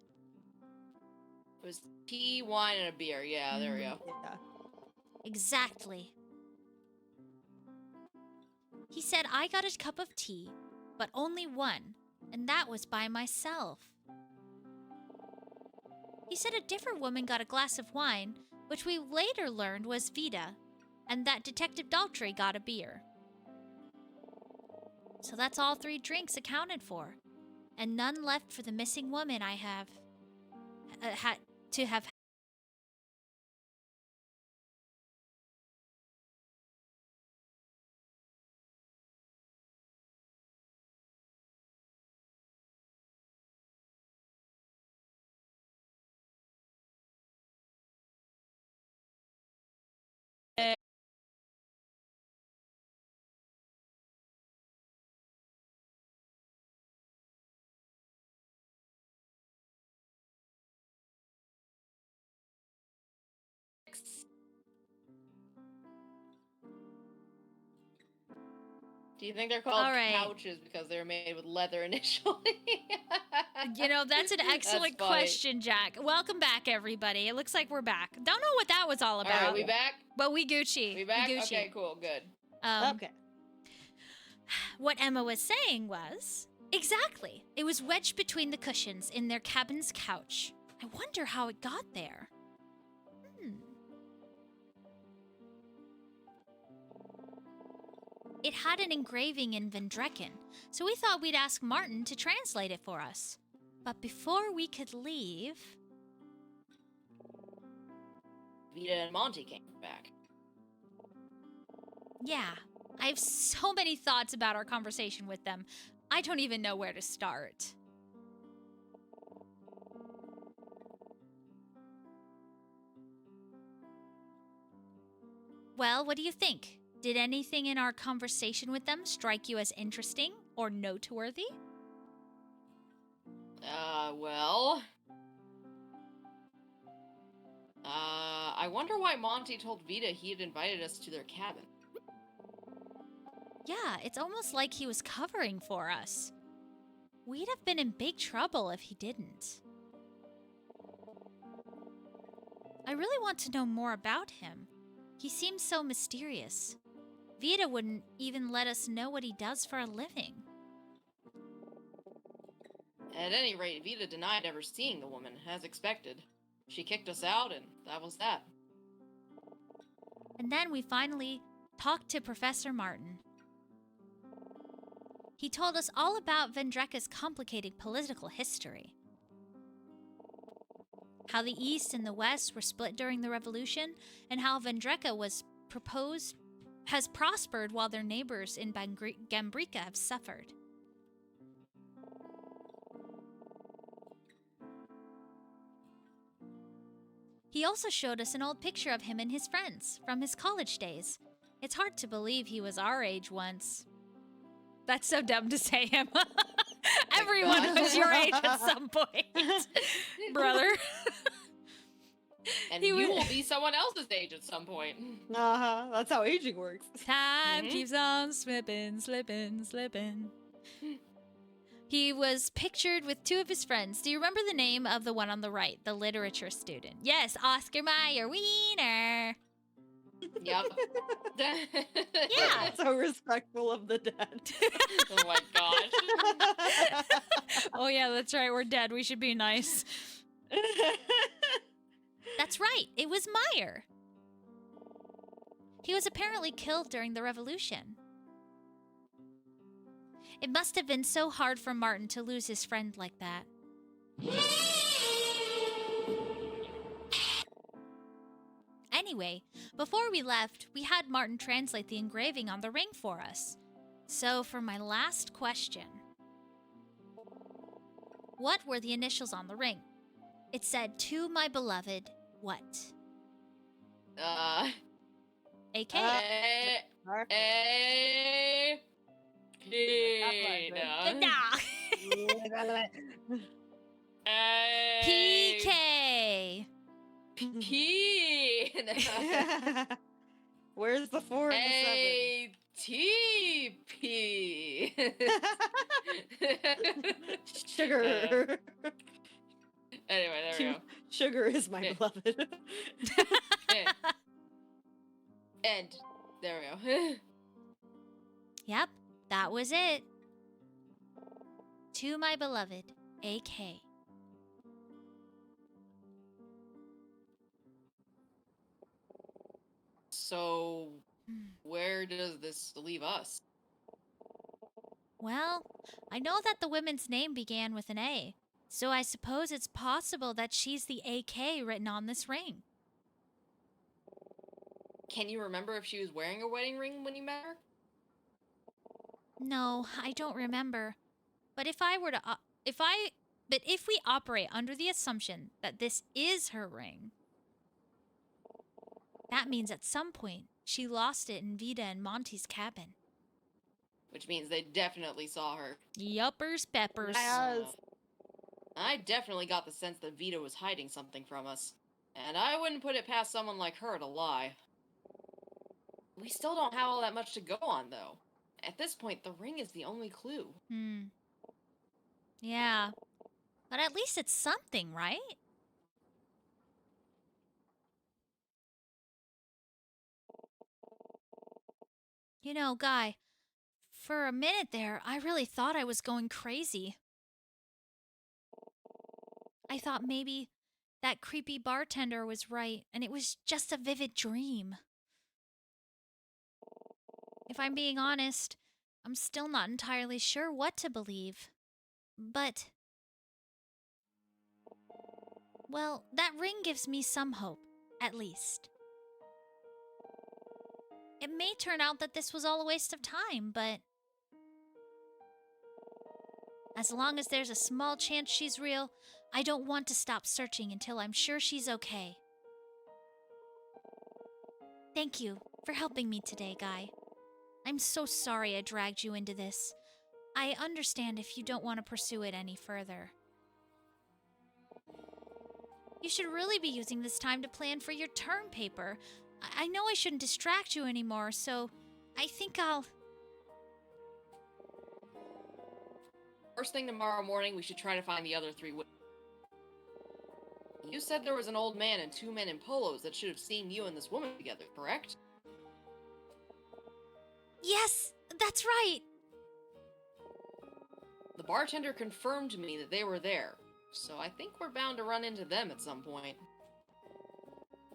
It was tea, wine, and a beer. Yeah, there we go. Yeah. Exactly. He said I got a cup of tea, but only one, and that was by myself. He said a different woman got a glass of wine, which we later learned was Vida, and that Detective Daltrey got a beer. So that's all 3 drinks accounted for, and none left for the missing woman I have had to have. Do you think they're called All right. couches because they were made with leather initially? You know, that's an excellent funny. question, Jack. Welcome back, everybody. It looks like we're back. Don't know what that was all about. Alright, we back? But we Gucci. We back? Gucci. Okay, cool, good. Okay. What Emma was saying was... Exactly. It was wedged between the cushions in their cabin's couch. I wonder how it got there. It had an engraving in Vendrekken, so we thought we'd ask Martin to translate it for us. But before we could leave... Vita and Monty came back. Yeah, I have so many thoughts about our conversation with them. I don't even know where to start. Well, what do you think? Did anything in our conversation with them strike you as interesting or noteworthy? Well... I wonder why Monty told Vita he had invited us to their cabin. Yeah, it's almost like he was covering for us. We'd have been in big trouble if he didn't. I really want to know more about him. He seems so mysterious. Vita wouldn't even let us know what he does for a living. At any rate, Vita denied ever seeing the woman, as expected. She kicked us out, and that was that. And then we finally talked to Professor Martin. He told us all about Vendreka's complicated political history. How the East and the West were split during the Revolution, and how Vendreka has prospered while their neighbors in Gambrika have suffered. He also showed us an old picture of him and his friends from his college days. It's hard to believe he was our age once. That's so dumb to say him. Everyone was your age at some point, brother. And He you was- will be someone else's age at some point. That's how aging works. Time Mhm. keeps on slipping, slipping, slipping. He was pictured with two of his friends. Do you remember the name of the one on the right, the literature student? Yes, Oscar Mayer Wiener. Yep. Yeah. So respectful of the dead. Oh my gosh. Oh yeah, that's right. We're dead. We should be nice. That's right. It was Meyer. He was apparently killed during the revolution. It must have been so hard for Martin to lose his friend like that. Anyway, before we left, we had Martin translate the engraving on the ring for us. So, for my last question, what were the initials on the ring? It said, "To my beloved, what?" AK? A Nah. PK. P. Where's the 4 and the ATP. 7? Sugar. Anyway, there we go. Sugar is my Yeah. beloved. And there we go. Yep, that was it. To my beloved, AK. So, where does this leave us? Well, I know that the woman's name began with an A, so I suppose it's possible that she's the AK written on this ring. Can you remember if she was wearing a wedding ring when you met her? No, I don't remember. But if we operate under the assumption that this is her ring, that means at some point she lost it in Vita and Monty's cabin. Which means they definitely saw her. Yuppers peppers. Yes. I definitely got the sense that Vita was hiding something from us. And I wouldn't put it past someone like her to lie. We still don't have all that much to go on, though. At this point, the ring is the only clue. Yeah. But at least it's something, right? You know, Guy, for a minute there, I really thought I was going crazy. I thought maybe that creepy bartender was right and it was just a vivid dream. If I'm being honest, I'm still not entirely sure what to believe. But, well, that ring gives me some hope. at least. It may turn out that this was all a waste of time, but as long as there's a small chance she's real, I don't want to stop searching until I'm sure she's okay. Thank you for helping me today, Guy. I'm so sorry I dragged you into this. I understand if you don't want to pursue it any further. You should really be using this time to plan for your term paper. I know I shouldn't distract you anymore, so I think I'll... First thing tomorrow morning, we should try to find the other three. You said there was an old man and two men in polos that should have seen you and this woman together, correct? Yes, that's right. The bartender confirmed to me that they were there, so I think we're bound to run into them at some point.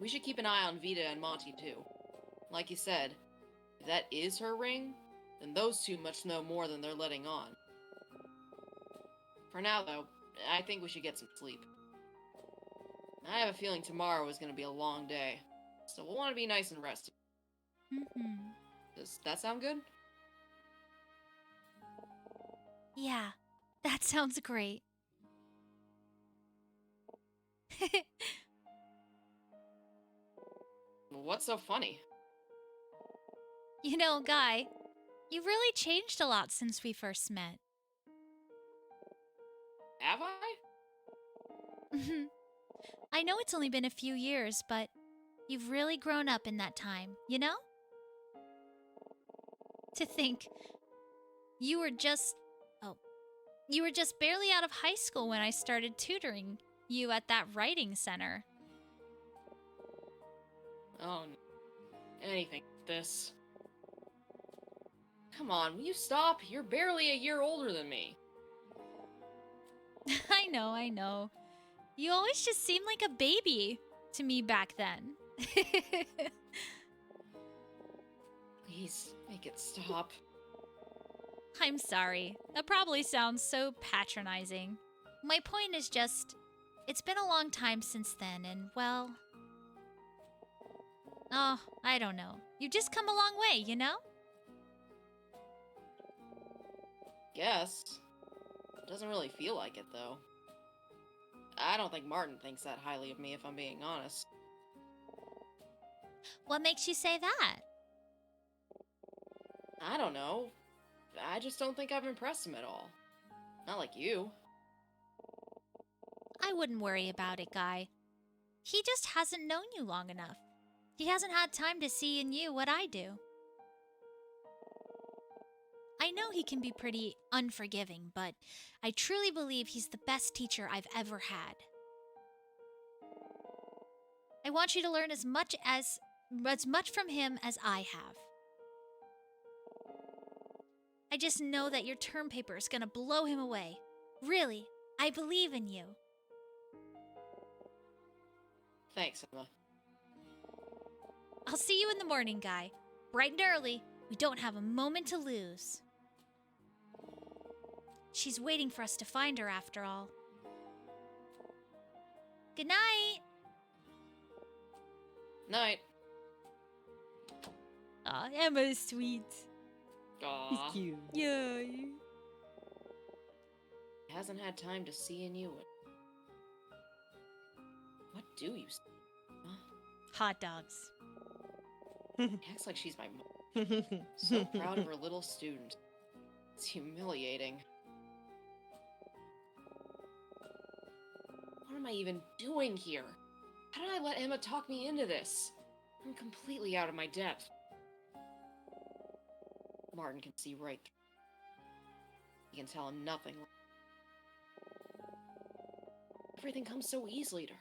We should keep an eye on Vita and Monty, too. Like you said, if that is her ring, then those two must know more than they're letting on. For now, though, I think we should get some sleep. I have a feeling tomorrow is going to be a long day, so we'll want to be nice and rested. Does that sound good? Yeah, that sounds great. What's so funny? You know, Guy, you've really changed a lot since we first met. Have I? I know it's only been a few years, but you've really grown up in that time, you know? To think, you were just barely out of high school when I started tutoring you at that writing center. Oh, anything like this. Come on, will you stop? You're barely a year older than me. I know. You always just seemed like a baby to me back then. Please, make it stop. I'm sorry. That probably sounds so patronizing. My point is just, it's been a long time since then, and well... Oh, I don't know. You've just come a long way, you know? Guess. Doesn't really feel like it, though. I don't think Martin thinks that highly of me, if I'm being honest. What makes you say that? I don't know. I just don't think I've impressed him at all. Not like you. I wouldn't worry about it, Guy. He just hasn't known you long enough. He hasn't had time to see in you what I do. I know he can be pretty unforgiving, but I truly believe he's the best teacher I've ever had. I want you to learn as much from him as I have. I just know that your term paper is gonna blow him away. Really, I believe in you. Thanks, Emma. I'll see you in the morning, Guy. Bright and early. We don't have a moment to lose. She's waiting for us to find her after all. Good night. Night. Aw, Emma's sweet. Aww. Cute. Yeah. Hasn't had time to see in you. What do you say? Huh? Hot dogs. Acts like she's my mom. So proud of her little student. It's humiliating. What am I even doing here? How did I let Emma talk me into this? I'm completely out of my depth. Martin can see right through. He can tell him nothing. Everything comes so easily to her.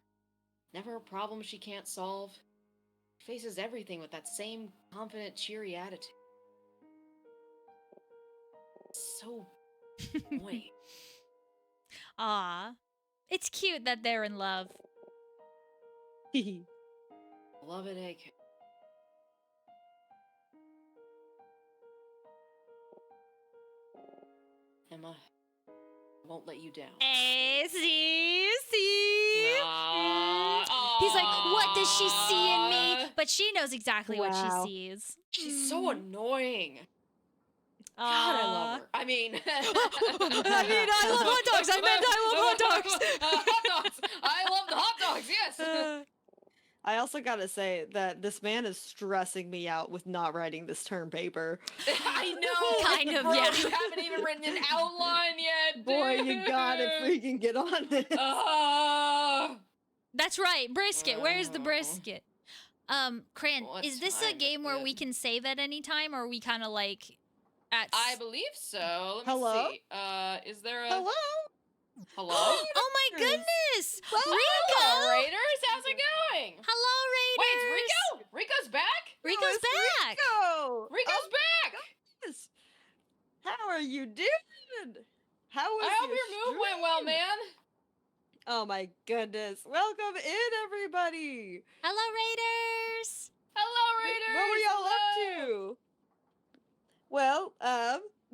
Never a problem she can't solve. Faces everything with that same confident, cheery attitude. So annoying. Aw. It's cute that they're in love. Beloved AK. Emma, I won't let you down. Hey, see? Aw, He's like, what does she see in me? Aw. But she knows exactly what Wow. she sees. She's so annoying. God, I love her. I mean, I love hot dogs. I meant I love hot dogs. Hot dogs. I love the hot dogs. Yes. I also gotta say that this man is stressing me out with not writing this term paper. I know. Kind of, bro, yeah. You haven't even written an outline yet. Boy, dude. you gotta freaking get on this. That's right, brisket. Where's the brisket? Cran, What is this time a game where is we it? can save at any time, or are we kind of like at? I believe so. Let me Hello? see. Is there a Hello? hello? Oh my goodness! Hello, Rico! Raiders. How's it going? Hello, Wait, Raiders! it's Rico. Rico's back. Rico's it's back! Rico! Rico's back. Yes. How are you doing? How was I hope your move went well, stream? man. Oh my goodness. Welcome in, everybody. Hello, Raiders! Hello, Raiders. What were y'all Hello. up to? Well,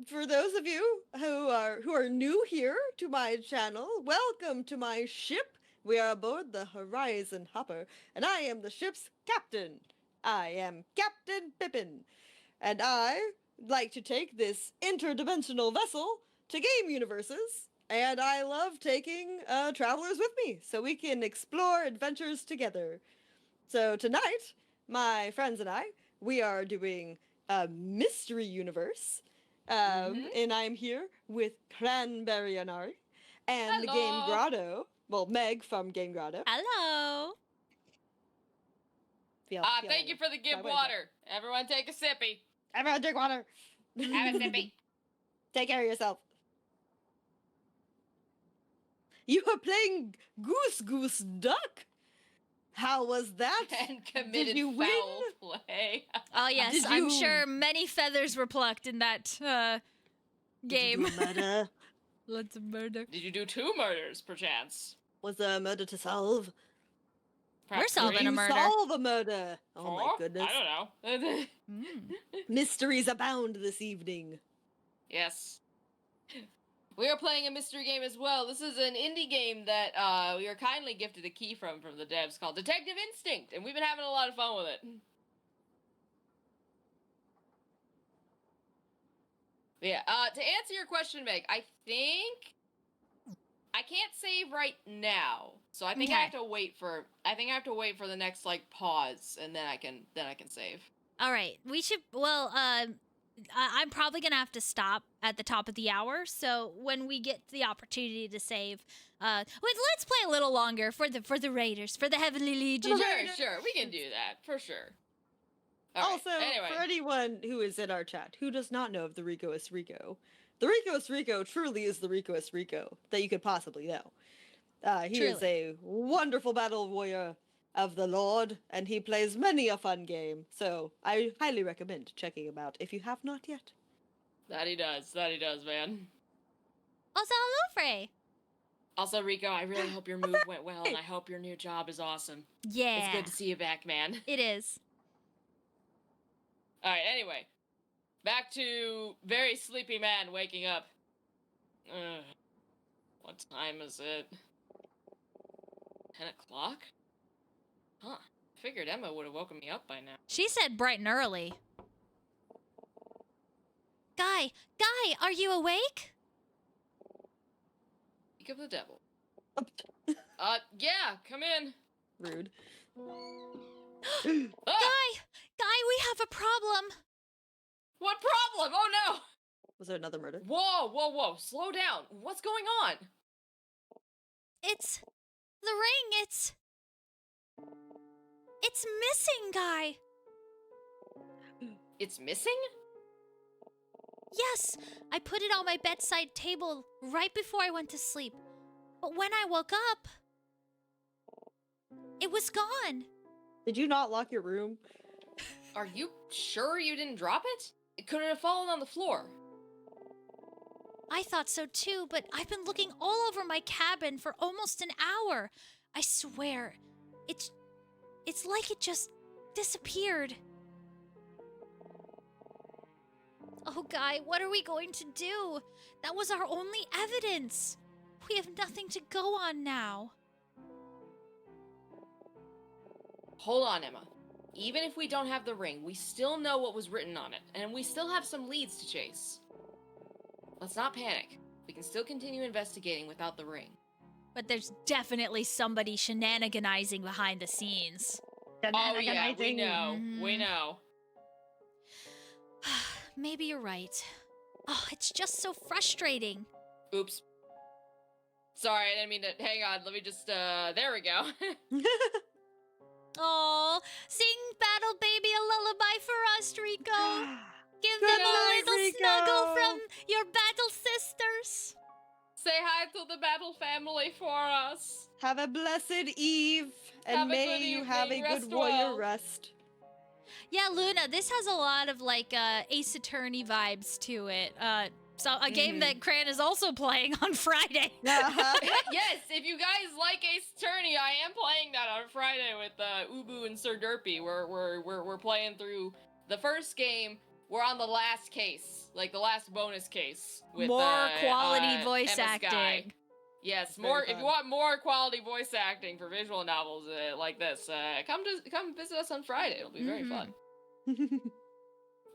for those of you who are new here to my channel, welcome to my ship. We are aboard the Horizon Hopper, and I am the ship's captain. I am Captain Pippin, and I like to take this interdimensional vessel to game universes, and I love taking travelers with me so we can explore adventures together. So tonight, my friends and I, we are doing a mystery universe, and I'm here with Cranberry Anari and the game Hello. Grotto. Well, Meg from Game Grotto. Hello! Thank you for the give Wait, wait. water. Everyone take a sippy. Everyone drink water. Have a sippy. Take care of yourself. You are playing Goose Goose Duck. How was that? And committed you foul win? play. Oh yes, Did I'm you- sure many feathers were plucked in that game. Did you do a murder? Lots of murder. Did you do 2 murders, perchance? Was there a murder to solve? Perhaps solving three? a You murder. solve a murder. Oh my 4? goodness. I don't know. Mysteries abound this evening. Yes. We are playing a mystery game as well. This is an indie game that we were kindly gifted a key from the devs called Detective Instinct, and we've been having a lot of fun with it. Yeah, to answer your question, Meg, I think I can't save right now. So I think I Okay. have to wait for the next like pause, and then I can save. All right, we should. Well, I'm probably gonna have to stop at the top of the hour. So when we get the opportunity to save, let's play a little longer for the Raiders, for the Heavenly Legion. Sure, we can do that for sure. All right, Also, anyway. for anyone who is in our chat who does not know of the Ricoest Rico, the Ricoest Rico truly is the Ricoest Rico that you could possibly know. He is Truly. a wonderful battle warrior of the Lord, and he plays many a fun game. So I highly recommend checking him out if you have not yet. That he does, man. Also, hello, Frey. Also, Rico, I really hope your move went well, and I hope your new job is awesome. Yeah, It's good to see you back, man. it is. All right, anyway. Back to very sleepy man waking up. What time is it? 10 o'clock? Huh. Figured Emma would have woken me up by now. She said bright and early. Guy, are you awake? Speak of the devil. Yeah, come in. Rude. Ah! Guy, we have a problem. What problem? Oh no! Was there another murder? Whoa, slow down. What's going on? It's the ring. It's missing, Guy. It's missing? Yes, I put it on my bedside table right before I went to sleep. But when I woke up, it was gone. Did you not lock your room? Are you sure you didn't drop it? It could have fallen on the floor. I thought so too, but I've been looking all over my cabin for almost an hour. I swear, it's like it just disappeared. Oh, Guy, what are we going to do? That was our only evidence. We have nothing to go on now. Hold on, Emma. Even if we don't have the ring, we still know what was written on it, and we still have some leads to chase. Let's not panic. We can still continue investigating without the ring. But there's definitely somebody shenaniganizing behind the scenes. Oh yeah, we know. We Mhm. know. Maybe you're right. Oh, it's just so frustrating. Oops. Sorry, I didn't mean to. Hang on, let me just, there we go. Oh, sing Battle Baby a lullaby for us, Rico. Give Good them a night, little Rico. snuggle from your battle sisters. Say hi to the battle family for us. Have a blessed eve, and Have a may good you have a evening, good rest warrior well. rest. Yeah, Luna, this has a lot of like Ace Attorney vibes to it. So a game that Cran is also playing on Friday. Yes, if you guys like Ace Attorney, I am playing that on Friday with Ubu and Sir Derpy. We're playing through the first game. We're on the last case, like the last bonus case with More quality voice Emma Sky. acting. Yes, It's very more. If fun. you want more quality voice acting for visual novels like this, come visit us on Friday. It'll be very fun.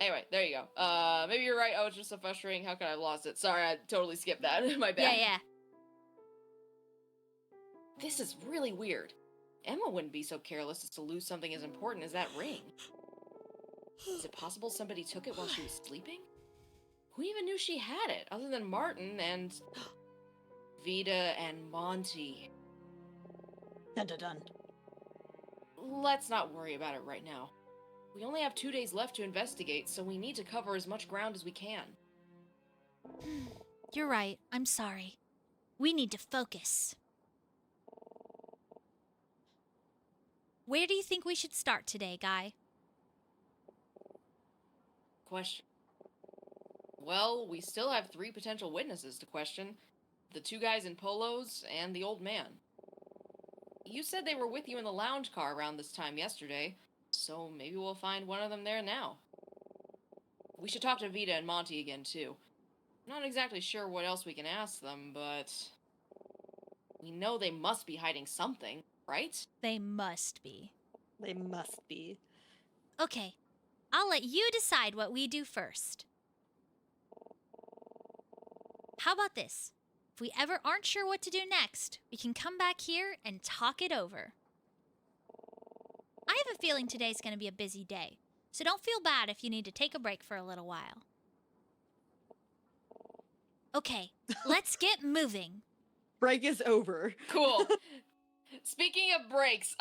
Anyway, there you go. Maybe you're right. Oh, it's just so frustrating. How could I have lost it? Sorry, I totally skipped that. My bad. Yeah. This is really weird. Emma wouldn't be so careless as to lose something as important as that ring. Is it possible somebody took it while she was sleeping? Who even knew she had it, other than Martin and... Vita and Monty? Dun dun dun. Let's not worry about it right now. We only have 2 days left to investigate, so we need to cover as much ground as we can. You're right. I'm sorry. We need to focus. Where do you think we should start today, Guy? Question. Well, we still have 3 potential witnesses to question. The 2 guys in polos and the old man. You said they were with you in the lounge car around this time yesterday, so maybe we'll find one of them there now. We should talk to Vita and Monty again, too. Not exactly sure what else we can ask them, but... we know they must be hiding something, right? They must be. They must be. Okay, I'll let you decide what we do first. How about this? If we ever aren't sure what to do next, we can come back here and talk it over. I have a feeling today's going to be a busy day, so don't feel bad if you need to take a break for a little while. Okay, let's get moving. Break is over. Cool. Speaking of breaks,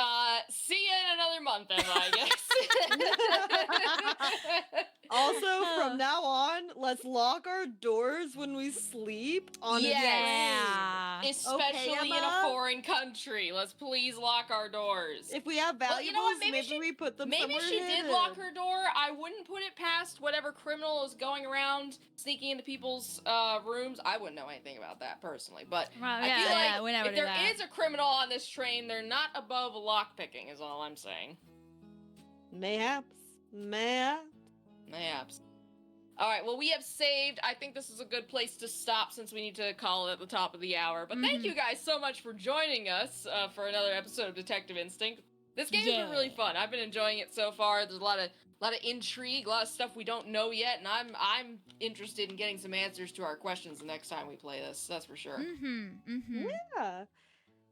see you in another month, Emma, I guess. Also, from now on, let's lock our doors when we sleep on Yes. a Yeah. Especially in a Emma? foreign country. Let's please lock our doors. If we have Well, valuables, you know what? maybe we put them Maybe somewhere she hidden. did lock her door. I wouldn't put it past whatever criminal is going around sneaking into people's rooms. I wouldn't know anything about that personally, but Well, I yeah, feel yeah, like we never if do there that. is a criminal on this train, they're not above lockpicking, is all I'm saying. Mayhaps. Mayhaps. Mayhaps. Alright, well, we have saved. I think this is a good place to stop since we need to call it at the top of the hour. But thank you guys so much for joining us for another episode of Detective Instinct. This game's been really fun. I've been enjoying it so far. There's a lot of intrigue, a lot of stuff we don't know yet, and I'm interested in getting some answers to our questions the next time we play this. That's for sure. Yeah.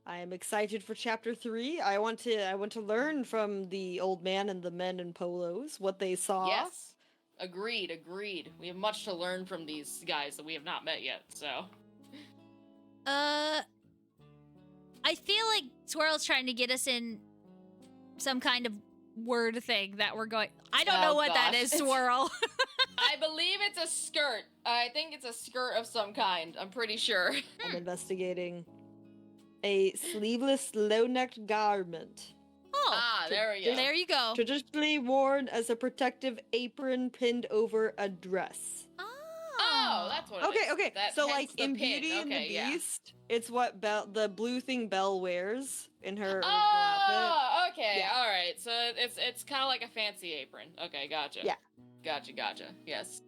I am excited for chapter 3. I want to learn from the old man and the men in polos what they saw. Yes. Agreed. We have much to learn from these guys that we have not met yet, so. I feel like Swirl's trying to get us in some kind of word thing that we're going. I don't know what that gosh. is, Swirl. I believe it's a skirt. I think it's a skirt of some kind. I'm pretty sure. I'm investigating a sleeveless low-necked garment. Oh, There we go. there you go. Traditionally worn as a protective apron pinned over a dress. Oh, that's what it is. Okay. That So, hence like the in pin. Beauty and the Okay, yeah. Beast, it's what the blue thing Belle wears in her original outfit. Oh, okay. Yeah. All right. So it's kind of like a fancy apron. Okay, gotcha. Yeah. Gotcha. Yes.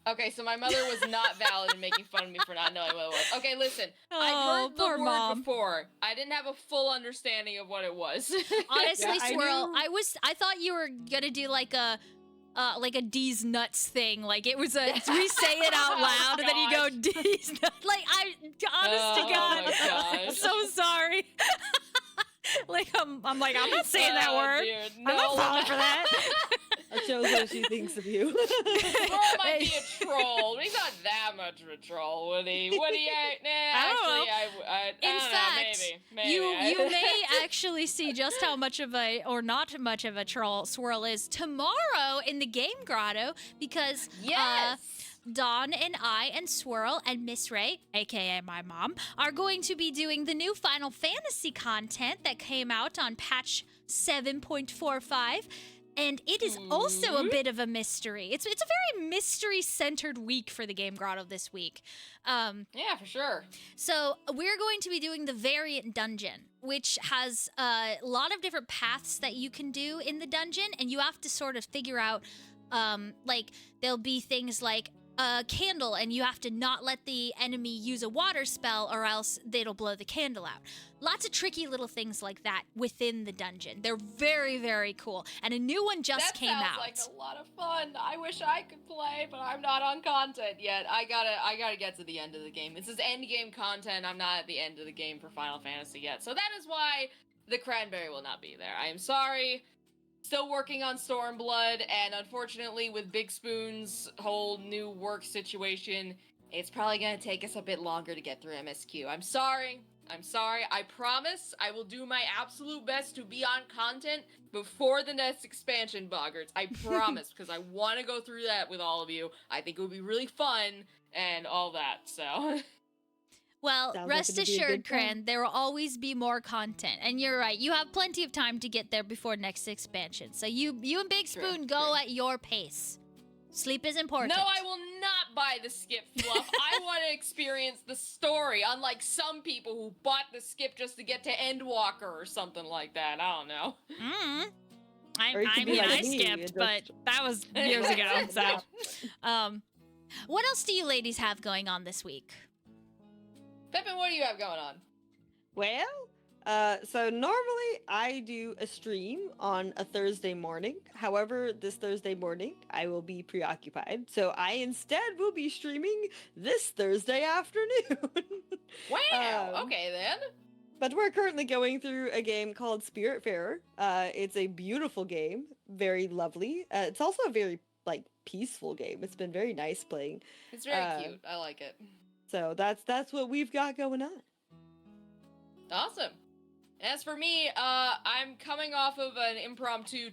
Okay, so my mother was not valid in making fun of me for not knowing what it was. Okay, listen. Oh, I've heard the poor word mom. before. I didn't have a full understanding of what it was. Honestly, Yeah, I Swirl, knew. I thought you were gonna do like a D's nuts thing. Like it was we say it out loud and then you go D's nuts. Like honest to God, Oh my I'm gosh. so sorry. Like I'm like I'm not saying that word. Dude, I'm not falling for that. That shows what she thinks of you. Squirrel might be a troll, but he's not that much of a troll, would he? Would he? Nah, I don't know. actually, I In don't fact, know, maybe. you may actually see just how much of a or not much of a troll Swirl is tomorrow in the game grotto because Yes! Dawn and I and Swirl and Miss Ray, aka my mom, are going to be doing the new Final Fantasy content that came out on patch 7.45. And it is also a bit of a mystery. It's a very mystery-centered week for the Game Grotto this week. Yeah, for sure. So we're going to be doing the variant dungeon, which has a lot of different paths that you can do in the dungeon, and you have to sort of figure out, like, there'll be things like a candle, and you have to not let the enemy use a water spell, or else it'll blow the candle out. Lots of tricky little things like that within the dungeon. They're very, very cool, and a new one just came out. That sounds like a lot of fun. I wish I could play, but I'm not on content yet. I gotta get to the end of the game. This is end game content. I'm not at the end of the game for Final Fantasy yet, so that is why the cranberry will not be there. I am sorry. Still working on Stormblood, and unfortunately, with Big Spoon's whole new work situation, it's probably gonna take us a bit longer to get through MSQ. I'm sorry. I promise I will do my absolute best to be on content before the next expansion, Boggarts. I promise, because I want to go through that with all of you. I think it would be really fun and all that, so... Well, Sounds like rest it'll be a assured, good time. Cran, there will always be more content. And you're right, you have plenty of time to get there before next expansion. So you and Big True, Spoon go true. at your pace. Sleep is important. No, I will not buy the skip fluff. I want to experience the story, unlike some people who bought the skip just to get to Endwalker or something like that. I don't know. Or you I could be mean, like I me, skipped, and but just- that was years ago. So, what else do you ladies have going on this week? Pippin, what do you have going on? Well, so normally I do a stream on a Thursday morning. However, this Thursday morning I will be preoccupied. So I instead will be streaming this Thursday afternoon. Wow. Okay then. But we're currently going through a game called Spiritfarer. It's a beautiful game, very lovely. It's also a very peaceful game. It's been very nice playing. It's very cute. I like it. So that's what we've got going on. Awesome. As for me, I'm coming off of an impromptu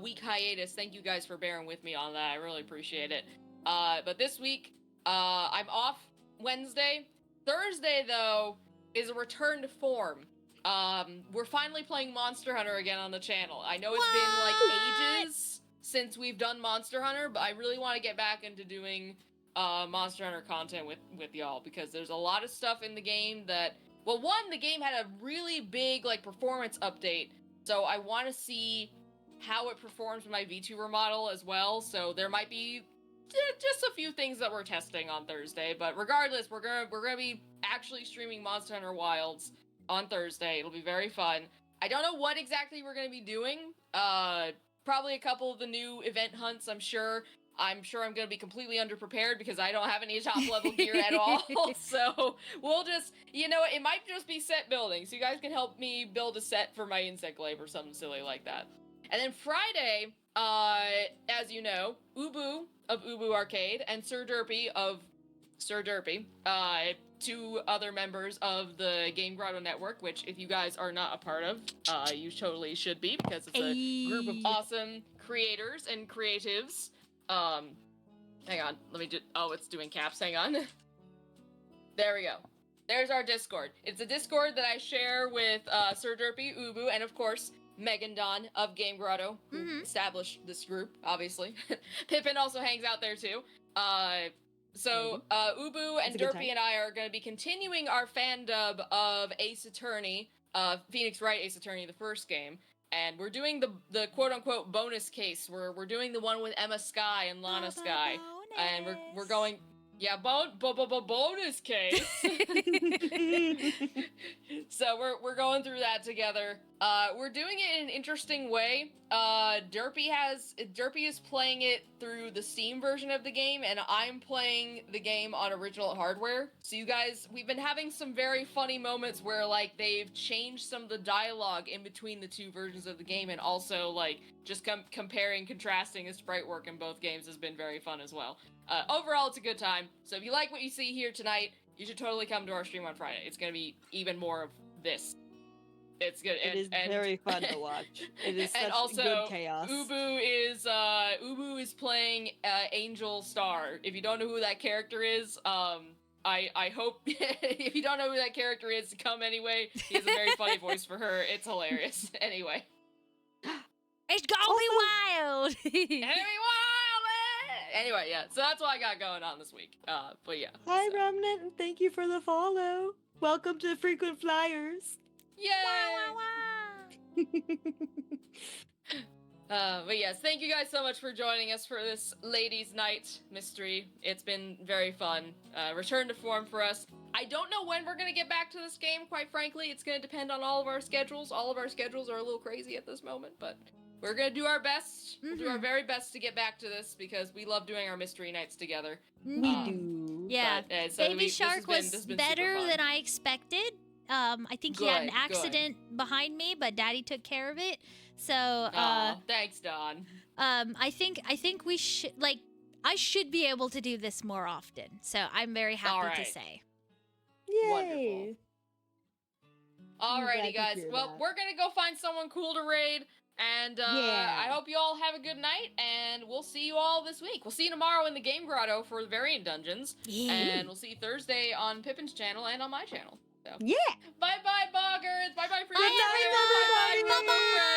week hiatus. Thank you guys for bearing with me on that. I really appreciate it. But this week, I'm off Wednesday. Thursday, though, is a return to form. We're finally playing Monster Hunter again on the channel. I know it's been ages since we've done Monster Hunter, but I really want to get back into doing Monster Hunter content with y'all, because there's a lot of stuff in the game that... Well, one, the game had a really big, performance update, so I want to see how it performs with my VTuber model as well, so there might be just a few things that we're testing on Thursday, but regardless, we're gonna be actually streaming Monster Hunter Wilds on Thursday. It'll be very fun. I don't know what exactly we're gonna be doing. Probably a couple of the new event hunts, I'm sure. I'm gonna be completely underprepared because I don't have any top level gear at all. So we'll just, it might just be set building. So you guys can help me build a set for my insect glaive or something silly like that. And then Friday, as you know, Ubu of Ubu Arcade and Sir Derpy of Sir Derpy, two other members of the Game Grotto Network, which if you guys are not a part of, you totally should be, because it's a group of awesome creators and creatives. Hang on, let me it's doing caps, hang on. There we go. There's our Discord. It's a Discord that I share with Sir Derpy, Ubu, and of course, Megan Don of Game Grotto, who established this group, obviously. Pippin also hangs out there too. So Ubu and Derpy and I are going to be continuing our fan dub of Ace Attorney, Phoenix Wright Ace Attorney, the first game. And we're doing the quote-unquote bonus case. We're doing the one with Emma Sky and Lana Sky. And we're going, yeah, bonus case. So we're going through that together. We're doing it in an interesting way. Derpy is playing it through the Steam version of the game, and I'm playing the game on original hardware. So you guys, we've been having some very funny moments where like they've changed some of the dialogue in between the two versions of the game, and also like just comparing, contrasting the sprite work in both games has been very fun as well. Overall, it's a good time. So if you like what you see here tonight, you should totally come to our stream on Friday. It's gonna be even more of this. It's good. It is very fun to watch. It is such and also, good chaos. Ubu is playing Angel Star. If you don't know who that character is, I hope if you don't know who that character is, come anyway. He has a very funny voice for her. It's hilarious. Anyway. It's gonna be wild. Anyway, yeah. So that's what I got going on this week. But yeah. Hi, so. Remnant, and thank you for the follow. Welcome to Frequent Flyers. Yay! But yes, thank you guys so much for joining us for this Ladies' Night mystery. It's been very fun. Return to form for us. I don't know when we're gonna get back to this game, quite frankly. It's gonna depend on all of our schedules. All of our schedules are a little crazy at this moment, but we're gonna do our best. We'll do our very best to get back to this because we love doing our mystery nights together. We do. Yeah, But, so Baby Shark was better than I expected. I think he had an Good, accident behind me, but Daddy took care of it. So, thanks, Don. I think we should I should be able to do this more often. So I'm very happy to Alright. say. Yay. Wonderful. I'm glad Alrighty, to guys. hear Well, that. we're gonna go find someone cool to raid, and Yeah. I hope you all have a good night, and we'll see you all this week. We'll see you tomorrow in the Game Grotto for the variant dungeons, Yeah. and we'll see you Thursday on Pippin's channel and on my channel. So. Yeah. Bye-bye, Boggers! Bye-bye, Bye, everyone! Bye-bye, Bye-bye!